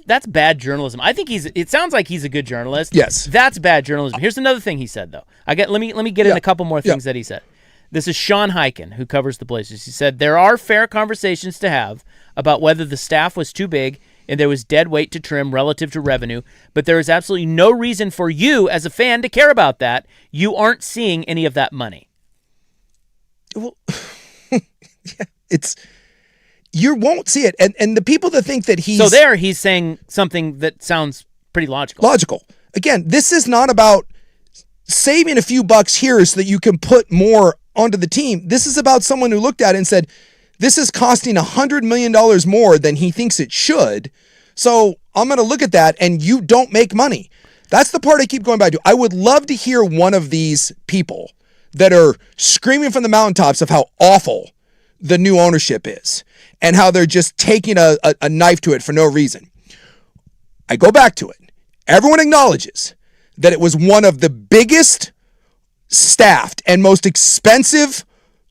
that's bad journalism. I think it sounds like he's a good journalist. Yes, that's bad journalism. Here's another thing he said though. Let me get in a couple more things that he said. This is Sean Hyken, who covers the Blazers. He said, "There are fair conversations to have about whether the staff was too big and there was dead weight to trim relative to revenue, but there is absolutely no reason for you as a fan to care about that. You aren't seeing any of that money." Well, you won't see it. And the people that think that he's saying something that sounds pretty logical. Again, this is not about saving a few bucks here so that you can put more onto the team. This is about someone who looked at it and said, this is costing $100 million more than he thinks it should. So I'm going to look at that, and you don't make money. That's the part I keep going back to. I would love to hear one of these people that are screaming from the mountaintops of how awful the new ownership is and how they're just taking a knife to it for no reason. I go back to it. Everyone acknowledges that it was one of the biggest staffed and most expensive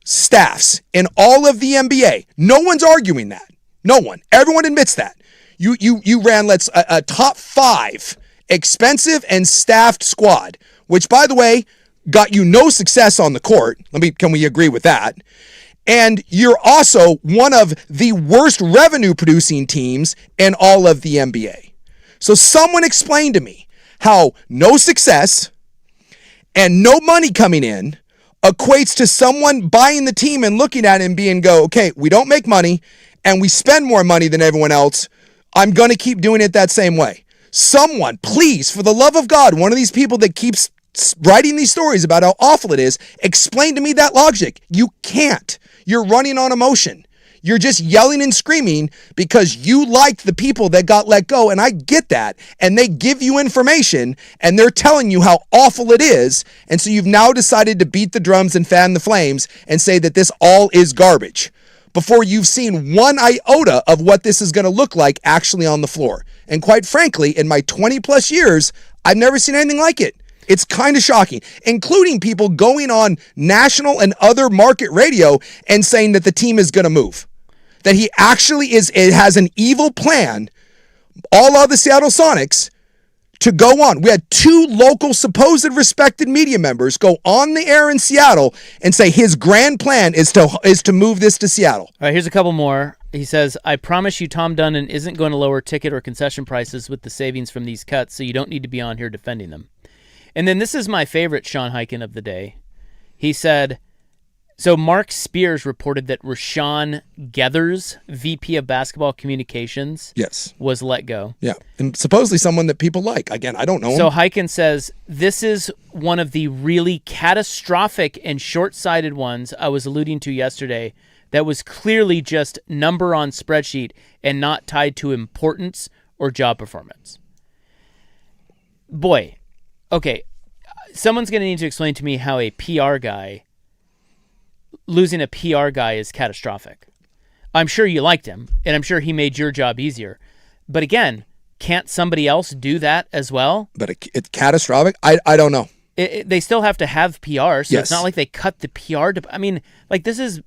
staffs in all of the NBA. No one's arguing that. No one. Everyone admits that. You ran a top 5 expensive and staffed squad, which, by the way, got you no success on the court. Can we agree with that? And you're also one of the worst revenue producing teams in all of the NBA. So someone explain to me how no success and no money coming in equates to someone buying the team and looking at it and okay, we don't make money and we spend more money than everyone else. I'm going to keep doing it that same way. Someone, please, for the love of God, one of these people that keeps writing these stories about how awful it is, explain to me that logic. You can't. You're running on emotion. You're just yelling and screaming because you liked the people that got let go, and I get that. And they give you information, and they're telling you how awful it is, and so you've now decided to beat the drums and fan the flames and say that this all is garbage before you've seen one iota of what this is going to look like actually on the floor. And quite frankly, in my 20-plus years, I've never seen anything like it. It's kind of shocking, including people going on national and other market radio and saying that the team is going to move. That he actually has an evil plan, all of the Seattle Sonics, to go on. We had 2 local supposed respected media members go on the air in Seattle and say his grand plan is to move this to Seattle. All right, here's a couple more. He says, I promise you Tom Dunnan isn't going to lower ticket or concession prices with the savings from these cuts, so you don't need to be on here defending them. And then this is my favorite Sean Highkin of the day. He said, so Mark Spears reported that Rashawn Gethers, VP of Basketball Communications, was let go. Yeah, and supposedly someone that people like. Again, I don't know him. So Highkin says, this is one of the really catastrophic and short-sighted ones I was alluding to yesterday that was clearly just number on spreadsheet and not tied to importance or job performance. Boy, okay, someone's going to need to explain to me how a PR guy, losing a PR guy is catastrophic. I'm sure you liked him, and I'm sure he made your job easier. But again, can't somebody else do that as well? But it's catastrophic? I don't know. They still have to have PR, so Yes. it's not like they cut the PR. I mean, like this is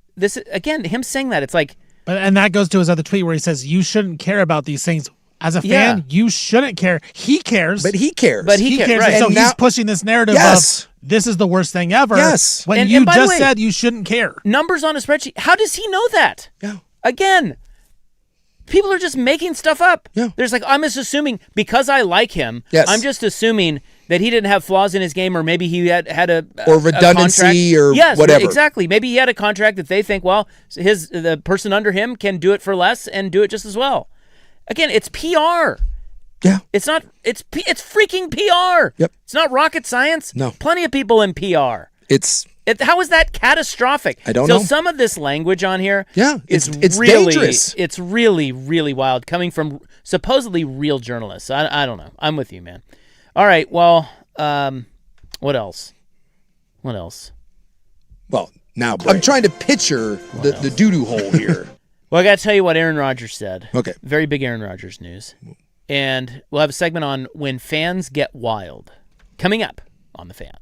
again, him saying that, it's like... And that goes to his other tweet where he says, you shouldn't care about these things. As a fan, you shouldn't care. He cares. But he cares. But he cares. Right. So And he's now- pushing this narrative Yes. of this is the worst thing ever. Yes. When And you by the just way, said you shouldn't care. Numbers on a spreadsheet. How does he know that? Yeah. Again, people are just making stuff up. Yeah. There's like, I'm just assuming, because I like him, Yes. I'm just assuming that he didn't have flaws in his game, or maybe he had a Or redundancy or yes, whatever. Exactly. Maybe he had a contract that they think, well, the person under him can do it for less and do it just as well. Again, it's PR. Yeah. It's not. It's freaking PR. Yep. It's not rocket science. No. Plenty of people in PR. How is that catastrophic? I don't know. So some of this language on here, Yeah, it's really, dangerous. It's really, really wild, coming from supposedly real journalists. I don't know. I'm with you, man. All right. Well, what else? What else? Well, now I'm trying to picture the doo-doo hole here. Well, I got to tell you what Aaron Rodgers said. Okay. Very big Aaron Rodgers news. And we'll have a segment on when fans get wild coming up on The Fan.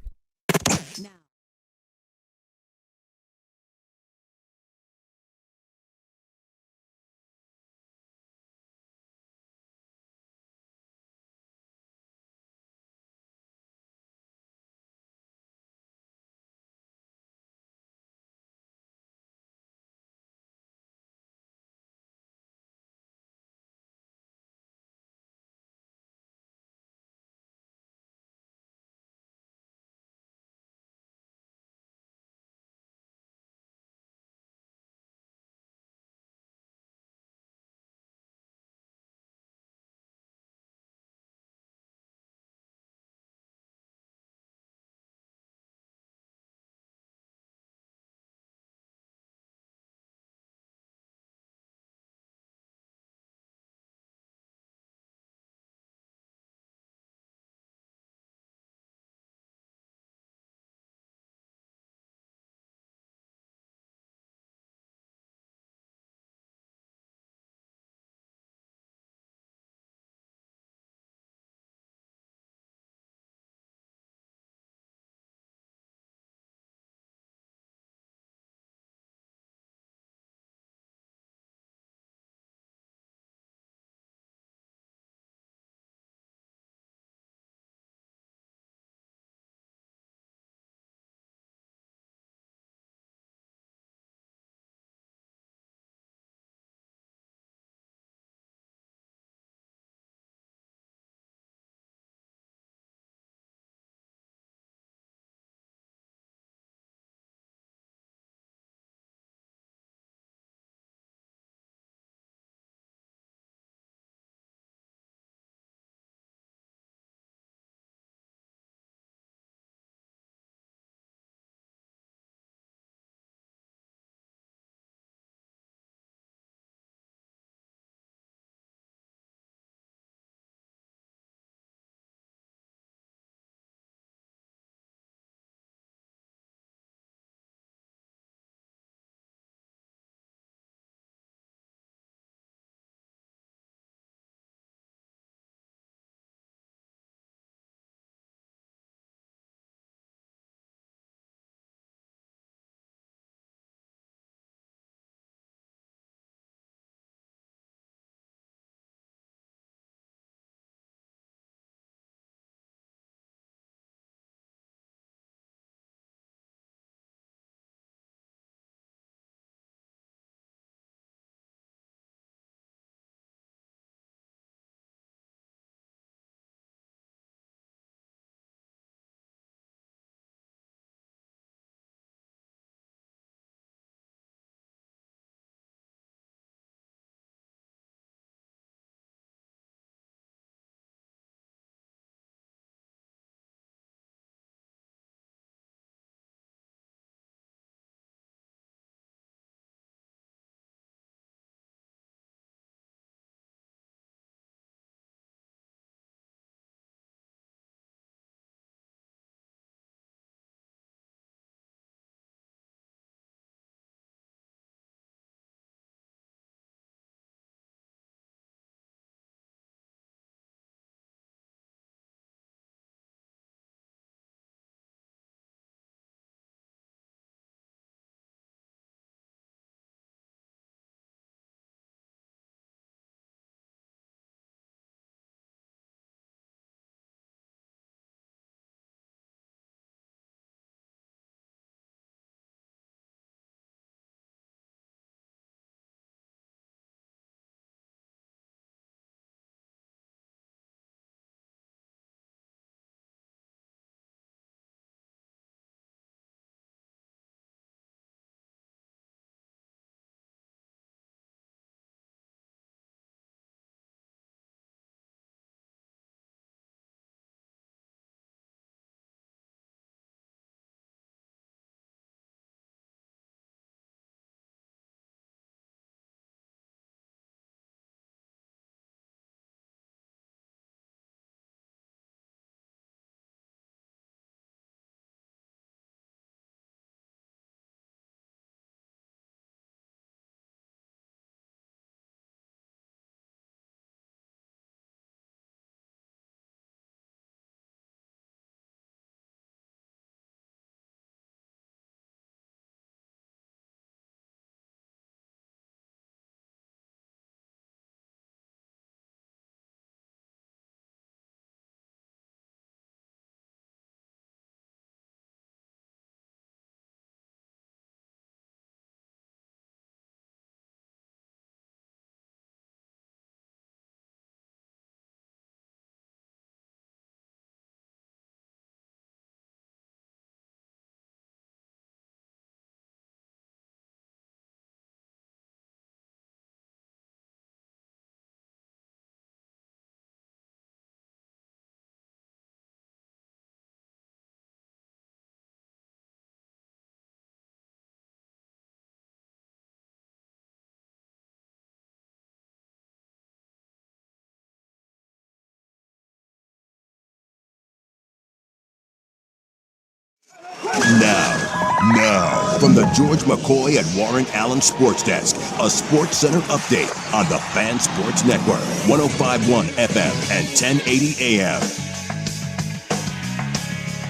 Now, from the George McCoy and Warren Allen Sports Desk, a Sports Center update on the Fan Sports Network, 105.1 FM and 1080 AM.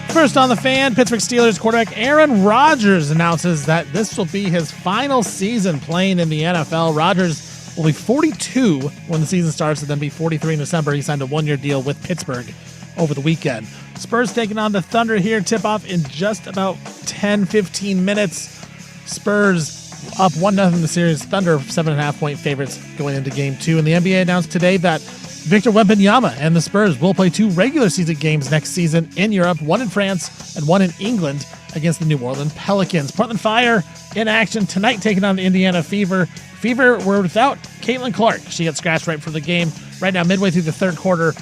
First on the Fan, Pittsburgh Steelers quarterback Aaron Rodgers announces that this will be his final season playing in the NFL. Rodgers will be 42 when the season starts and then be 43 in December. He signed a one-year deal with Pittsburgh over the weekend. Spurs taking on the Thunder here. Tip-off in just about 10-15 minutes. Spurs up 1-0 in the series. Thunder 7.5-point favorites going into Game 2. And the NBA announced today that Victor Wembanyama and the Spurs will play 2 regular season games next season in Europe, one in France and one in England against the New Orleans Pelicans. Portland Fire in action tonight taking on the Indiana Fever. Fever were without Caitlin Clark. She got scratched right before the game. Right now, midway through the third quarter,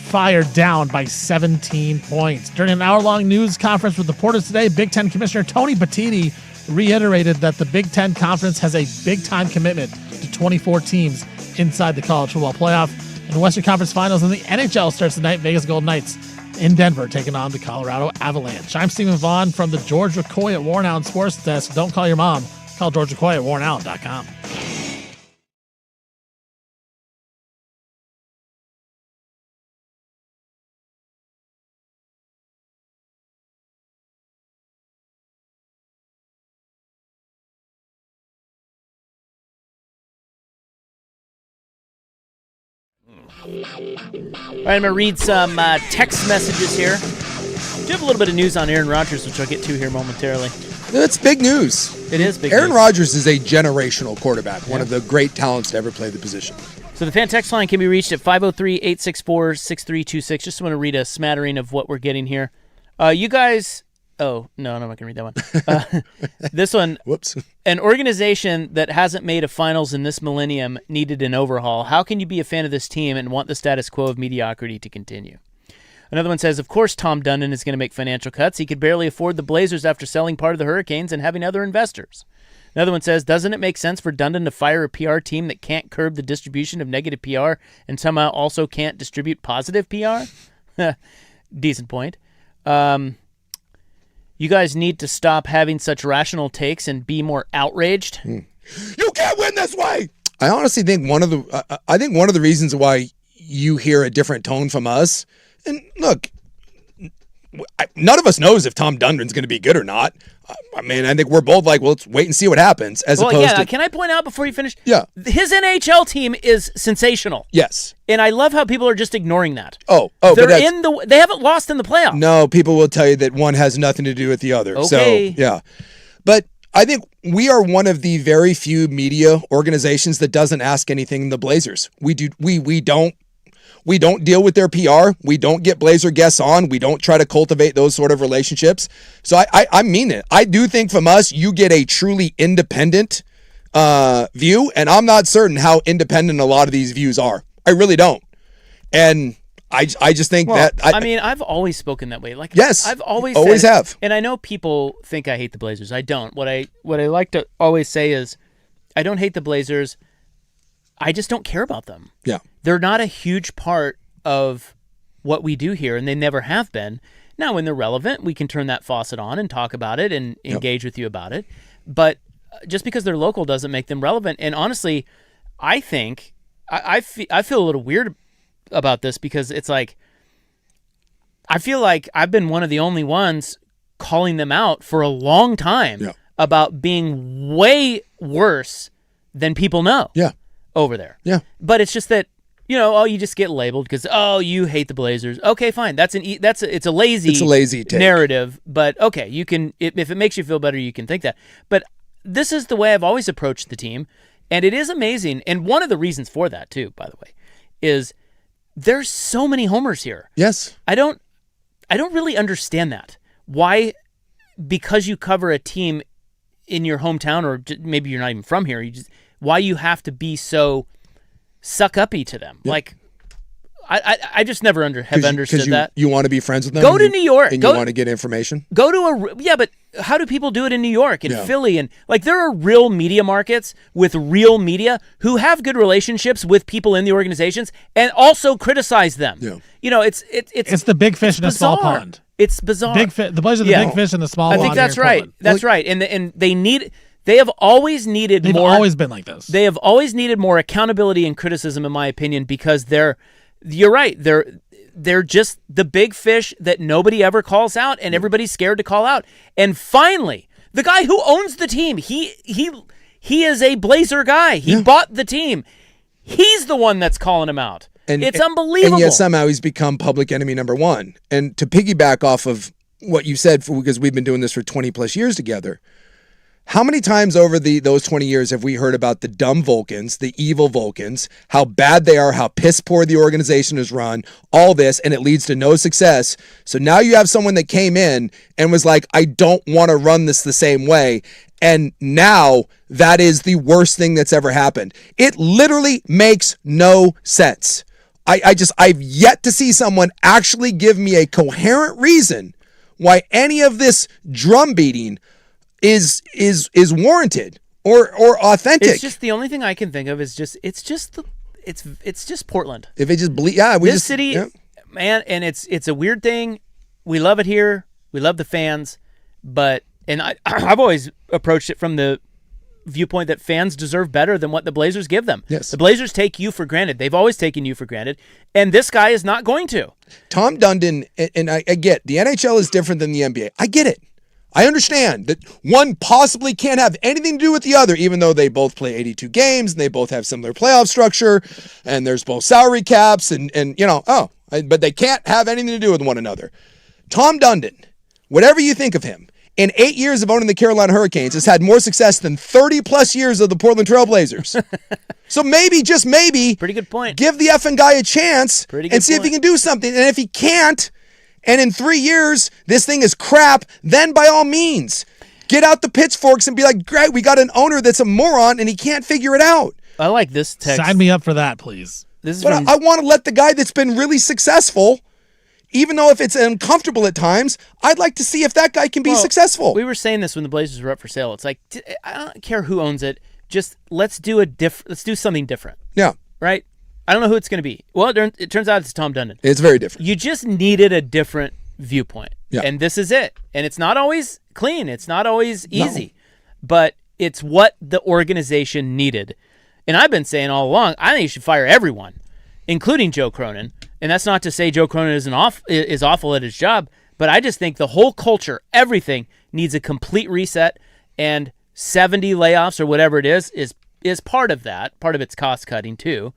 Fire down by 17 points. During an hour-long news conference with reporters today, Big Ten Commissioner Tony Petitti reiterated that the Big Ten Conference has a big-time commitment to 24 teams inside the college football playoff. And the Western Conference Finals and the NHL starts tonight. Vegas Golden Knights in Denver taking on the Colorado Avalanche. I'm Stephen Vaughn from the George McCoy at Warren Allen Sports Desk. Don't call your mom. Call George McCoy at warrenallen.com. All right, I'm going to read some text messages here. Do have a little bit of news on Aaron Rodgers, which I'll get to here momentarily. It's big news. It is big Aaron news. Rodgers is a generational quarterback, one of the great talents to ever play the position. So the fan text line can be reached at 503-864-6326. Just want to read a smattering of what we're getting here. You guys... Oh, no, I'm not going to read that one. This one. Whoops. An organization that hasn't made a finals in this millennium needed an overhaul. How can you be a fan of this team and want the status quo of mediocrity to continue? Another one says, of course Tom Dundon is going to make financial cuts. He could barely afford the Blazers after selling part of the Hurricanes and having other investors. Another one says, doesn't it make sense for Dundon to fire a PR team that can't curb the distribution of negative PR and somehow also can't distribute positive PR? Decent point. You guys need to stop having such rational takes and be more outraged. You can't win this way. I honestly think one of the reasons why you hear a different tone from us, and look, none of us knows if Tom Dundon's going to be good or not. I mean, I think we're both like, well, let's wait and see what happens. Can I point out before you finish? Yeah. His NHL team is sensational. Yes. And I love how people are just ignoring that. They haven't lost in the playoffs. No, people will tell you that one has nothing to do with the other. Okay. So, yeah. But I think we are one of the very few media organizations that doesn't ask anything in the Blazers. We don't deal with their PR. We don't get Blazer guests on. We don't try to cultivate those sort of relationships. So I mean it. I do think from us, you get a truly independent view, and I'm not certain how independent a lot of these views are. I really don't. And I just think I've always spoken that way. Like, yes, I've always have. And I know people think I hate the Blazers. I don't. What I like to always say is, I don't hate the Blazers. I just don't care about them. Yeah. They're not a huge part of what we do here, and they never have been. Now, when they're relevant, we can turn that faucet on and talk about it and engage with you about it. But just because they're local doesn't make them relevant. And honestly, I think I feel a little weird about this because it's like I feel like I've been one of the only ones calling them out for a long time about being way worse than people know. Yeah. Over there. Yeah. But it's just that, you just get labeled because, you hate the Blazers. Okay, fine. It's a lazy take. Narrative, but okay, you can, if it makes you feel better, you can think that. But this is the way I've always approached the team, and it is amazing. And one of the reasons for that too, by the way, is there's so many homers here. Yes. I don't really understand that. Why? Because you cover a team in your hometown, or maybe you're not even from here, why you have to be so suck-uppy to them. Yeah. Like, I just never have understood that. You want to be friends with them? Go to New York. And you want to get information? Go to but how do people do it in New York and Philly? And like, there are real media markets with real media who have good relationships with people in the organizations and also criticize them. Yeah. You know, it's the big fish in a small pond. It's bizarre. The Blazers are the big fish in the small pond. I think that's right. That's right. And they have always needed more. They've always been like this. They have always needed more accountability and criticism, in my opinion, because you're right. They're just the big fish that nobody ever calls out, and everybody's scared to call out. And finally, the guy who owns the team, he is a Blazer guy. He bought the team. He's the one that's calling him out. And it's unbelievable. And yet somehow he's become public enemy number one. And to piggyback off of what you said, because we've been doing this for 20 plus years together, how many times over those 20 years have we heard about the dumb Vulcans, the evil Vulcans, how bad they are, how piss poor the organization is run, all this, and it leads to no success. So now you have someone that came in and was like, I don't want to run this the same way. And now that is the worst thing that's ever happened. It literally makes no sense. I've yet to see someone actually give me a coherent reason why any of this drum beating is warranted or authentic. It's just the only thing I can think of is just it's just Portland. If it just this city, man, and it's a weird thing. We love it here. We love the fans, but I've always approached it from the viewpoint that fans deserve better than what the Blazers give them. Yes. The Blazers take you for granted. They've always taken you for granted, and this guy is not going to. Tom Dundon, and I get the NHL is different than the NBA. I get it. I understand that one possibly can't have anything to do with the other, even though they both play 82 games and they both have similar playoff structure, and there's both salary caps but they can't have anything to do with one another. Tom Dundon, whatever you think of him, in 8 years of owning the Carolina Hurricanes, has had more success than 30 plus years of the Portland Trail Blazers. So maybe, just maybe, pretty good point. Give the effing guy a chance and see if he can do something. And if he can't, and in 3 years, this thing is crap, then by all means, get out the pitchforks and be like, great, we got an owner that's a moron and he can't figure it out. I like this text. Sign me up for that, please. I want to let the guy that's been really successful, even though if it's uncomfortable at times, I'd like to see if that guy can be successful. We were saying this when the Blazers were up for sale. It's like, I don't care who owns it. Just let's do something different. Yeah. Right? I don't know who it's going to be. Well, it turns out it's Tom Dundon. It's very different. You just needed a different viewpoint. Yeah. And this is it. And it's not always clean. It's not always easy. But it's what the organization needed. And I've been saying all along, I think you should fire everyone, including Joe Cronin. And that's not to say Joe Cronin is awful at his job, but I just think the whole culture, everything, needs a complete reset. And 70 layoffs or whatever it is part of that. Part of it's cost cutting too.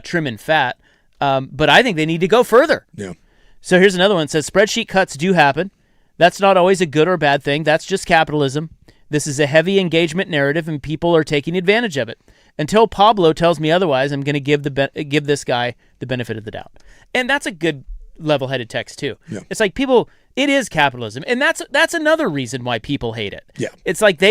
Trim and fat, but I think they need to go further. Yeah. So here's another one. It says spreadsheet cuts do happen. That's not always a good or bad thing. That's just capitalism. This is a heavy engagement narrative, and people are taking advantage of it. Until Pablo tells me otherwise, I'm going to give this guy the benefit of the doubt. And that's a good level-headed text too. Yeah. It's like it is capitalism, and that's another reason why people hate it. Yeah. It's like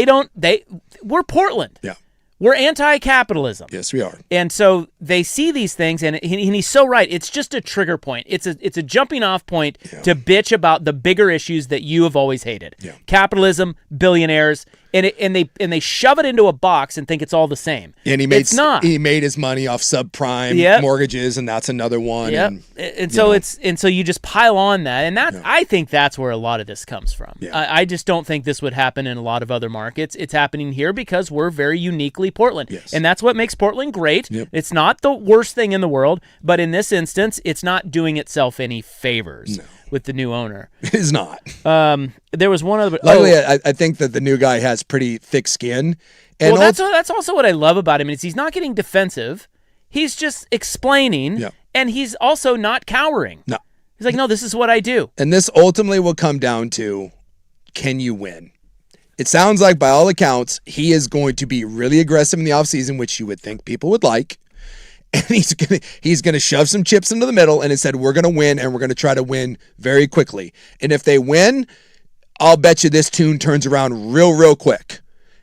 we're Portland. Yeah. We're anti-capitalism. Yes, we are. And so they see these things, and he's so right. It's just a trigger point. It's a jumping off point to bitch about the bigger issues that you have always hated. Yeah. Capitalism, billionaires, and they shove it into a box and think it's all the same. And it's not. He made his money off subprime mortgages, and that's another one. Yep. And so you just pile on that, and I think that's where a lot of this comes from. Yeah. I just don't think this would happen in a lot of other markets. It's happening here because we're very uniquely Portland. Yes. And that's what makes Portland great. Yep. It's not the worst thing in the world, but in this instance, it's not doing itself any favors with the new owner. It is not. There was one other... Luckily, I think that the new guy has pretty thick skin. And that's also what I love about him, is he's not getting defensive. He's just explaining, and he's also not cowering. No. He's like, no, this is what I do. And this ultimately will come down to, can you win? It sounds like, by all accounts, he is going to be really aggressive in the offseason, which you would think people would like. And he's gonna shove some chips into the middle, and it said, we're going to win, and we're going to try to win very quickly. And if they win, I'll bet you this tune turns around real quick.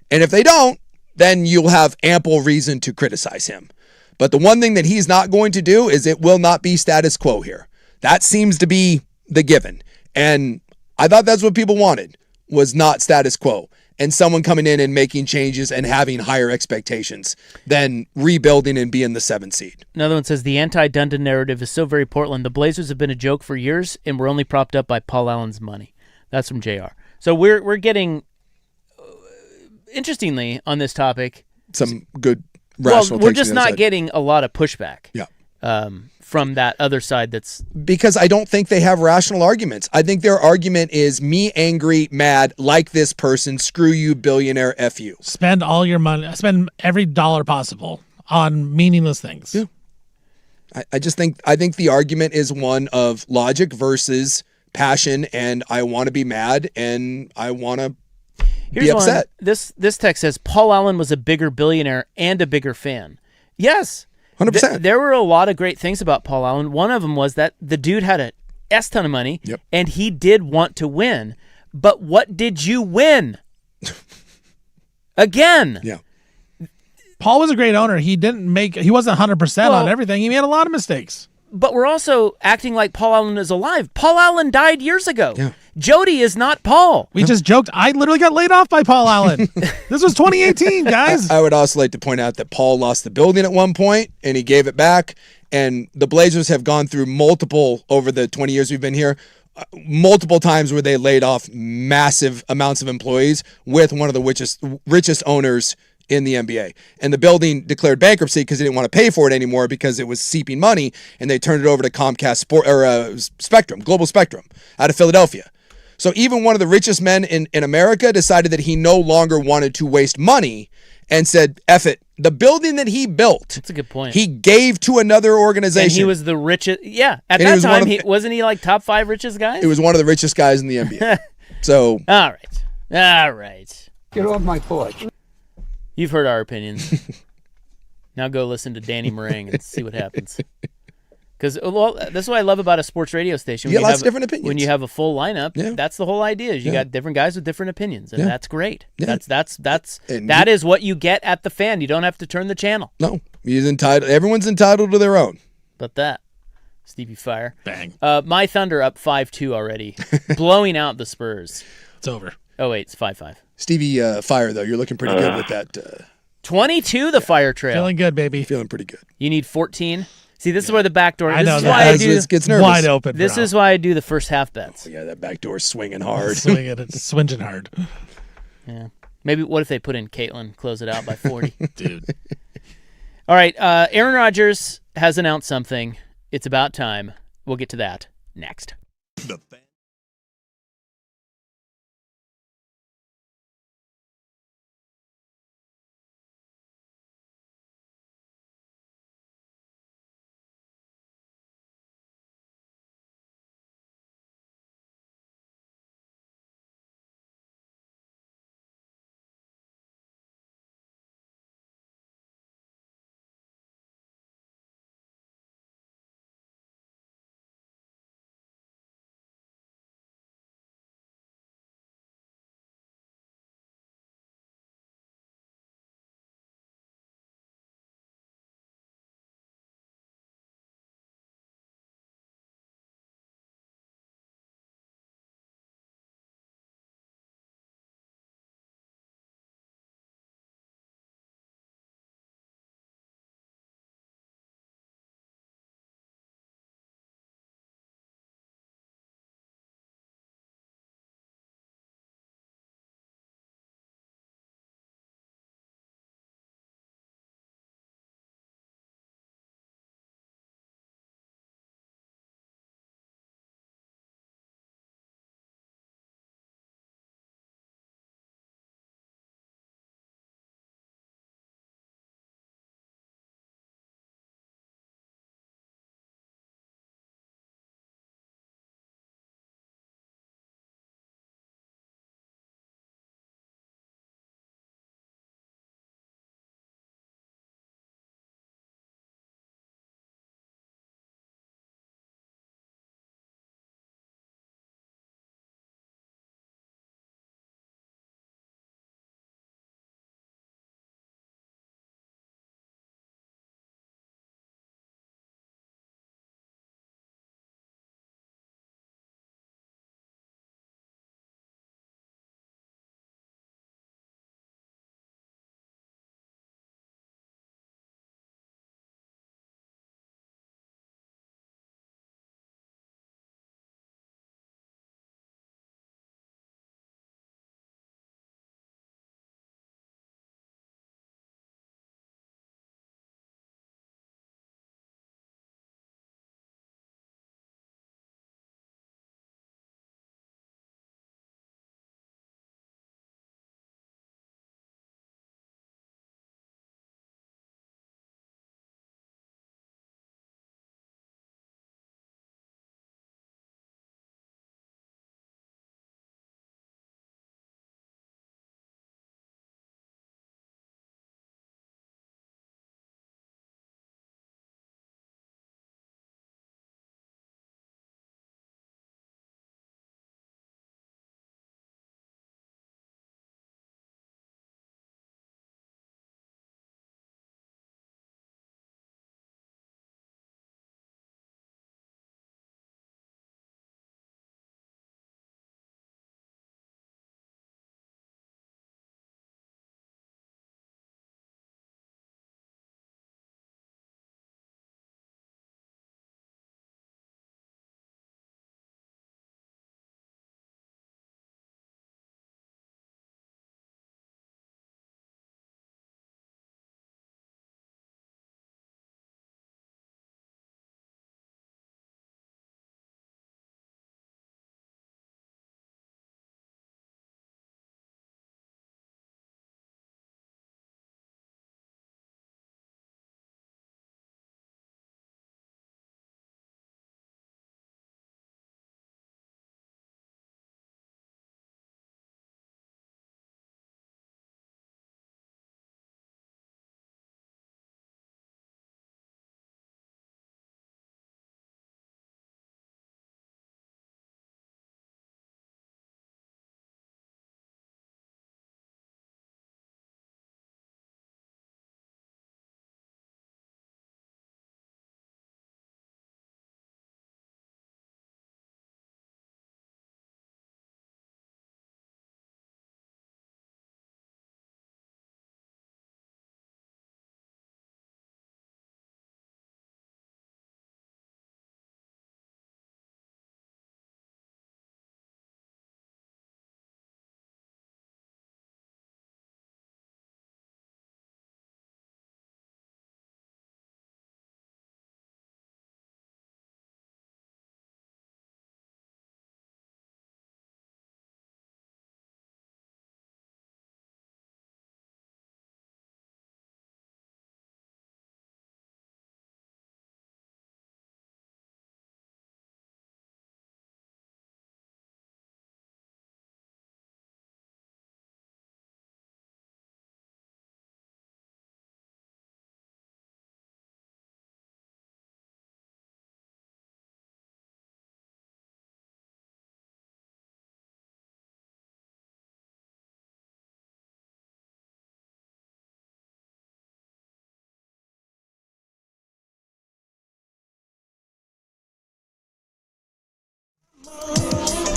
And if they don't, then you'll have ample reason to criticize him. But the one thing that he's not going to do is it will not be status quo here. That seems to be the given. And I thought that's what people wanted, was not status quo. And someone coming in and making changes and having higher expectations than rebuilding and being the 7th seed. Another one says, the anti-Dundon narrative is so very Portland. The Blazers have been a joke for years, and we're only propped up by Paul Allen's money. That's from JR. So we're getting, interestingly, on this topic, some good rational. We're just not getting a lot of pushback. Yeah. From that other side that's... Because I don't think they have rational arguments. I think their argument is me angry, mad, like this person, screw you, billionaire, F you. Spend all your money, spend every dollar possible on meaningless things. Yeah. I think the argument is one of logic versus passion, and I want to be mad and I want to be upset. This text says, Paul Allen was a bigger billionaire and a bigger fan. Yes. 100%. There were a lot of great things about Paul Allen. One of them was that the dude had a ton of money, and he did want to win. But what did you win? Again. Yeah. Paul was a great owner. He wasn't 100% on everything. He made a lot of mistakes. But we're also acting like Paul Allen is alive. Paul Allen died years ago. Yeah. Jody is not Paul. We just joked. I literally got laid off by Paul Allen. This was 2018, guys. I would also like to point out that Paul lost the building at one point, and he gave it back. And the Blazers have gone through multiple, over the 20 years we've been here, multiple times where they laid off massive amounts of employees with one of the richest owners in the NBA. And the building declared bankruptcy because they didn't want to pay for it anymore because it was seeping money, and they turned it over to Comcast Spectrum, Global Spectrum, out of Philadelphia. So even one of the richest men in America decided that he no longer wanted to waste money and said, F it. The building that he built, that's a good point, he gave to another organization. And he was the richest. Yeah. At that time, wasn't he like top 5 richest guys? It was one of the richest guys in the NBA. So. All right. Get off my porch. You've heard our opinions. Now go listen to Danny Meringue and see what happens. Because that's what I love about a sports radio station. You get lots of different opinions. When you have a full lineup, that's the whole idea. You got different guys with different opinions, and that's great. Yeah. That is what you get at the Fan. You don't have to turn the channel. No, he's entitled. Everyone's entitled to their own. But that, Stevie Fire, bang. My Thunder up 5-2 already, blowing out the Spurs. It's over. Oh wait, it's 5-5. Stevie Fire though, you're looking pretty good with that. 22, the Fire Trail. Feeling good, baby. Feeling pretty good. You need 14. See, this is where the back door. I know this is why I do. Gets nervous. Wide open. This is why I do the first half bets. Oh, yeah, that back door's swinging hard. It's swinging hard. Yeah. Maybe what if they put in Caitlin, close it out by 40? Dude. All right. Aaron Rodgers has announced something. It's about time. We'll get to that next.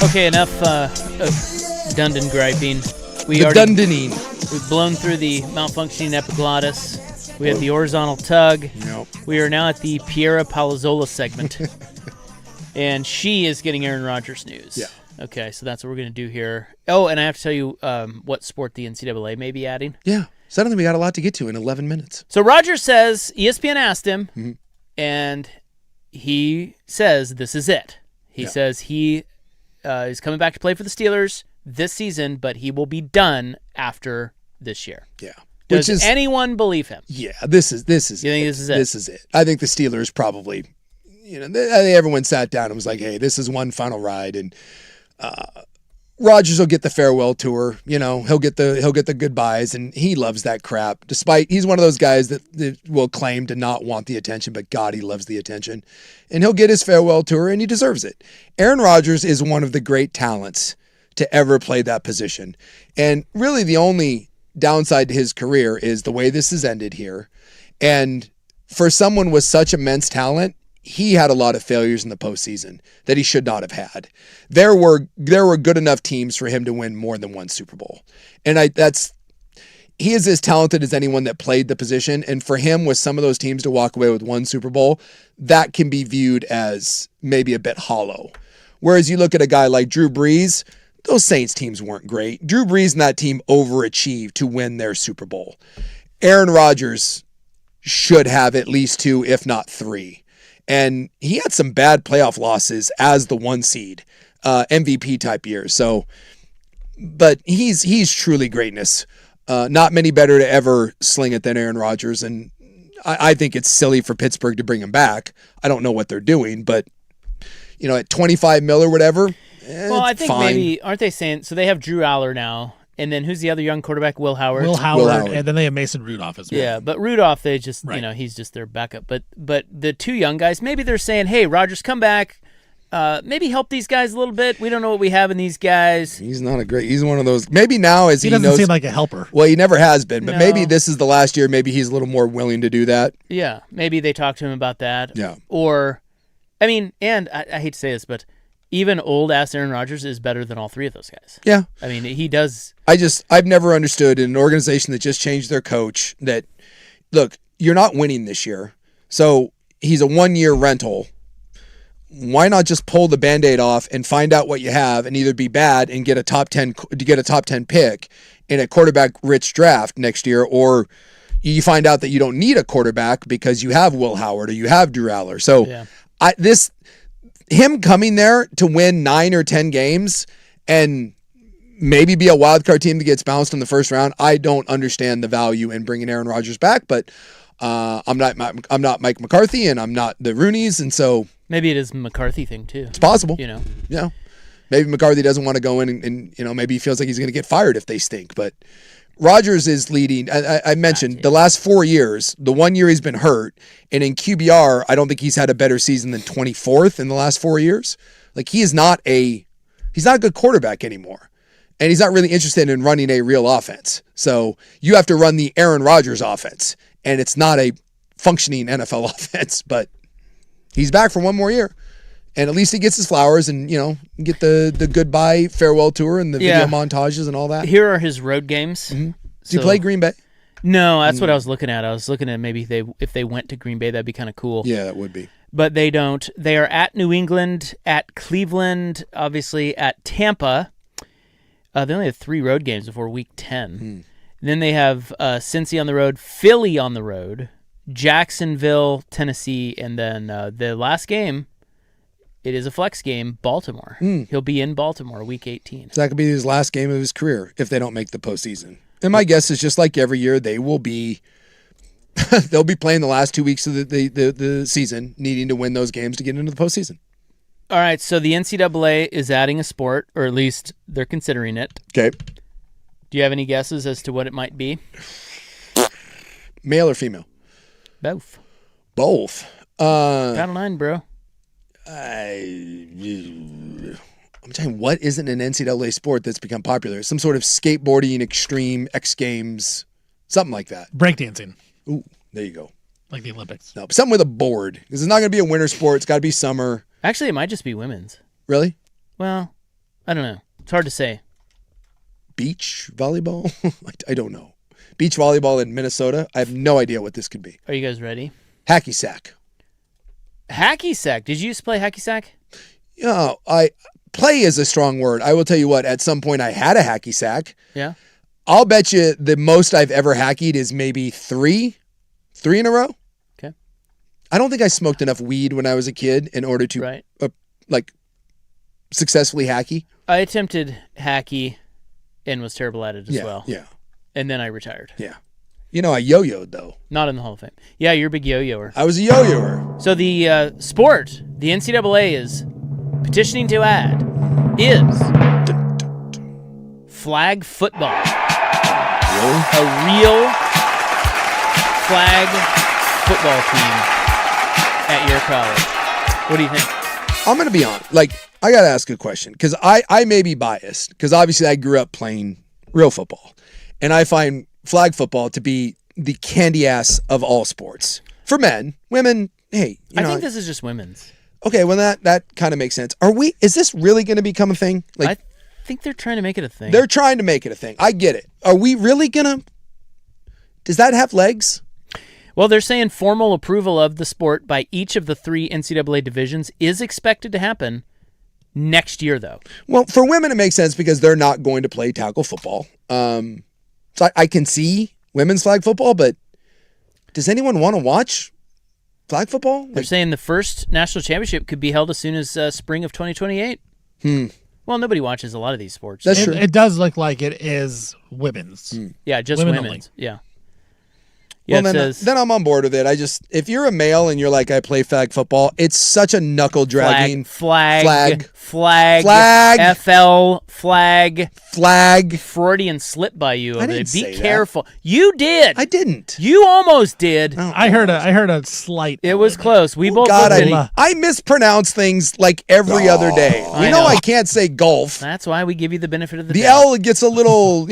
Okay, enough of Dundon griping. Dundening. We've blown through the malfunctioning epiglottis. We have the horizontal tug. Yep. We are now at the Piera Palazzola segment. And she is getting Aaron Rodgers news. Yeah. Okay, so that's what we're going to do here. Oh, and I have to tell you what sport the NCAA may be adding. Yeah. Suddenly we got a lot to get to in 11 minutes. So Rodgers says, ESPN asked him, and he says this is it. He says he is coming back to play for the Steelers this season, but he will be done after this year. Yeah. Does anyone believe him? Yeah, this is You think this is it? This is it. I think the Steelers probably, I think everyone sat down and was like, hey, this is one final ride, and Rodgers will get the farewell tour. He'll get the goodbyes, and he loves that crap. Despite he's one of those guys that will claim to not want the attention, but God, he loves the attention, and he'll get his farewell tour, and he deserves it. Aaron Rodgers is one of the great talents to ever play that position, and really the only downside to his career is the way this has ended here. And for someone with such immense talent, he had a lot of failures in the postseason that he should not have had. There were good enough teams for him to win more than one Super Bowl. And he is as talented as anyone that played the position. And for him, with some of those teams to walk away with one Super Bowl, that can be viewed as maybe a bit hollow. Whereas you look at a guy like Drew Brees, those Saints teams weren't great. Drew Brees and that team overachieved to win their Super Bowl. Aaron Rodgers should have at least 2, if not 3. And he had some bad playoff losses as the 1 seed, MVP type years. So, but he's truly greatness. Not many better to ever sling it than Aaron Rodgers. And I think it's silly for Pittsburgh to bring him back. I don't know what they're doing, but at $25 million or whatever. Well, I think maybe, aren't they saying, so they have Drew Aller now, and then who's the other young quarterback? Will Howard. Will Howard, and then they have Mason Rudolph as well. Yeah, but Rudolph, they just, he's just their backup. But the 2 young guys, maybe they're saying, hey, Rodgers, come back. Maybe help these guys a little bit. We don't know what we have in these guys. He's one of those, maybe now as he doesn't seem like a helper. Well, he never has been, but maybe this is the last year. Maybe he's a little more willing to do that. Yeah, maybe they talk to him about that. Yeah. Or, and I hate to say this, but even old-ass Aaron Rodgers is better than all 3 of those guys. Yeah. I mean, he does. I've never understood in an organization that just changed their coach that, look, you're not winning this year. So he's a 1-year rental. Why not just pull the Band-Aid off and find out what you have and either be bad and get a top 10 pick in a quarterback-rich draft next year, or you find out that you don't need a quarterback because you have Will Howard or you have Drew Aller. So him coming there to win 9 or 10 games and maybe be a wild card team that gets bounced in the first round, I don't understand the value in bringing Aaron Rodgers back. But I'm not Mike McCarthy, and I'm not the Rooneys, and so maybe it is a McCarthy thing too. It's possible. Yeah. Maybe McCarthy doesn't want to go in and maybe he feels like he's going to get fired if they stink. But Rodgers is leading. I mentioned the last 4 years, the 1 year he's been hurt, and in QBR, I don't think he's had a better season than 24th in the last 4 years. Like he's not a good quarterback anymore, and he's not really interested in running a real offense. So you have to run the Aaron Rodgers offense, and it's not a functioning NFL offense. But he's back for 1 more year, and at least he gets his flowers and get the goodbye farewell tour and the video montages and all that. Here are his road games. Mm-hmm. Do you play Green Bay? No, that's what I was looking at. I was looking at maybe if they went to Green Bay, that'd be kind of cool. Yeah, that would be. But they don't. They are at New England, at Cleveland, obviously at Tampa. They only have 3 road games before Week 10. Then they have Cincy on the road, Philly on the road, Jacksonville, Tennessee, and then the last game, it is a flex game, Baltimore. He'll be in Baltimore Week 18. So that could be his last game of his career if they don't make the postseason. And my guess is just like every year, they will be they'll be playing the last 2 weeks of the season, needing to win those games to get into the postseason. All right, so the NCAA is adding a sport, or at least they're considering it. Okay. Do you have any guesses as to what it might be? Male or female? Both. Title IX, bro. I'm telling you, what isn't an NCAA sport that's become popular? Some sort of skateboarding, extreme, X Games, something like that. Breakdancing. Ooh, there you go. Like the Olympics. No, something with a board. Because it's not going to be a winter sport. It's got to be summer. Actually, it might just be women's. Really? Well, I don't know. It's hard to say. Beach volleyball? I don't know. Beach volleyball in Minnesota? I have no idea what this could be. Are you guys ready? Hacky sack. Hacky sack. Did you used to play hacky sack? Yeah, play is a strong word. I will tell you what, at some point I had a hacky sack. Yeah. I'll bet you the most I've ever hacky is maybe three in a row. Okay. I don't think I smoked enough weed when I was a kid in order to successfully hacky. I attempted hacky and was terrible at it as well. Yeah. And then I retired. Yeah. You know, I yo-yoed though. Not in the Hall of Fame. Yeah, you're a big yo-yoer. I was a yo-yoer. So the sport, the NCAA is petitioning to add is flag football. Really? A real flag football team at your college. What do you think? I'm going to be honest. I got to ask a question because I may be biased because obviously I grew up playing real football. And I find flag football to be the candy ass of all sports. For men, women, hey. I think this is just women's. Okay, well that kind of makes sense. Is this really going to become a thing? I think they're trying to make it a thing. They're trying to make it a thing. I get it. Are we really going to? Does that have legs? Well, they're saying formal approval of the sport by each of the 3 NCAA divisions is expected to happen next year, though. Well, for women, it makes sense because they're not going to play tackle football. So I can see women's flag football, but does anyone want to watch flag football? They're saying the first national championship could be held as soon as spring of 2028. Well, nobody watches a lot of these sports. That's true. It does look like it is women's. Yeah, just Women women's. only. Yeah. Well, then I'm on board with it. If you're a male and you're like, I play flag football, it's such a knuckle dragging. Flag. FL. Freudian slip by you. I didn't Be say careful. You did. I didn't. You almost did. Oh, I heard a slight. It was close. We both God, looked at I mispronounce things like every other day. I know. I can't say golf. That's why we give you the benefit of the The doubt. L gets a little,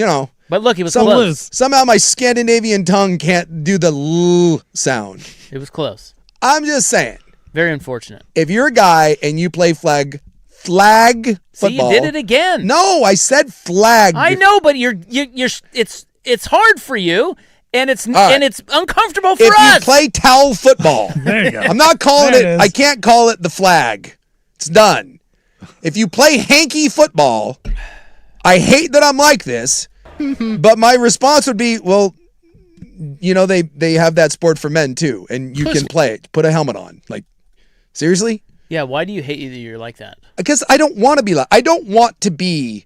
But look, it was close. Somehow my Scandinavian tongue can't do the L sound. It was close. I'm just saying. Very unfortunate. If you're a guy and you play flag football. See, you did it again. No, I said flag. I know, but it's hard for you, and it's uncomfortable for us. If you play towel football, there you go. I'm not calling it. I can't call it the flag. It's done. If you play hanky football, I hate that I'm like this, but my response would be, well, they have that sport for men too, and you can play it. Put a helmet on. Seriously? Yeah, why do you hate you that you're like that? Because I don't want to be like, I don't want to be.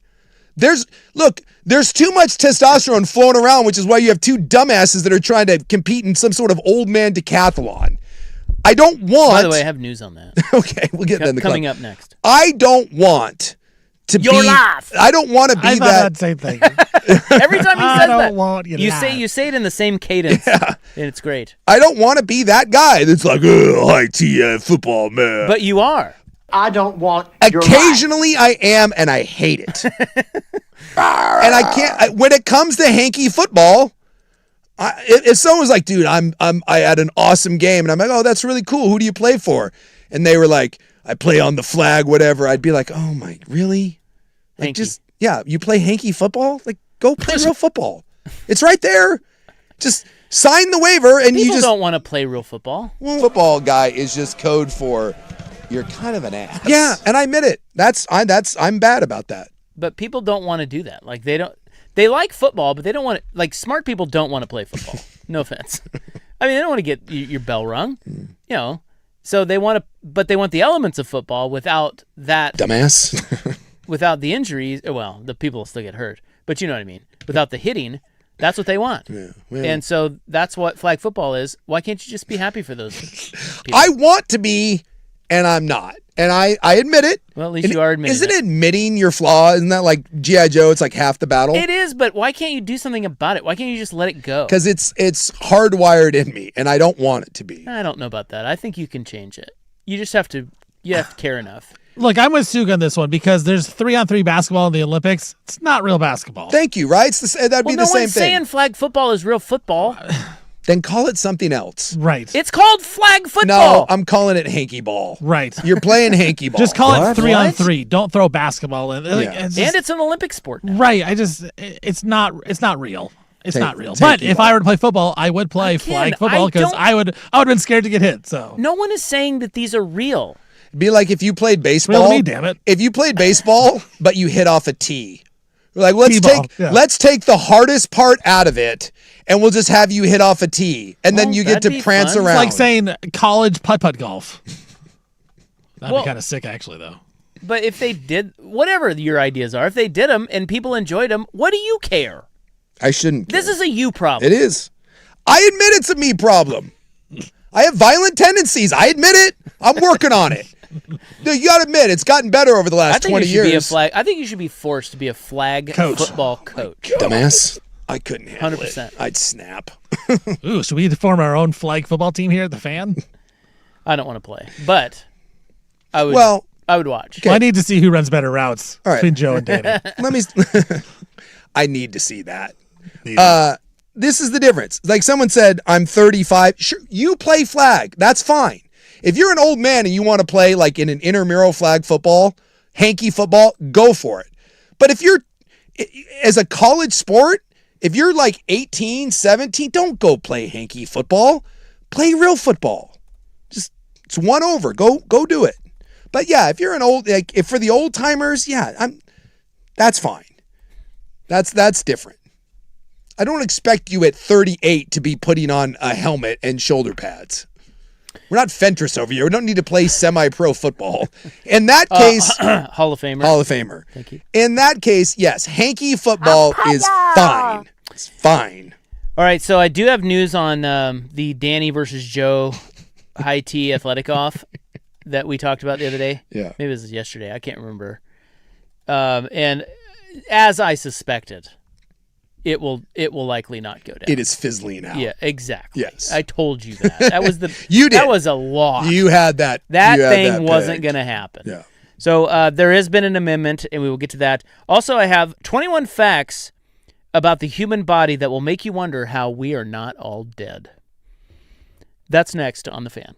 There's too much testosterone flowing around, which is why you have 2 dumbasses that are trying to compete in some sort of old man decathlon. I don't want. By the way, I have news on that. Okay, we'll get in the coming up next. I don't want to be. Laugh. I don't want to be I thought that same thing. Every time he says that, want you say it in the same cadence, and it's great. I don't want to be that guy that's like, ITF football, man. But you are. I don't want. Occasionally, I am, and I hate it. And I can't. When it comes to hanky football, if someone was like, "Dude, I had an awesome game," and I'm like, "Oh, that's really cool. Who do you play for?" And they were like, "I play on the flag, whatever." I'd be like, "Oh my, really? Hanky. You play hanky football? Go play real football. It's right there. Just sign the waiver, and People you just don't want to play real football. Well, football guy is just code for you're kind of an ass. Yeah, and I admit it. I'm bad about that. But people don't want to do that. They like football, but they don't want to. Smart people don't want to play football. No offense. I mean, they don't want to get your bell rung. So they want to, but they want the elements of football without that dumbass. Without the injuries. Well, the people will still get hurt, but you know what I mean. Without the hitting, that's what they want. Yeah, and so that's what flag football is. Why can't you just be happy for those people? I want to be, and I'm not. And I admit it. Well, at least you are admitting it. Isn't admitting your flaw, isn't that like G.I. Joe? It's like half the battle. It is, but why can't you do something about it? Why can't you just let it go? Because it's hardwired in me, and I don't want it to be. I don't know about that. I think you can change it. You just have to care enough. Look, I'm with Sug on this one because there's 3-on-3 basketball in the Olympics. It's not real basketball. That'd be the same thing. No one's saying flag football is real football. then call it something else. Right. It's called flag football. No, I'm calling it hanky ball. Right. You're playing hanky ball. Just call it What? 3-on-3. Don't throw basketball in. Like, Yeah. it's And just- it's an Olympic sport now. right. It's not real. It's not real. It's But hanky if ball. I were to play football, I would play Again, flag football because don't- I would have been scared to get hit. So No one is saying that these are real. Be like if you played real baseball. to me, damn it. If you played baseball, but you hit off a tee. We're like, T-ball, yeah. let's take the hardest part out of it, and we'll just have you hit off a tee, and then Oh, you get that'd to be prance fun. around. It's like saying college putt golf. That'd Well- be kind of sick, actually, though. But if they did, whatever your ideas are, if they did them and people enjoyed them, what do you care? I shouldn't. This care. is a you problem. It is. I admit it's a me problem. I have violent tendencies. I admit it. I'm working on it. No, you got to admit it's gotten better over the I last think 20 you should be a years. flag. I think you should be forced to be a flag Coach. football coach. Dumbass. I couldn't handle 100%. it. I'd snap. Ooh, should we form our own flag football team here at the Fan? I don't want to play, but I would. Well, I would watch. Well, I need to see who runs better routes All right. between Joe and Danny. let me. I need to see that. This is the difference. Like someone said, I'm 35. Sure, you play flag. That's fine. If you're an old man and you want to play like in an intramural flag football, hanky football, go for it. But if you're, as a college sport, if you're like 18, 17, don't go play hanky football. Play real football. Just, it's one over. Go do it. But yeah, if you're an old, like if for the old timers, yeah, that's fine. That's different. I don't expect you at 38 to be putting on a helmet and shoulder pads. We're not Fentress over here. We don't need to play semi-pro football. In that case, Hall of Famer. Hall of Famer. Thank you. In that case, yes, hanky football is fine. It's fine. All right, so I do have news on the Danny versus Joe high T athletic off that we talked about the other day. Yeah. Maybe it was yesterday. I can't remember. And as I suspected, it will likely not go down. It is fizzling out. Yeah, exactly. Yes. I told you that. That was the You did. That was a lock. You had that. That you had thing that wasn't pegged. going to happen. Yeah. So there has been an amendment, and we will get to that. Also, I have 21 facts about the human body that will make you wonder how we are not all dead. That's next on The Fan.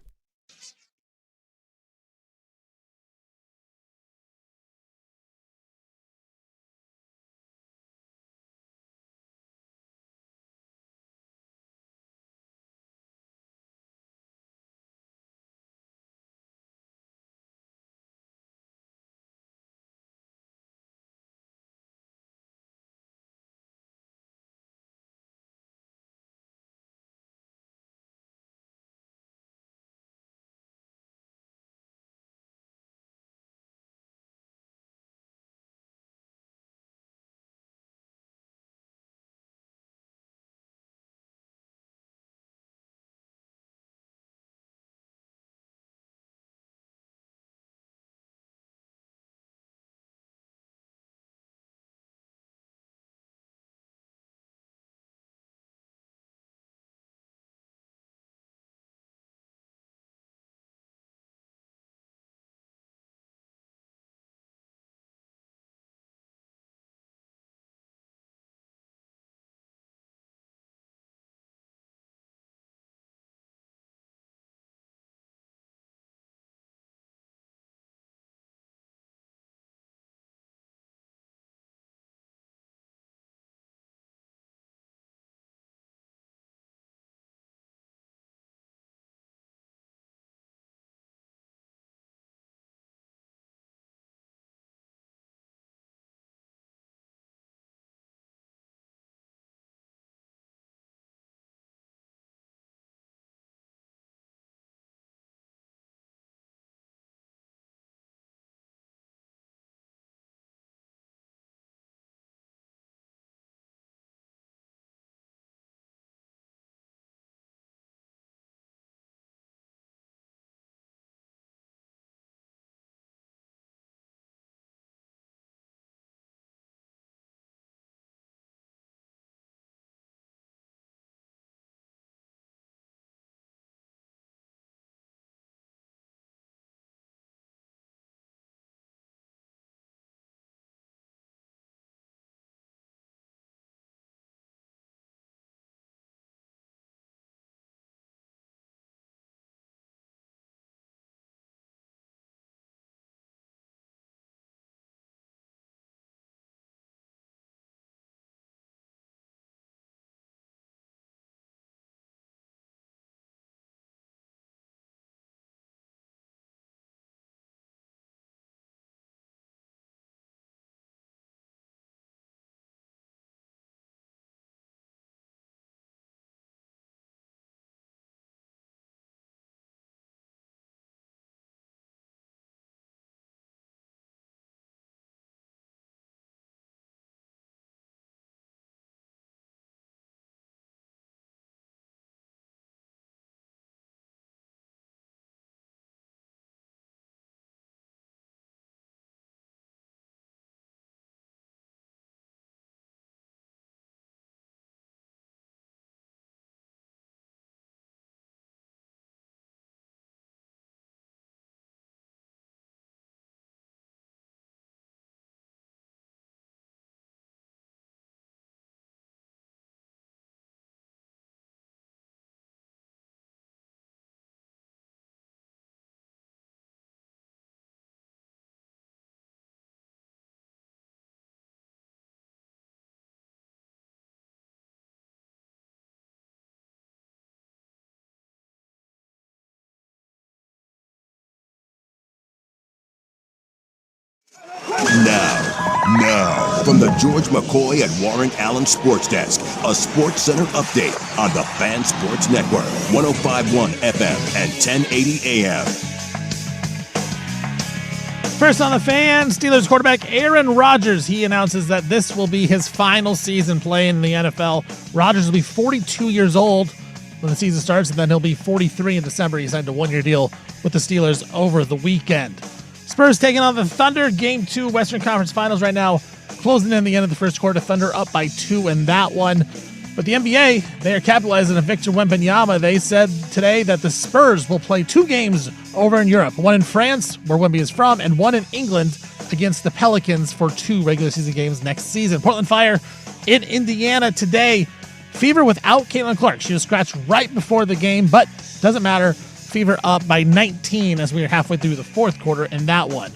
Now, from the George McCoy and Warren Allen Sports Desk, a Sports Center update on the Fan Sports Network, 105.1 FM and 1080 AM. First on the Fan, Steelers quarterback Aaron Rodgers. He announces that this will be his final season playing in the NFL. Rodgers will be 42 years old when the season starts, and then he'll be 43 in December. He signed a one-year deal with the Steelers over the weekend. Spurs taking on the Thunder. Game 2 Western Conference Finals right now. Closing in the end of the first quarter. Thunder up by 2 in that one. But the NBA, they are capitalizing on Victor Wembanyama. They said today that the Spurs will play 2 games over in Europe. One in France, where Wemby is from, and one in England against the Pelicans for 2 regular season games next season. Portland Fire in Indiana today. Fever without Caitlin Clark. She was scratched right before the game, but doesn't matter. Fever up by 19 as we are halfway through the fourth quarter in that one.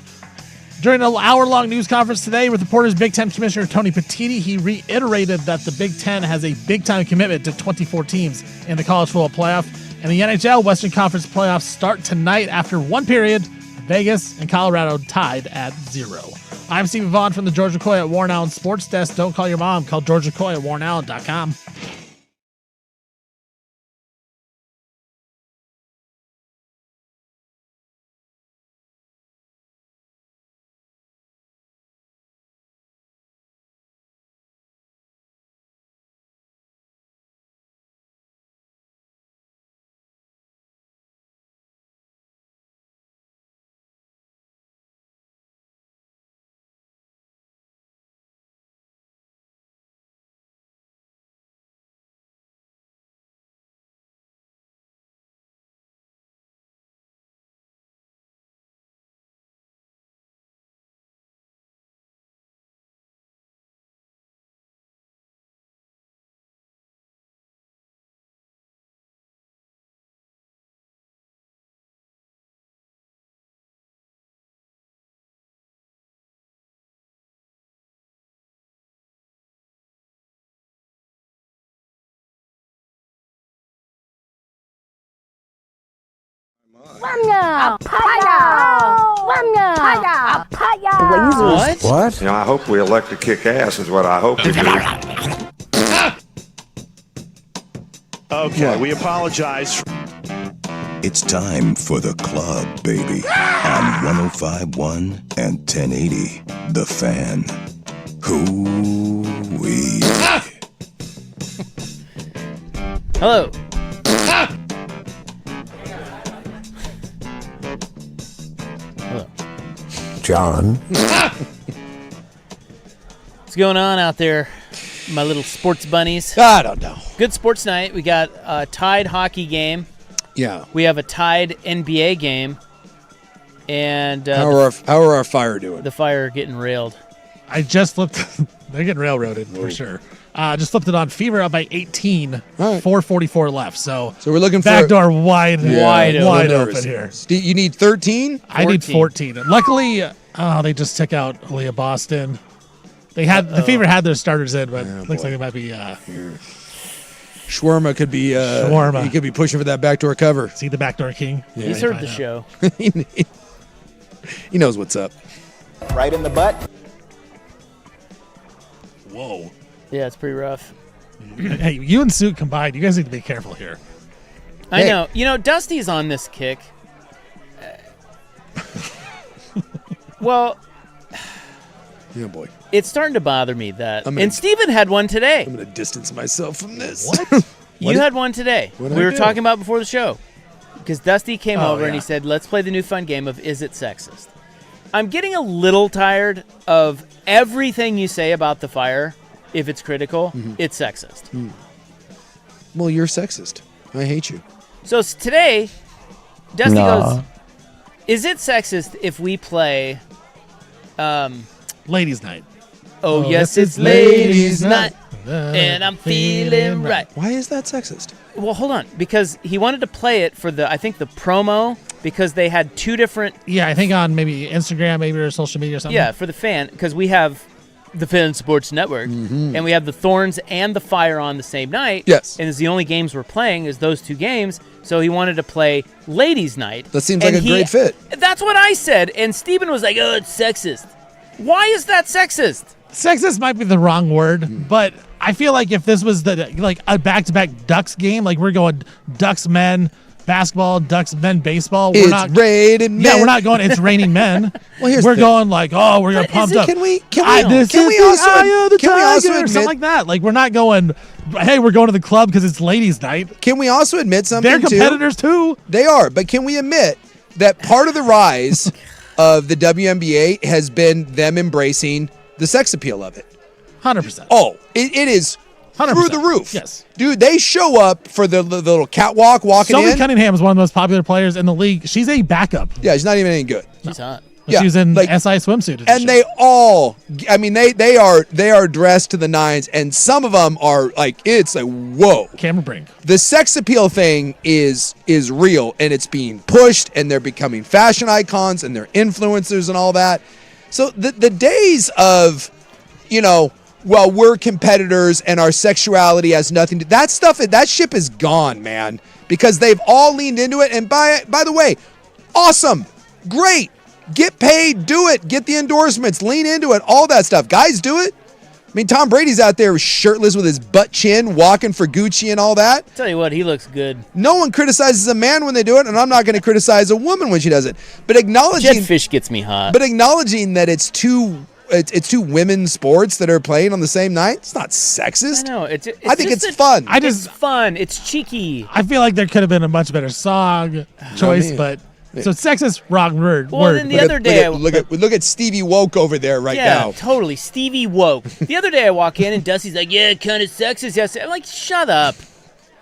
During an hour-long news conference today with reporters, Big Ten Commissioner Tony Petitti, he reiterated that the Big Ten has a big-time commitment to 24 teams in the college football playoff. And the NHL Western Conference playoffs start tonight after one period. Vegas and Colorado tied at 0. I'm Steve Vaughn from the George McCoy at Warren Allen Sports Desk. Don't call your mom. Call George McCoy at warrenallen.com. What? You know, I hope we elect to kick ass is what I hope we do. Okay, we apologize. It's time for the club, baby. On 105.1 and 1080, The Fan. Hoo-wee. Hello. John. What's going on out there, my little sports bunnies? I don't know. Good sports night. We got a tied hockey game. Yeah. We have a tied NBA game. And how are our Fire doing? The Fire are getting railed. I just flipped. They're getting railroaded for sure. Just flipped it on. Fever up by 18. Right. 4:44 left. So we're looking for backdoor wide open here. Steve, you need 13? I need 14. Luckily, they just took out Aaliyah Boston. They had the Fever had their starters in, but looks like it might be. Shawarma could be. Shawarma. He could be pushing for that backdoor cover. See the backdoor king. Yeah, he's heard the show. He knows what's up. Right in the butt. Whoa. Yeah, it's pretty rough. Hey, you and Sue combined, you guys need to be careful here. I know. You know, Dusty's on this kick. Well, yeah, boy. It's starting to bother me that. And Steven had one today. I'm going to distance myself from this. What? You had one today. We were talking about before the show. Because Dusty came over and he said, let's play the new fun game of Is It Sexist? I'm getting a little tired of everything you say about the Fire. If it's critical, it's sexist. Well, you're sexist. I hate you. So today, Dusty goes, is it sexist if we play Ladies' Night? Oh, yes, it's Ladies' Night. And I'm feeling right. Why is that sexist? Well, hold on. Because he wanted to play it for the promo, because they had 2 different... Yeah, I think on maybe Instagram, maybe or social media or something. Yeah, for the Fan, because we have the Fan Sports Network, and we have the Thorns and the Fire on the same night. Yes. And it's the only games we're playing is those 2 games, so he wanted to play Ladies' Night. That seems like a great fit. That's what I said, and Steven was like, oh, it's sexist. Why is that sexist? Sexist might be the wrong word, but I feel like if this was a back-to-back Ducks game, like we're going Ducks men basketball, Ducks men baseball. It's raining men. Yeah, we're not going. It's raining men. Well, here's we're the going like, oh, we're gonna pump up. Can we Also something like that? Like we're not going. Hey, we're going to the club because it's ladies' night. Can we also admit something? They're competitors too. They are, but can we admit that part of the rise of the WNBA has been them embracing the sex appeal of it? 100%. Oh, it is 100%. through the roof. Yes. Dude, they show up for the little catwalk walking Zoe in. Cunningham is one of the most popular players in the league. She's a backup. Yeah, she's not even any good. She's hot. She was in SI swimsuit. And they all, I mean, they are dressed to the nines, and some of them are like, it's like, whoa. Camera brink. The sex appeal thing is real, and it's being pushed, and they're becoming fashion icons, and they're influencers and all that. So the days of, well, we're competitors and our sexuality has nothing to, that ship is gone, man, because they've all leaned into it. And by the way, awesome, great. Get paid, do it. Get the endorsements, lean into it, all that stuff. Guys, do it. I mean, Tom Brady's out there shirtless with his butt chin, walking for Gucci and all that. Tell you what, he looks good. No one criticizes a man when they do it, and I'm not going to criticize a woman when she does it. But acknowledging Jetfish gets me hot. But acknowledging that it's two women's sports that are playing on the same night, it's not sexist. I know. I think it's fun. It's fun. It's cheeky. I feel like there could have been a much better song choice, but. So sexist, wrong word. Well, then the other day, look at Stevie Woke over there now. Yeah, totally, Stevie Woke. The other day I walk in and Dusty's like, "Yeah, kind of sexist." Yes, I'm like, "Shut up!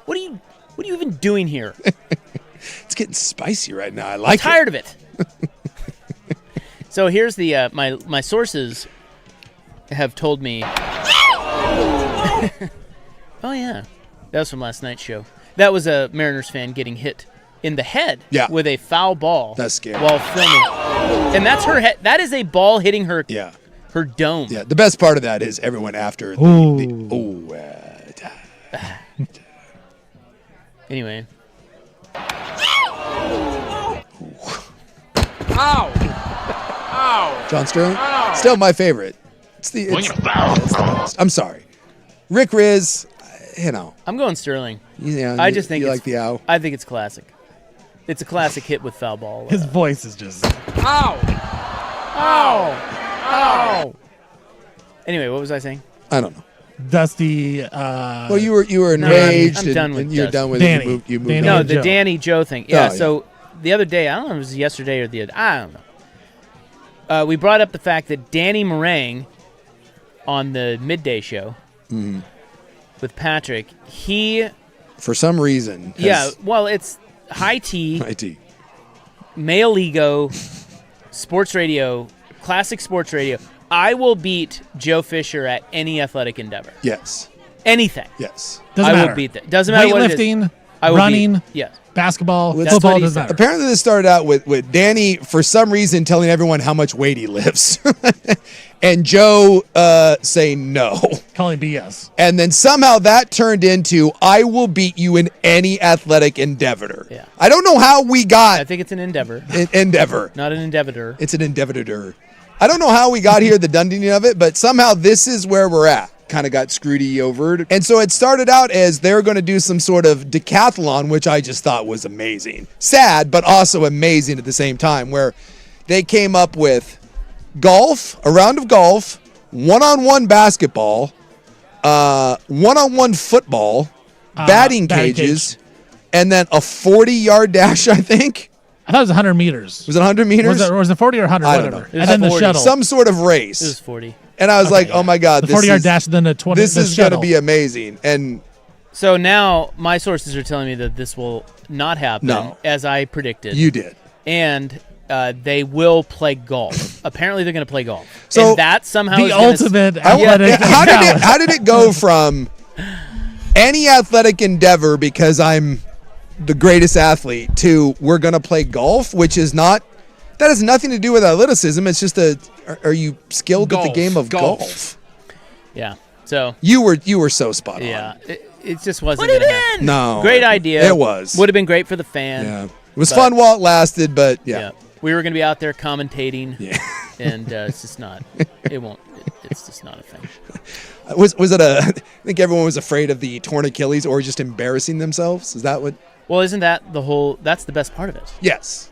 What are you even doing here?" It's getting spicy right now. I like it. Tired of it. So here's the my sources have told me. Oh yeah, that was from last night's show. That was a Mariners fan getting hit in the head with a foul ball. That's scary. While filming. And that's her head. That is a ball hitting her her dome. Yeah, the best part of that is everyone after Anyway. Ow! Ow! John Sterling? Ow. Still my favorite. I'm sorry. Rick Riz, I'm going Sterling. I just think you like the ow. I think it's classic. It's a classic hit with foul ball. His voice is just. Ow! Ow! Ow! Anyway, what was I saying? I don't know. Dusty. Well, you were enraged. I'm done with and you're Dusty. done with Danny. it. You moved Danny on. No, the Joe. Danny Joe thing. Yeah. So the other day, I don't know if it was yesterday or the other. I don't know. We brought up the fact that Danny Meringue on the midday show with Patrick, he for some reason. Well, it's high tea, male ego, sports radio, classic sports radio. I will beat Joe Fisher at any athletic endeavor. Yes. Anything. Yes. Doesn't matter. Will beat that. Doesn't matter what it is. Weightlifting, I will running, yes. Basketball, That's football what he doesn't said. matter. Apparently, this started out with Danny for some reason telling everyone how much weight he lifts, and Joe saying no, calling BS, and then somehow that turned into I will beat you in any athletic endeavor. Yeah. I don't know how we got. I think it's an endeavor. Endeavor. Not an endeavor. It's an endeavor. I don't know how we got here, the Dundee of it, but somehow this is where we're at. Kind of got screwedy over. And so it started out as they're going to do some sort of decathlon, which I just thought was amazing. Sad, but also amazing at the same time, where they came up with golf, a round of golf, one-on-one basketball, one-on-one football, batting cages, and then a 40-yard dash, I think. I thought it was 100 meters. Was it 100 meters? Was it 40 or 100? I don't Whatever. know. And then the 40. shuttle. Some sort of race. It was 40. And I was like, oh my God. The 40-yard dash and then the 20. This is going to be amazing. And so now my sources are telling me that this will not happen as I predicted. You did. And they will play golf. Apparently they're going to play golf. So and that somehow the is ultimate athletic. How did it go from any athletic endeavor because I'm the greatest athlete to we're going to play golf, which is not, that has nothing to do with athleticism. It's just are you skilled at the game of golf? Yeah. So you were so spot on. Yeah. It just wasn't Put it gonna happen. in. No. Great idea. It was. Would have been great for the fan. Yeah. It was fun while it lasted, but yeah. We were going to be out there commentating. Yeah. and it's just not. It won't. It's just not a thing. Was it I think everyone was afraid of the torn Achilles or just embarrassing themselves. Is that what? Well, isn't that the whole? That's the best part of it. Yes.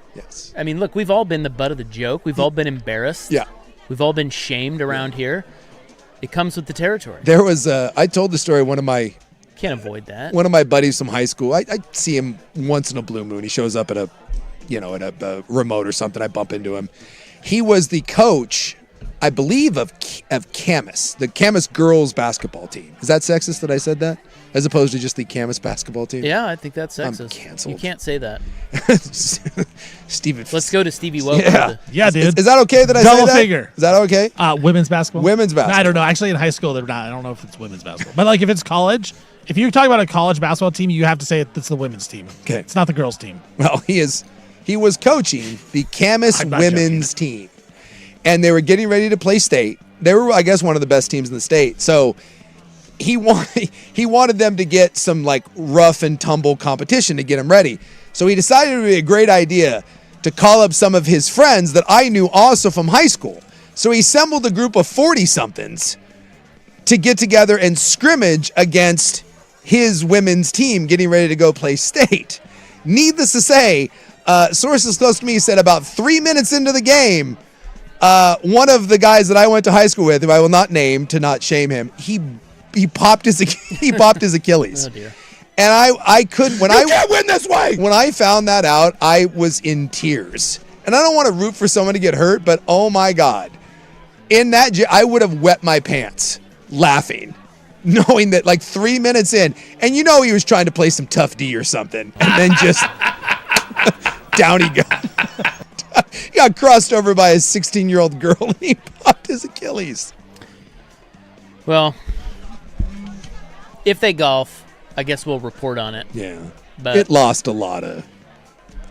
I mean, look, we've all been the butt of the joke. We've all been embarrassed. Yeah. We've all been shamed around here. It comes with the territory. There was I told the story. Can't avoid that. One of my buddies from high school. I see him once in a blue moon. He shows up at a remote or something. I bump into him. He was the coach, I believe, of Camas, the Camas girls basketball team. Is that sexist that I said that? As opposed to just the Camas basketball team? Yeah, I think that's sexist. I'm canceled. You can't say that. Steven. Let's go to Stevie Woke. Yeah, dude. Is that okay that I say that? Double figure. Is that okay? Women's basketball? Women's basketball. I don't know. Actually, in high school, they're not. I don't know if it's women's basketball. But, like, if it's college, if you're talking about a college basketball team, you have to say it's the women's team. Okay. It's not the girls' team. Well, he was coaching the Camas women's team. And they were getting ready to play state. They were, I guess, one of the best teams in the state. So he wanted them to get some like rough and tumble competition to get them ready. So he decided it would be a great idea to call up some of his friends that I knew also from high school. So he assembled a group of 40-somethings to get together and scrimmage against his women's team getting ready to go play state. Needless to say, sources close to me said about 3 minutes into the game, one of the guys that I went to high school with, who I will not name to not shame him, he popped his Achilles. Oh dear. And I couldn't when You can't win this way. When I found that out, I was in tears. And I don't want to root for someone to get hurt, but oh my God. In that I would have wet my pants laughing, knowing that like 3 minutes in, and he was trying to play some tough D or something, and then just down he got. He got crossed over by a 16-year-old girl and he popped his Achilles. Well, if they golf, I guess we'll report on it. Yeah. But It lost a lot of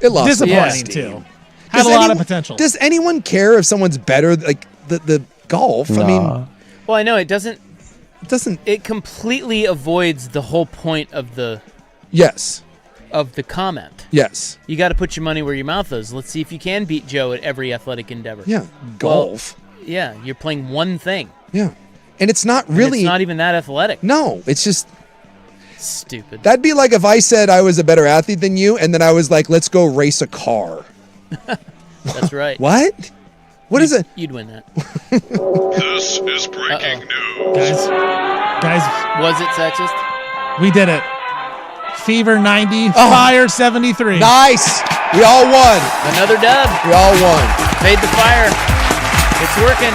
disappointing, too. Had a lot of potential. Does anyone care if someone's better? Like the golf? Nah. I mean, well, I know it doesn't. doesn't. It completely avoids the whole point of the Yes. comment. Yes. You got to put your money where your mouth is. Let's see if you can beat Joe at every athletic endeavor. Yeah. Golf. Well, yeah, you're playing one thing. Yeah. And it's not And really. it's not even that athletic. No, it's just. Stupid. That'd be like if I said I was a better athlete than you, and then I was like, let's go race a car. That's right. What? What is it? You'd win that. This is breaking news. Guys, Was it sexist? we did it. Fever 90, Fire 73. Nice. We all won. Another dub. We all won. Fade the fire. It's working.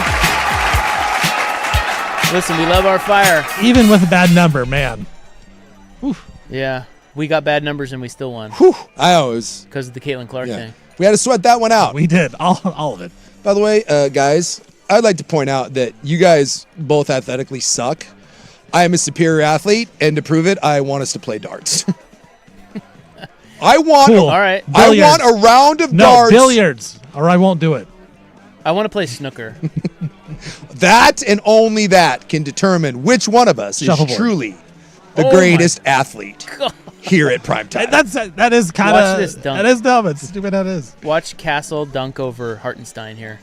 Listen, we love our fire. Even with a bad number, man. Yeah, we got bad numbers and we still won Whew. I always. because of the Caitlin Clark thing. We had to sweat that one out. We did. All of it. By the way, guys, I'd like to point out that you guys both athletically suck. I am a superior athlete, and to prove it, I want us to play darts. I want. Cool. All right. I Billiards. want a round of No, darts. billiards, or I won't do it. I want to play snooker. That and only that can determine which one of us is Shuffleboard. truly the Oh greatest athlete here at Primetime. That is kind Watch this of dunk. that is dumb. It's stupid. That is. Watch Castle dunk over Hartenstein here.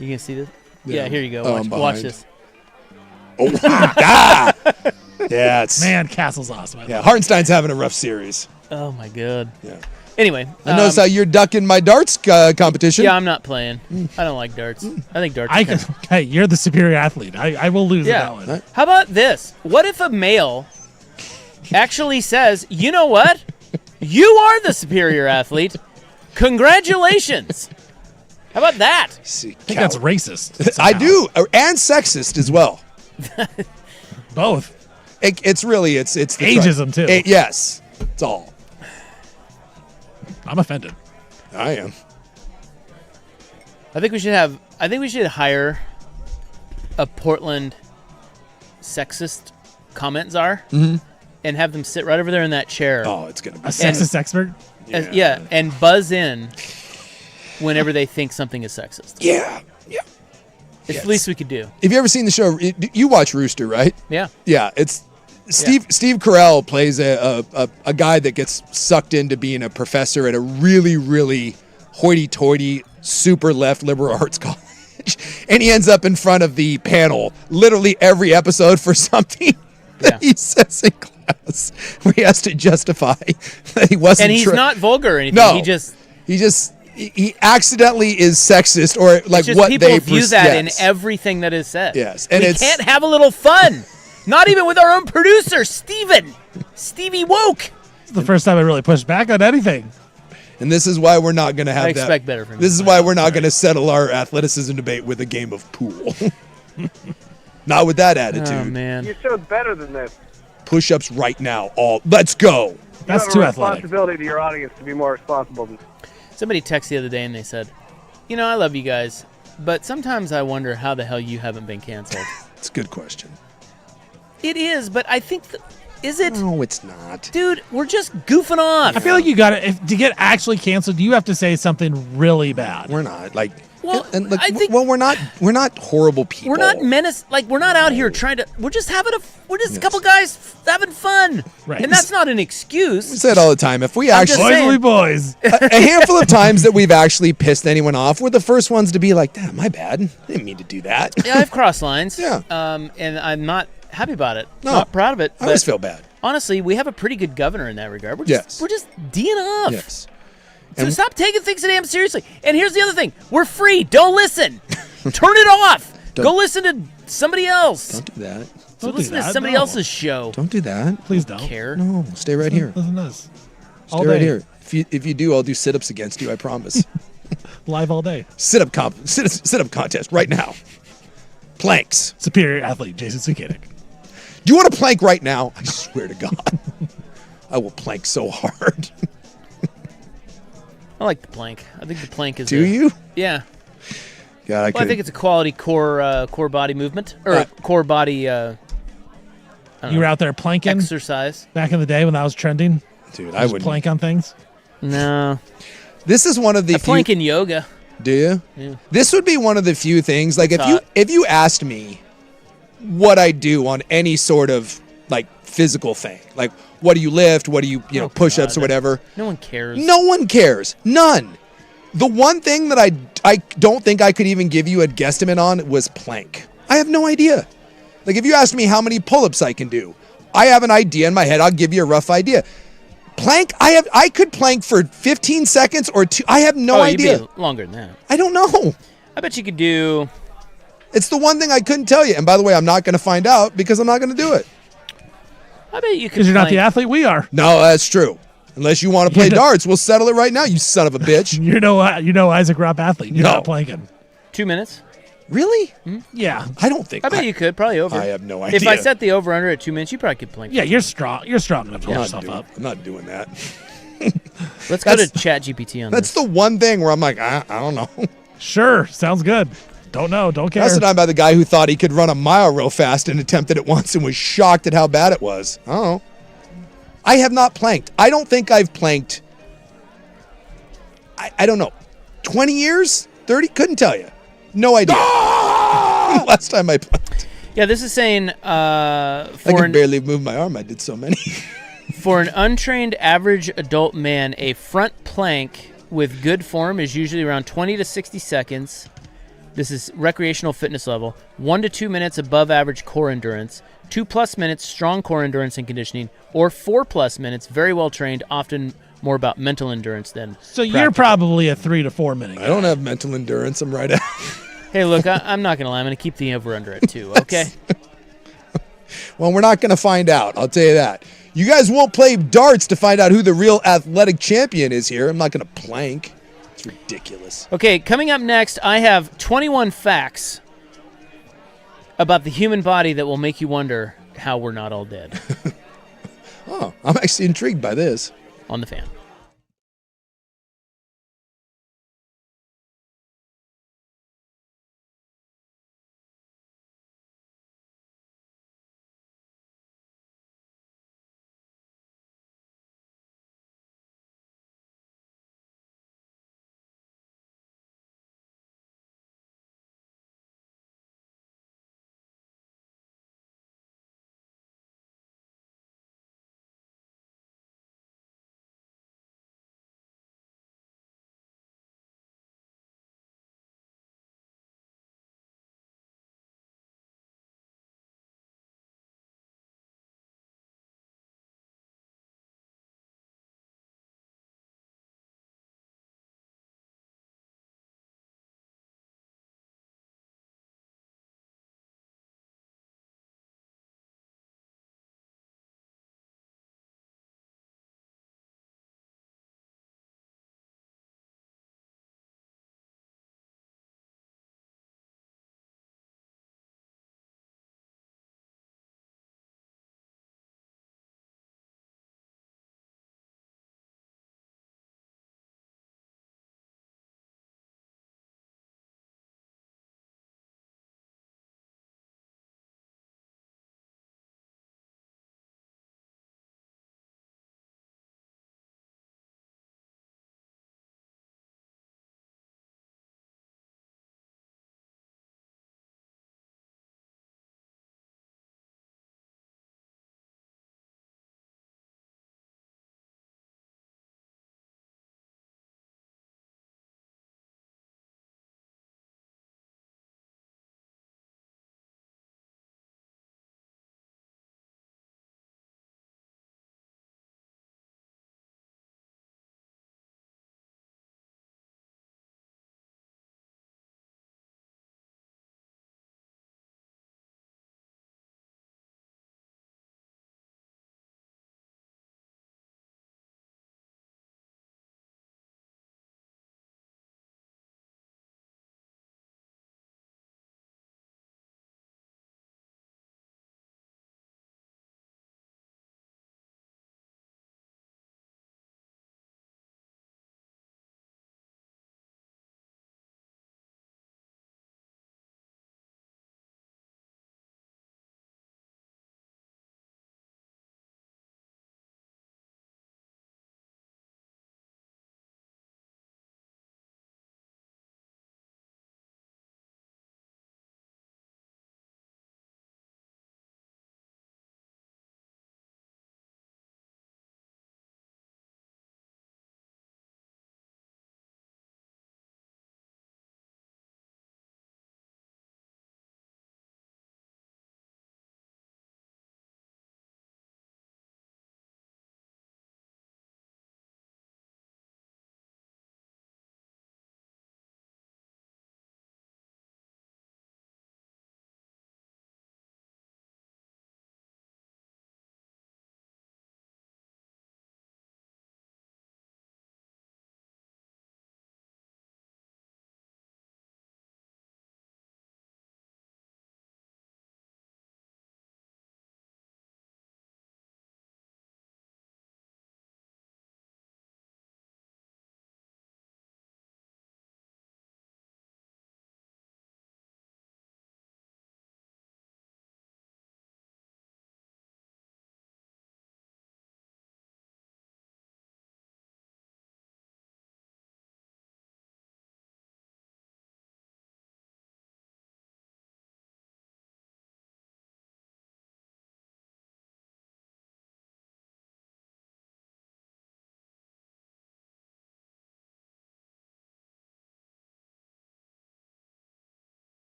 You can see this? Yeah, here you go. Oh, Watch, I'm watch behind. this. Oh, ah! Yeah, it's Man, Castle's awesome. I yeah. love Hartenstein's having a rough series. Oh my god. Yeah. Anyway, I notice how you're ducking my darts competition. yeah, I'm not playing. I don't like darts. I think darts. I are can, kinda- hey, you're the superior athlete. I will lose Yeah. that one. How about this? What if a male actually says, "You know what? You are the superior athlete. Congratulations." How about that? See, I think that's racist. I somehow. do, and sexist as well. Both. It's really it's the Ageism, too. Yes, it's all. I'm offended. I am. I think we should hire a Portland sexist comment czar and have them sit right over there in that chair. Oh, it's gonna be A sexist expert. Yeah, and buzz in whenever they think something is sexist. Yeah. It's the least we could do. Have you ever seen the show? You watch Rooster, right? Yeah. Yeah, it's Steve Carell plays a guy that gets sucked into being a professor at a really, really hoity-toity, super left liberal arts college. and he ends up in front of the panel literally every episode for something that he says in class where he has to justify that he wasn't. And he's not vulgar or anything. No, he accidentally is sexist or like just what people they view that in everything that is said. Yes, and we can't have a little fun, not even with our own producer, Stevie Woke. It's the first time I really pushed back on anything. And this is why we're not going to have I expect better from you. This is why we're not going to settle our athleticism debate with a game of pool. Not with that attitude. Oh, man. Your show's better than this. Push-ups right now. Let's go. That's too athletic. Responsibility to your audience to be more responsible. Somebody texted the other day and they said, I love you guys, but sometimes I wonder how the hell you haven't been canceled. It's a good question. It is, but I think... Is it? No, it's not. Dude, we're just goofing off. I feel like you got to get actually canceled, you have to say something really bad. We're not. Like, I think we're not horrible people. We're not we're not out here trying to. We're just a couple guys having fun, right? And that's not an excuse. We say it all the time. If we boys, a handful of times that we've actually pissed anyone off, we're the first ones to be like, "Damn, my bad. I didn't mean to do that." Yeah, I've crossed lines. Yeah. And I'm not happy about it. No, not proud of it. I always feel bad. Honestly, we have a pretty good governor in that regard. We're just D'ing off. Yes. So stop taking things so damn seriously. And here's the other thing. We're free. Don't listen. Turn it off. Go listen to somebody else. Don't do that. Don't listen to somebody else's show. Don't do that. Please don't. Care. No, stay right here. Listen to this. Stay right here. If you do, I'll do sit-ups against you, I promise. Live all day. Sit-up contest right now. Planks. Superior athlete, Jason Sukanik. Do you want to plank right now? I swear to God. I will plank so hard. I like the plank. I think the plank is. Do you? Yeah. God, I think it's a quality core body movement or core body. You were out there planking exercise back in the day when that was trending. Dude, I would plank on things. No. This is one of the plank in yoga. Do you? Yeah. This would be one of the few things. Like if you asked me what I do on any sort of like physical thing, like what do you lift, what do you push-ups or whatever. No one cares. No one cares. None. The one thing that I don't think I could even give you a guesstimate on was plank. I have no idea. Like if you asked me how many pull-ups I can do, I have an idea in my head. I'll give you a rough idea. Plank, I could plank for 15 seconds or 2. I have no idea. You'd be longer than that. I don't know. I bet you could do. It's the one thing I couldn't tell you. And by the way, I'm not going to find out because I'm not going to do it. I bet you could. Because you're not the athlete we are. No, that's true. Unless you want to play darts, we'll settle it right now, you son of a bitch. you know Isaac Rupp athlete. You're not planking. 2 minutes. Really? Yeah. I don't think. I bet you could. Probably over. I have no idea. If I set the over-under at 2 minutes, you probably could plank. Yeah, you're strong. You're strong enough to hold yourself up. I'm not doing that. Let's go to ChatGPT on this. That's the one thing where I'm like, I don't know. Sure. Sounds good. Don't know. Don't care. That's the time by the guy who thought he could run a mile real fast and attempted it once and was shocked at how bad it was. I don't know. I have not planked. I don't think I've planked. I don't know. 20 years? 30? Couldn't tell you. No idea. Last time I planked. Yeah, this is saying I could barely move my arm. I did so many. For an untrained average adult man, a front plank with good form is usually around 20 to 60 seconds. This is recreational fitness level. 1 to 2 minutes above average core endurance. 2+ minutes strong core endurance and conditioning. Or 4+ minutes very well trained, often more about mental endurance than So you're probably a 3 to 4 minute guy. I don't have mental endurance. I'm right out. Hey, look, I'm not going to lie. I'm going to keep the over-under at 2, okay? Well, we're not going to find out. I'll tell you that. You guys won't play darts to find out who the real athletic champion is here. I'm not going to plank. It's ridiculous. Okay, coming up next, I have 21 facts about the human body that will make you wonder how we're not all dead. Oh, I'm actually intrigued by this. On the Fan.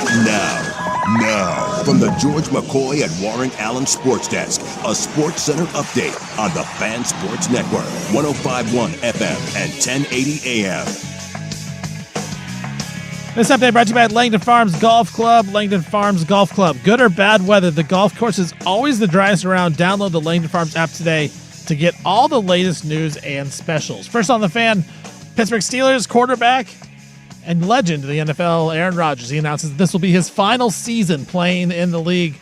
Now, from the George McCoy and Warren Allen Sports Desk, a Sports Center update on the Fan Sports Network, 105.1 FM and 1080 AM. This update brought to you by Langdon Farms Golf Club. Langdon Farms Golf Club. Good or bad weather, the golf course is always the driest around. Download the Langdon Farms app today to get all the latest news and specials. First on the Fan, Pittsburgh Steelers quarterback and legend of the NFL, Aaron Rodgers. He announces this will be his final season playing in the league.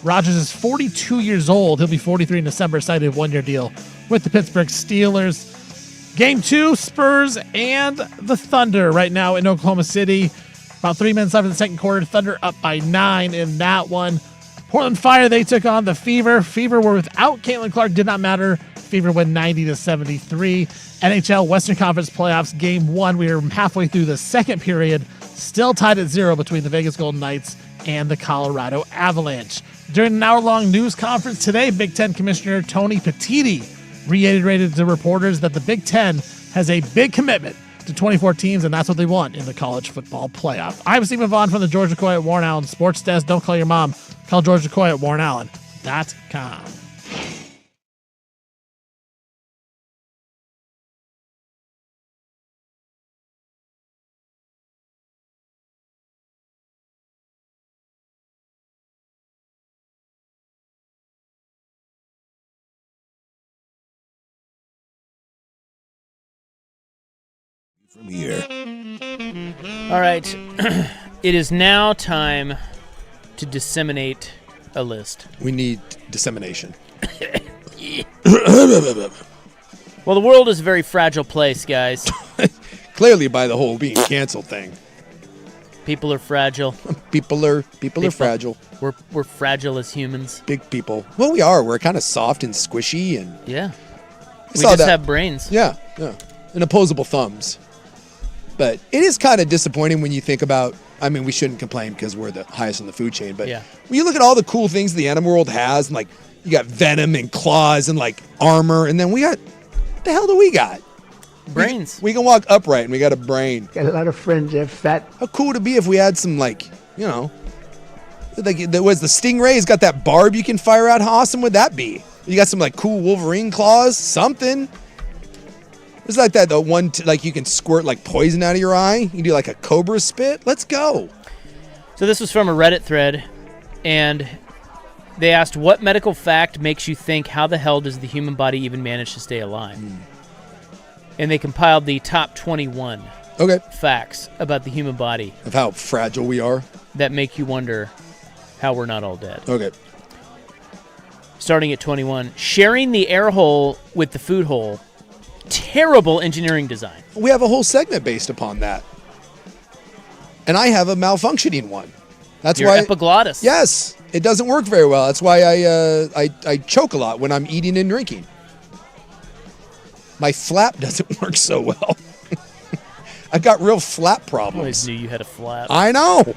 Rodgers is 42 years old. He'll be 43 in December, signed a one-year deal with the Pittsburgh Steelers. Game 2, Spurs and the Thunder right now in Oklahoma City. About 3 minutes left in the second quarter. Thunder up by 9 in that one. Portland Fire, they took on the Fever. Fever were without Caitlin Clark, did not matter. Fever win 90-73. NHL Western Conference Playoffs Game 1. We are halfway through the second period. Still tied at 0 between the Vegas Golden Knights and the Colorado Avalanche. During an hour-long news conference today, Big Ten Commissioner Tony Petitti reiterated to reporters that the Big Ten has a big commitment to 24 teams, and that's what they want in the college football playoff. I'm Stephen Vaughn from the George McCoy at Warren Allen Sports Desk. Don't call your mom. Call George McCoy at warrenallen.com. From here. All right. It is now time to disseminate a list. We need dissemination. Well, the world is a very fragile place, guys. Clearly by the whole being canceled thing. People are fragile. People are fragile. We're fragile as humans. Big people. Well, we are. We're kind of soft and squishy, and yeah. We just have brains. Yeah. And opposable thumbs. But it is kind of disappointing when you think about, I mean, we shouldn't complain because we're the highest in the food chain, but when you look at all the cool things the animal world has, and like you got venom and claws and like armor, and then we got, what the hell do we got? Brains. We can walk upright and we got a brain. Got a lot of friends that fat. How cool would it be if we had some, like, you know, like there was the stingray's got that barb you can fire out? How awesome would that be? You got some like cool Wolverine claws, something. It's like that, the one, like you can squirt like poison out of your eye. You can do like a cobra spit. Let's go. So this was from a Reddit thread, and they asked, what medical fact makes you think, how the hell does the human body even manage to stay alive? And they compiled the top 21 facts about the human body. Of how fragile we are. That make you wonder how we're not all dead. Okay. Starting at 21, sharing the air hole with the food hole. Terrible engineering design. We have a whole segment based upon that. And I have a malfunctioning one. That's Your why epiglottis. Yes, it doesn't work very well. That's why I choke a lot when I'm eating and drinking. My flap doesn't work so well. I've got real flap problems. I always knew you had a flap. I know.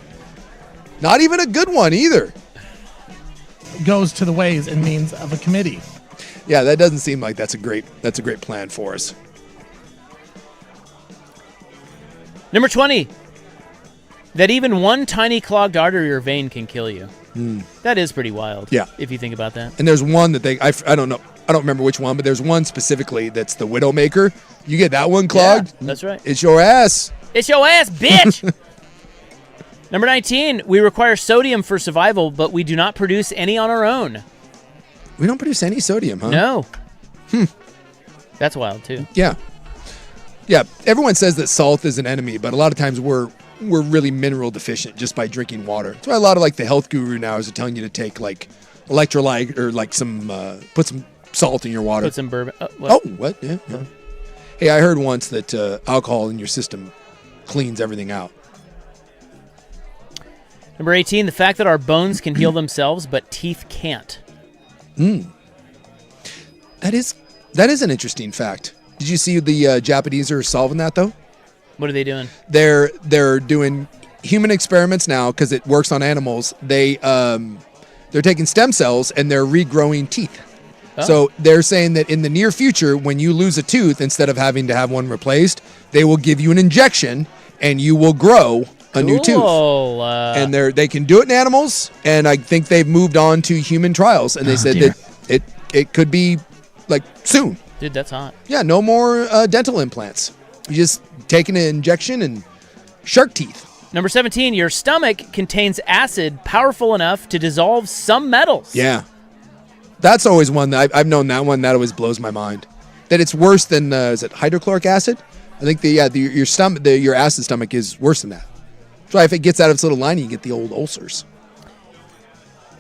Not even a good one either. Goes to the ways and means of a committee. Yeah, that doesn't seem like that's a great plan for us. Number 20. That even one tiny clogged artery or vein can kill you. That is pretty wild. Yeah. If you think about that. And there's one that I don't know. I don't remember which one, but there's one specifically that's the Widowmaker. You get that one clogged? Yeah, that's right. It's your ass. It's your ass, bitch! Number 19. We require sodium for survival, but we do not produce any on our own. We don't produce any sodium, huh? No. That's wild, too. Yeah. Yeah, everyone says that salt is an enemy, but a lot of times we're really mineral deficient just by drinking water. That's why a lot of like the health guru now is telling you to take like electrolyte or like some, put some salt in your water. Put some bourbon. What? Yeah. Hey, I heard once that alcohol in your system cleans everything out. Number 18, the fact that our bones can heal themselves, but teeth can't. That is an interesting fact. Did you see the Japanese are solving that though? What are they doing? They're doing human experiments now because it works on animals. They're taking stem cells and they're regrowing teeth. Oh. So they're saying that in the near future, when you lose a tooth, instead of having to have one replaced, they will give you an injection and you will grow a new tooth. And they can do it in animals, and I think they've moved on to human trials, and they said that it could be like soon. Dude, that's hot. Yeah, no more dental implants. You just take an injection and shark teeth. Number 17, your stomach contains acid powerful enough to dissolve some metals. Yeah. That's always one that I've known that one. That always blows my mind. That it's worse than, is it hydrochloric acid? I think your acid stomach is worse than that. That's why if it gets out of its little lining, you get the old ulcers.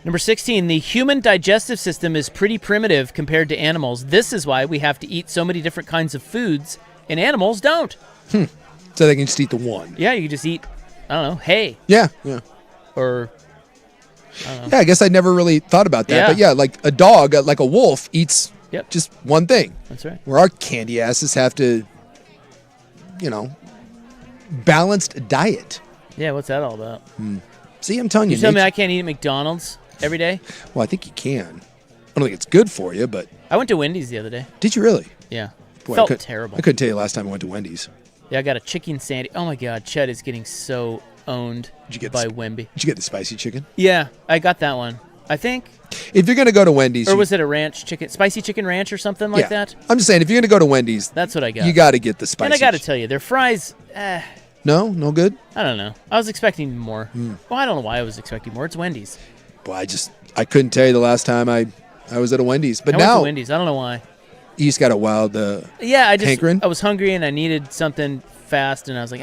Number 16, the human digestive system is pretty primitive compared to animals. This is why we have to eat so many different kinds of foods, and animals don't. So they can just eat the one. Yeah, you can just eat, I don't know, hay. Yeah. Or, I don't know. Yeah, I guess I never really thought about that. Yeah. But yeah, like a dog, like a wolf, eats just one thing. That's right. Where our candy asses have to, balanced diet. Yeah, what's that all about? See, I'm telling you. You tell me I can't eat at McDonald's every day? Well, I think you can. I don't think it's good for you, but... I went to Wendy's the other day. Did you really? Yeah. Boy, Felt terrible. I couldn't tell you last time I went to Wendy's. Yeah, I got a chicken sandwich. Oh, my God. Chet is getting so owned by Wemby. Did you get the spicy chicken? Yeah, I got that one. I think. If you're going to go to Wendy's... Or was it a ranch chicken, spicy chicken ranch or something like that? I'm just saying, if you're going to go to Wendy's... That's what I got. You got to get the spicy. And I got to tell you, their fries... No? No good? I don't know. I was expecting more. Well, I don't know why I was expecting more. It's Wendy's. Well, I couldn't tell you the last time I was at a Wendy's. But I now... went to Wendy's. I don't know why. You just got a wild hankering? I was hungry and I needed something fast, and I was like,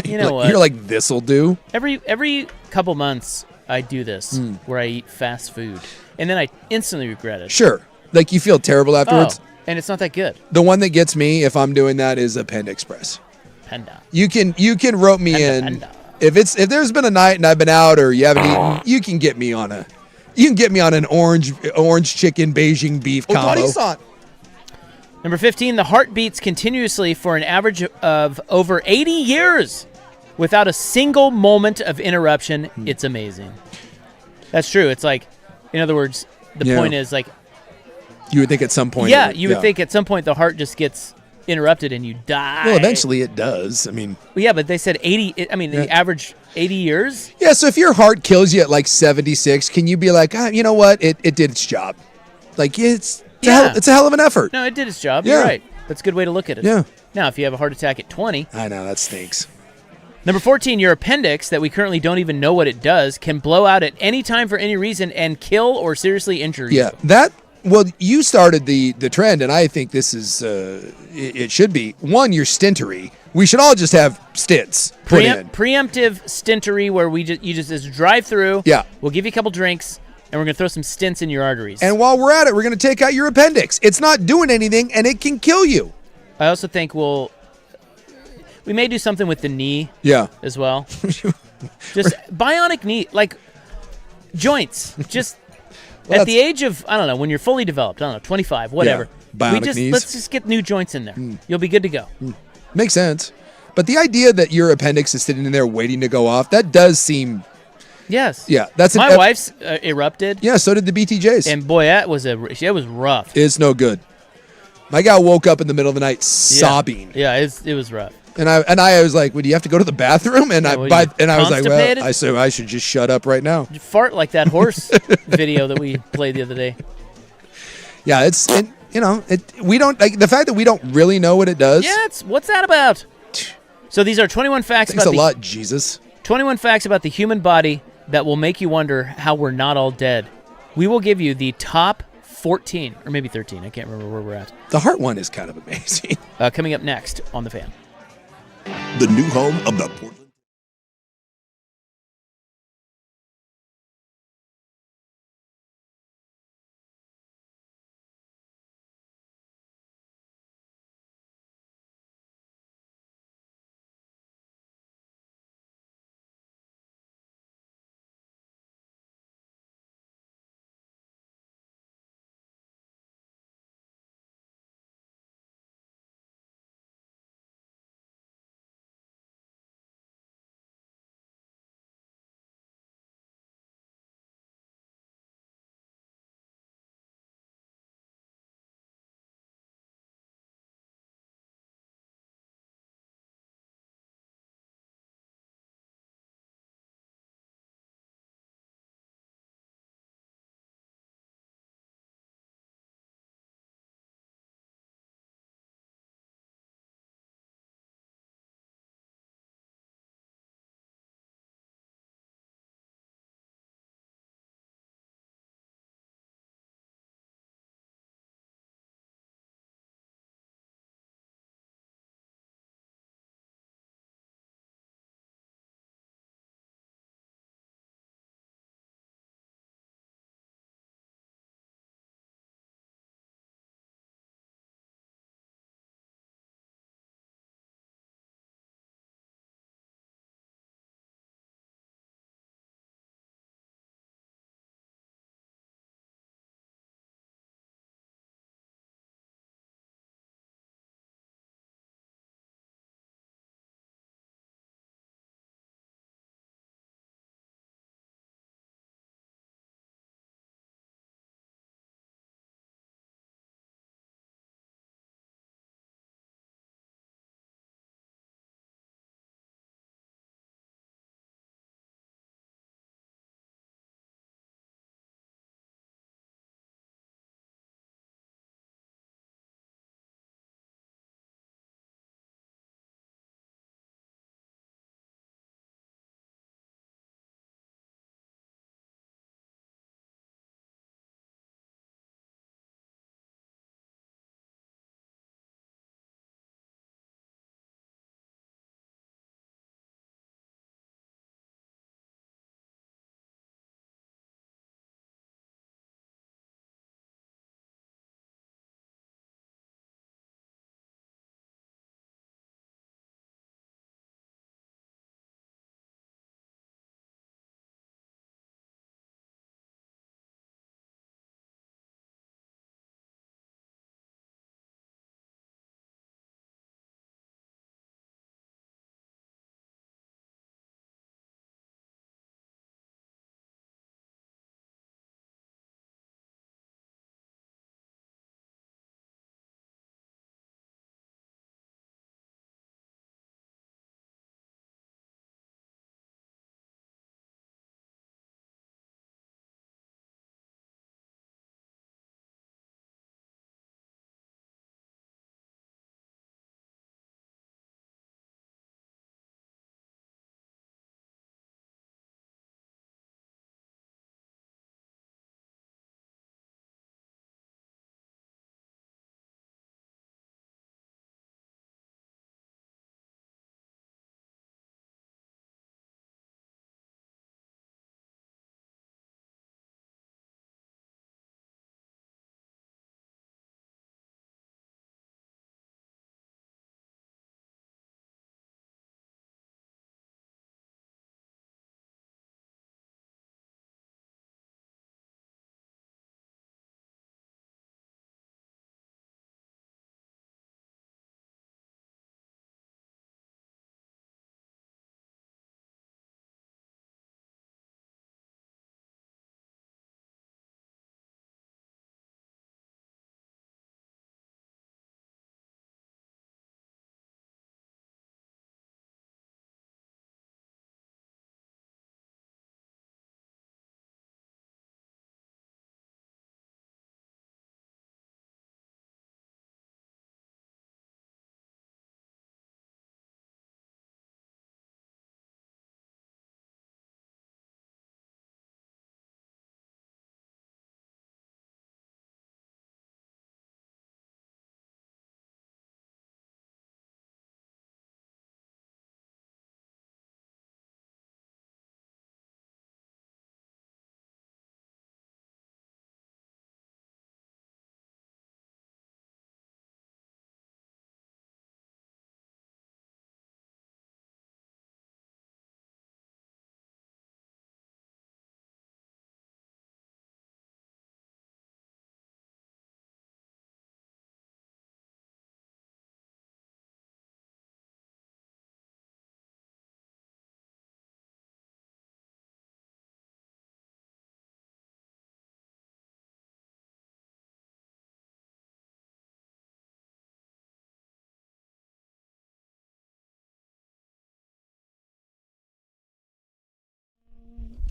you know what? You're like, this'll do? Every couple months, I do this, where I eat fast food. And then I instantly regret it. Sure. Like, you feel terrible afterwards? Oh, and it's not that good. The one that gets me, if I'm doing that, is a Panda Express. Panda. You can rope me in. Panda. If there's been a night and I've been out or you haven't eaten, you can get me on an orange chicken Beijing beef combo. Number 15, the heart beats continuously for an average of over 80 years without a single moment of interruption. It's amazing. That's true. It's like, in other words, the point is like... You would think at some point... Yeah, you would think at some point the heart just gets interrupted and you die. Well, eventually it does. I mean... Well, yeah, but they said 80... the average 80 years? Yeah, so if your heart kills you at like 76, can you be like, you know what? It did its job. Like, it's a hell of an effort. No, it did its job. You're right. That's a good way to look at it. Yeah. Now, if you have a heart attack at 20... I know, that stinks. Number 14, your appendix, that we currently don't even know what it does, can blow out at any time for any reason and kill or seriously injure you. Yeah, well, you started the trend, and I think this is, it should be. One, your stentery. We should all just have stints put in. Preemptive stentery, where you just drive through. Yeah. We'll give you a couple drinks, and we're going to throw some stints in your arteries. And while we're at it, we're going to take out your appendix. It's not doing anything, and it can kill you. I also think we may do something with the knee as well. Just bionic knee, like joints. Just at the age of, I don't know, when you're fully developed, I don't know, 25, whatever. Bionic knees. Let's just get new joints in there. You'll be good to go. Makes sense. But the idea that your appendix is sitting in there waiting to go off, that does seem... Yes. Yeah. That's my wife's erupted. Yeah, so did the BTJs. And boy, that was rough. It's no good. My guy woke up in the middle of the night sobbing. Yeah, it was rough. And I was like, "Well, do you have to go to the bathroom?" And I was like, "Well, I should just shut up right now." You fart like that horse video that we played the other day. Yeah, we don't like the fact that we don't really know what it does. Yeah, what's that about? So these are 21 facts Thanks a lot, Jesus. 21 facts about the human body that will make you wonder how we're not all dead. We will give you the top 14 or maybe 13. I can't remember where we're at. The heart one is kind of amazing. Coming up next on The Fan. The new home of the Portland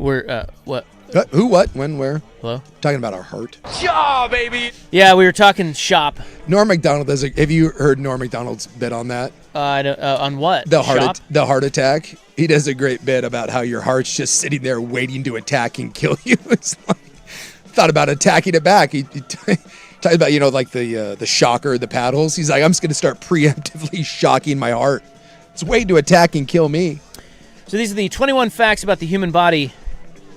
We're what? Who, what, when, where? Hello? Talking about our heart. Yeah, baby. Yeah, we were talking shop. Norm Macdonald does have you heard Norm Macdonald's bit on that? On what? The Shop? the heart attack. He does a great bit about how your heart's just sitting there waiting to attack and kill you. It's like, thought about attacking it back. He talks about, like the shocker, the paddles. He's like, I'm just going to start preemptively shocking my heart. It's waiting to attack and kill me. So these are the 21 facts about the human body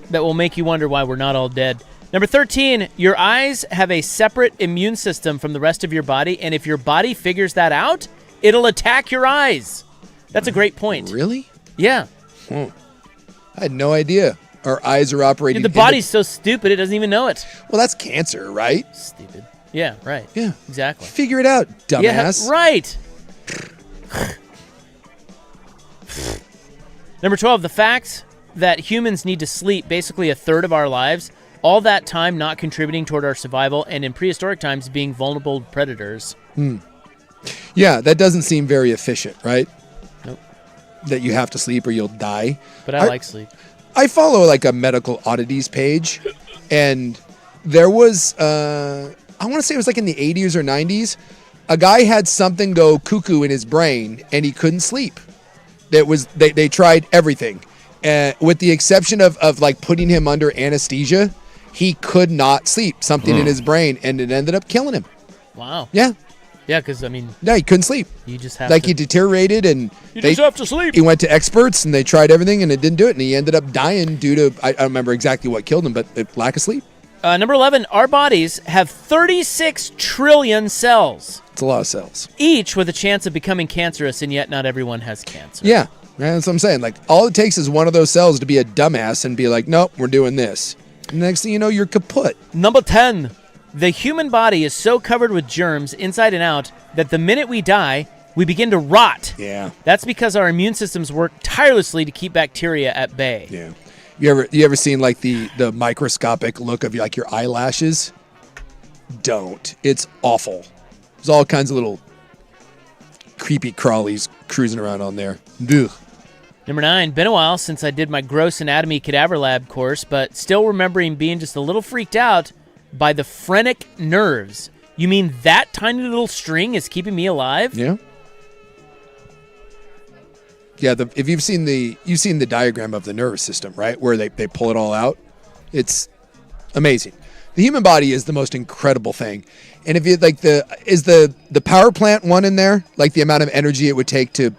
that will make you wonder why we're not all dead. Number 13, your eyes have a separate immune system from the rest of your body, and if your body figures that out, it'll attack your eyes. That's a great point. Really? Yeah. I had no idea. Our eyes are operating. Dude, the body's so stupid it doesn't even know it. Well, that's cancer, right? Stupid. Yeah, right. Yeah. Exactly. Figure it out, dumbass. Yeah, right. Number 12, the fact that humans need to sleep basically a third of our lives, all that time not contributing toward our survival, and in prehistoric times being vulnerable to predators. Yeah, that doesn't seem very efficient, right? Nope. That you have to sleep or you'll die. But I like sleep. I follow like a medical oddities page, and there was, I want to say it was like in the 80s or 90s, a guy had something go cuckoo in his brain, and he couldn't sleep. They tried everything. With the exception of like putting him under anesthesia, he could not sleep. Something in his brain, and it ended up killing him. Wow. Yeah. Yeah, because, I mean... Yeah, he couldn't sleep. You just have like to... he deteriorated, and... You just have to sleep. He went to experts, and they tried everything, and it didn't do it, and he ended up dying due to... I don't remember exactly what killed him, but lack of sleep. Number 11, our bodies have 36 trillion cells. It's a lot of cells. Each with a chance of becoming cancerous, and yet not everyone has cancer. Yeah. That's what I'm saying. Like, all it takes is one of those cells to be a dumbass and be like, nope, we're doing this. And next thing you know, you're kaput. Number 10. The human body is so covered with germs inside and out that the minute we die, we begin to rot. Yeah. That's because our immune systems work tirelessly to keep bacteria at bay. Yeah. You ever seen like the microscopic look of like your eyelashes? Don't. It's awful. There's all kinds of little creepy crawlies cruising around on there. Ugh. Number 9, been a while since I did my gross anatomy cadaver lab course, but still remembering being just a little freaked out by the phrenic nerves. You mean that tiny little string is keeping me alive? Yeah. Yeah, if you've seen the diagram of the nervous system, right? Where they pull it all out. It's amazing. The human body is the most incredible thing. And if you like is the power plant one in there? Like the amount of energy it would take to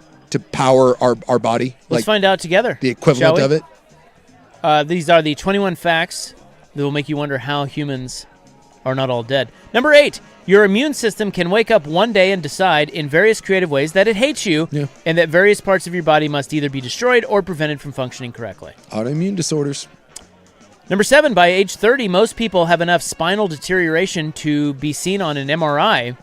power our body? Let's find out together. The equivalent of it? These are the 21 facts that will make you wonder how humans are not all dead. Number 8, your immune system can wake up one day and decide in various creative ways that it hates you, and that various parts of your body must either be destroyed or prevented from functioning correctly. Autoimmune disorders. Number 7, by age 30, most people have enough spinal deterioration to be seen on an MRI.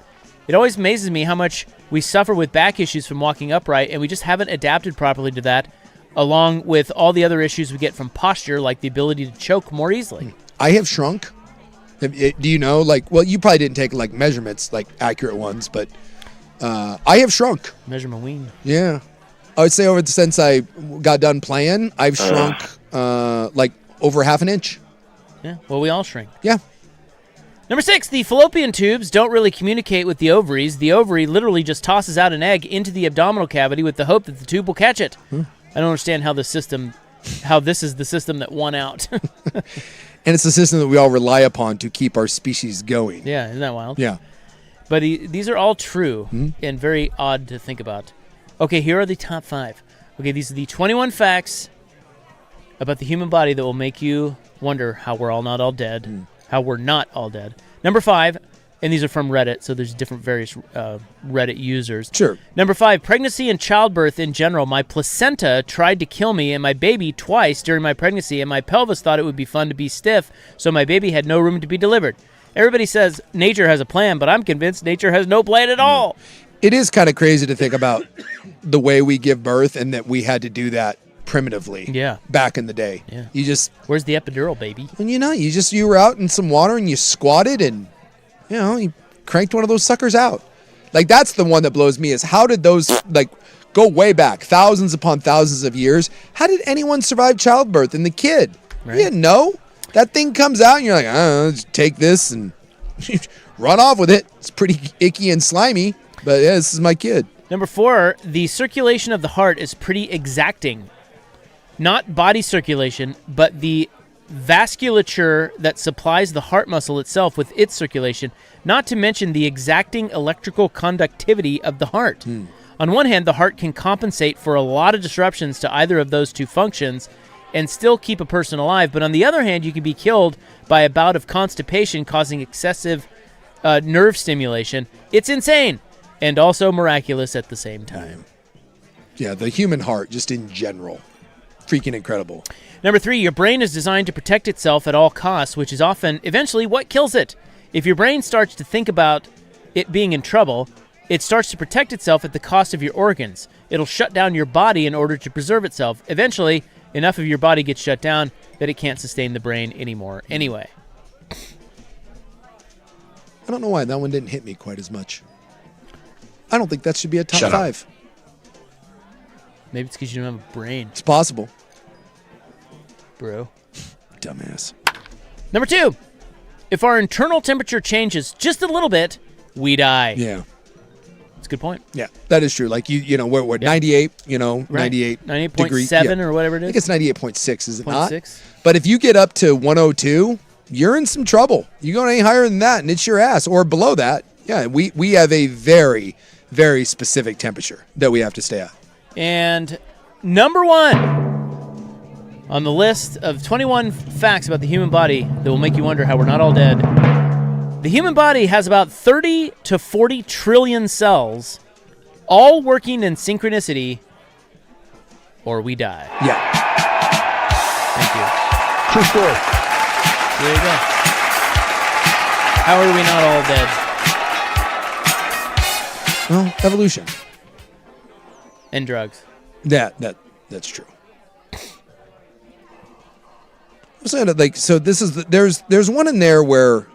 It always amazes me how much we suffer with back issues from walking upright, and we just haven't adapted properly to that, along with all the other issues we get from posture, like the ability to choke more easily. I have shrunk. Do you know, like, well, you probably didn't take like measurements, like accurate ones, but I have shrunk. Measure my wing. Yeah. I would say since I got done playing, I've shrunk like over half an inch. Yeah, well, we all shrink. Yeah. Number 6, the fallopian tubes don't really communicate with the ovaries. The ovary literally just tosses out an egg into the abdominal cavity with the hope that the tube will catch it. I don't understand how this is the system that won out. And it's the system that we all rely upon to keep our species going. Yeah, isn't that wild? Yeah. But these are all true and very odd to think about. Okay, here are the top 5. Okay, these are the 21 facts about the human body that will make you wonder how we're all not all dead, how we're not all dead. Number 5, and these are from Reddit, so there's different various Reddit users. Sure. Number 5, pregnancy and childbirth in general. My placenta tried to kill me and my baby twice during my pregnancy, and my pelvis thought it would be fun to be stiff, so my baby had no room to be delivered. Everybody says nature has a plan, but I'm convinced nature has no plan at all. It is kind of crazy to think about the way we give birth and that we had to do that primitively back in the day. Yeah. You just... Where's the epidural, baby? And you were out in some water and you squatted and, you cranked one of those suckers out. Like, that's the one that blows me is how did those, like, go way back, thousands upon thousands of years? How did anyone survive childbirth and the kid? Right? You didn't know. That thing comes out and you're like, I don't know, just take this and run off with it. It's pretty icky and slimy, but yeah, this is my kid. Number 4, the circulation of the heart is pretty exacting. Not body circulation, but the vasculature that supplies the heart muscle itself with its circulation, not to mention the exacting electrical conductivity of the heart. On one hand, the heart can compensate for a lot of disruptions to either of those two functions and still keep a person alive, but on the other hand, you can be killed by a bout of constipation causing excessive nerve stimulation. It's insane and also miraculous at the same time. Yeah, the human heart, just in general, freaking incredible. Number 3, your brain is designed to protect itself at all costs, which is often, eventually, what kills it. If your brain starts to think about it being in trouble, it starts to protect itself at the cost of your organs. It'll shut down your body in order to preserve itself. Eventually, enough of your body gets shut down that it can't sustain the brain anymore. Anyway. I don't know why that one didn't hit me quite as much. I don't think that should be a top 5. Maybe it's because you don't have a brain. It's possible. Bro. Dumbass. Number 2, if our internal temperature changes just a little bit, we die. Yeah. That's a good point. Yeah, that is true. Like, you know, we're 98, you know, Right. 98 98.7 or whatever it is. I think it's 98.6, is it not? 0.6. But if you get up to 102, you're in some trouble. You go any higher than that, and it's your ass. Or below that, yeah, we have a very, very specific temperature that we have to stay at. And number 1 on the list of 21 facts about the human body that will make you wonder how we're not all dead. The human body has about 30 to 40 trillion cells, all working in synchronicity, or we die. Yeah. Thank you. True story. There you go. How are we not all dead? Well, evolution. And drugs. That's true. I'm saying that, like, so this is there's one in there where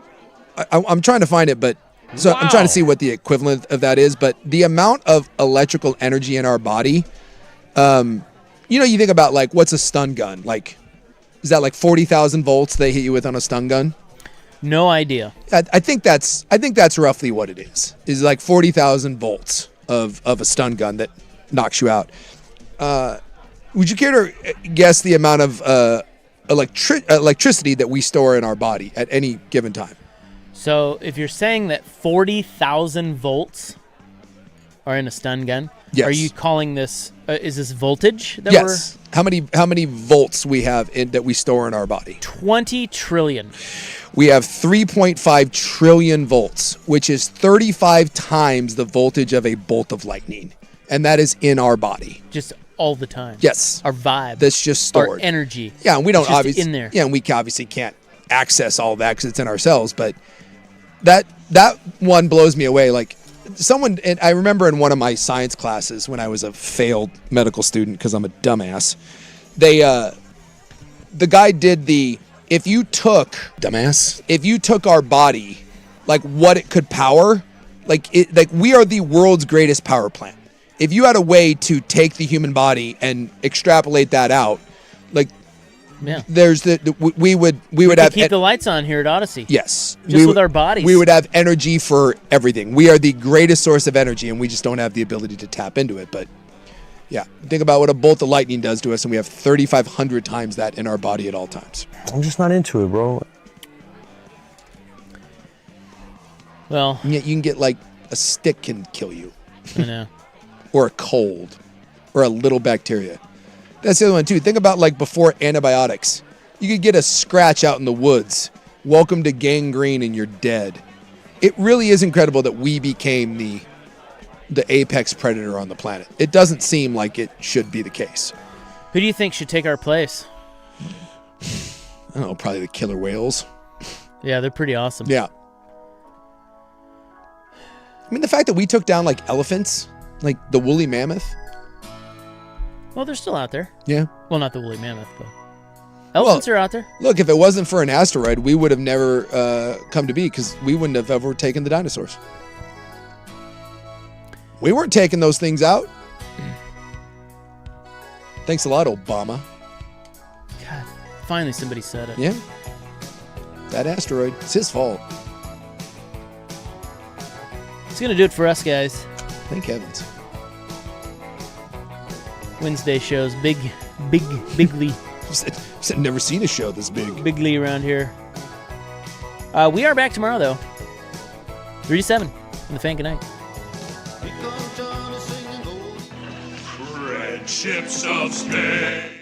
I'm trying to find it, but so I'm trying to see what the equivalent of that is. But the amount of electrical energy in our body, you know, you think about, like, what's a stun gun? Like, is that like 40,000 volts they hit you with on a stun gun? No idea. I think that's roughly what it is. Is like 40,000 volts of a stun gun that knocks you out. Would you care to guess the amount of electricity that we store in our body at any given time? So if you're saying that 40,000 volts are in a stun gun, yes. Are you calling this, is this voltage? That Yes. How many volts we have that we store in our body? 20 trillion. We have 3.5 trillion volts, which is 35 times the voltage of a bolt of lightning. And that is in our body. Just all the time. Yes. Our vibe. That's just stored. Our energy. Yeah, and we don't it's just obviously in there. Yeah, and we obviously can't access all that because it's in our cells. But that one blows me away. Like, someone, and I remember in one of my science classes when I was a failed medical student because I'm a dumbass. The guy did if you took our body, like what it could power, like we are the world's greatest power plant. If you had a way to take the human body and extrapolate that out, like, yeah, there's we would have keep the lights on here at Odyssey. Yes, just with our bodies. We would have energy for everything. We are the greatest source of energy, and we just don't have the ability to tap into it. But yeah, think about what a bolt of lightning does to us, and we have 3,500 times that in our body at all times. I'm just not into it, bro. Well, and yet you can get, like, a stick can kill you. I know. Or a cold, or a little bacteria. That's the other one too. Think about, like, before antibiotics. You could get a scratch out in the woods. Welcome to gangrene and you're dead. It really is incredible that we became the apex predator on the planet. It doesn't seem like it should be the case. Who do you think should take our place? I don't know, probably the killer whales. Yeah, they're pretty awesome. Yeah. I mean, the fact that we took down, like, elephants, like the woolly mammoth. Well, they're still out there. Yeah. Well, not the woolly mammoth, but elephants are out there. Look, if it wasn't for an asteroid, we would have never come to be because we wouldn't have ever taken the dinosaurs. We weren't taking those things out. Thanks a lot, Obama. God, Finally, somebody said it. Yeah. That asteroid. It's his fault. It's going to do it for us, guys. Thank heavens. Wednesday shows. Bigly. You said never seen a show this big. Bigly around here. We are back tomorrow, though. 3 to 7 on the Fan. Good night. Friendships of space.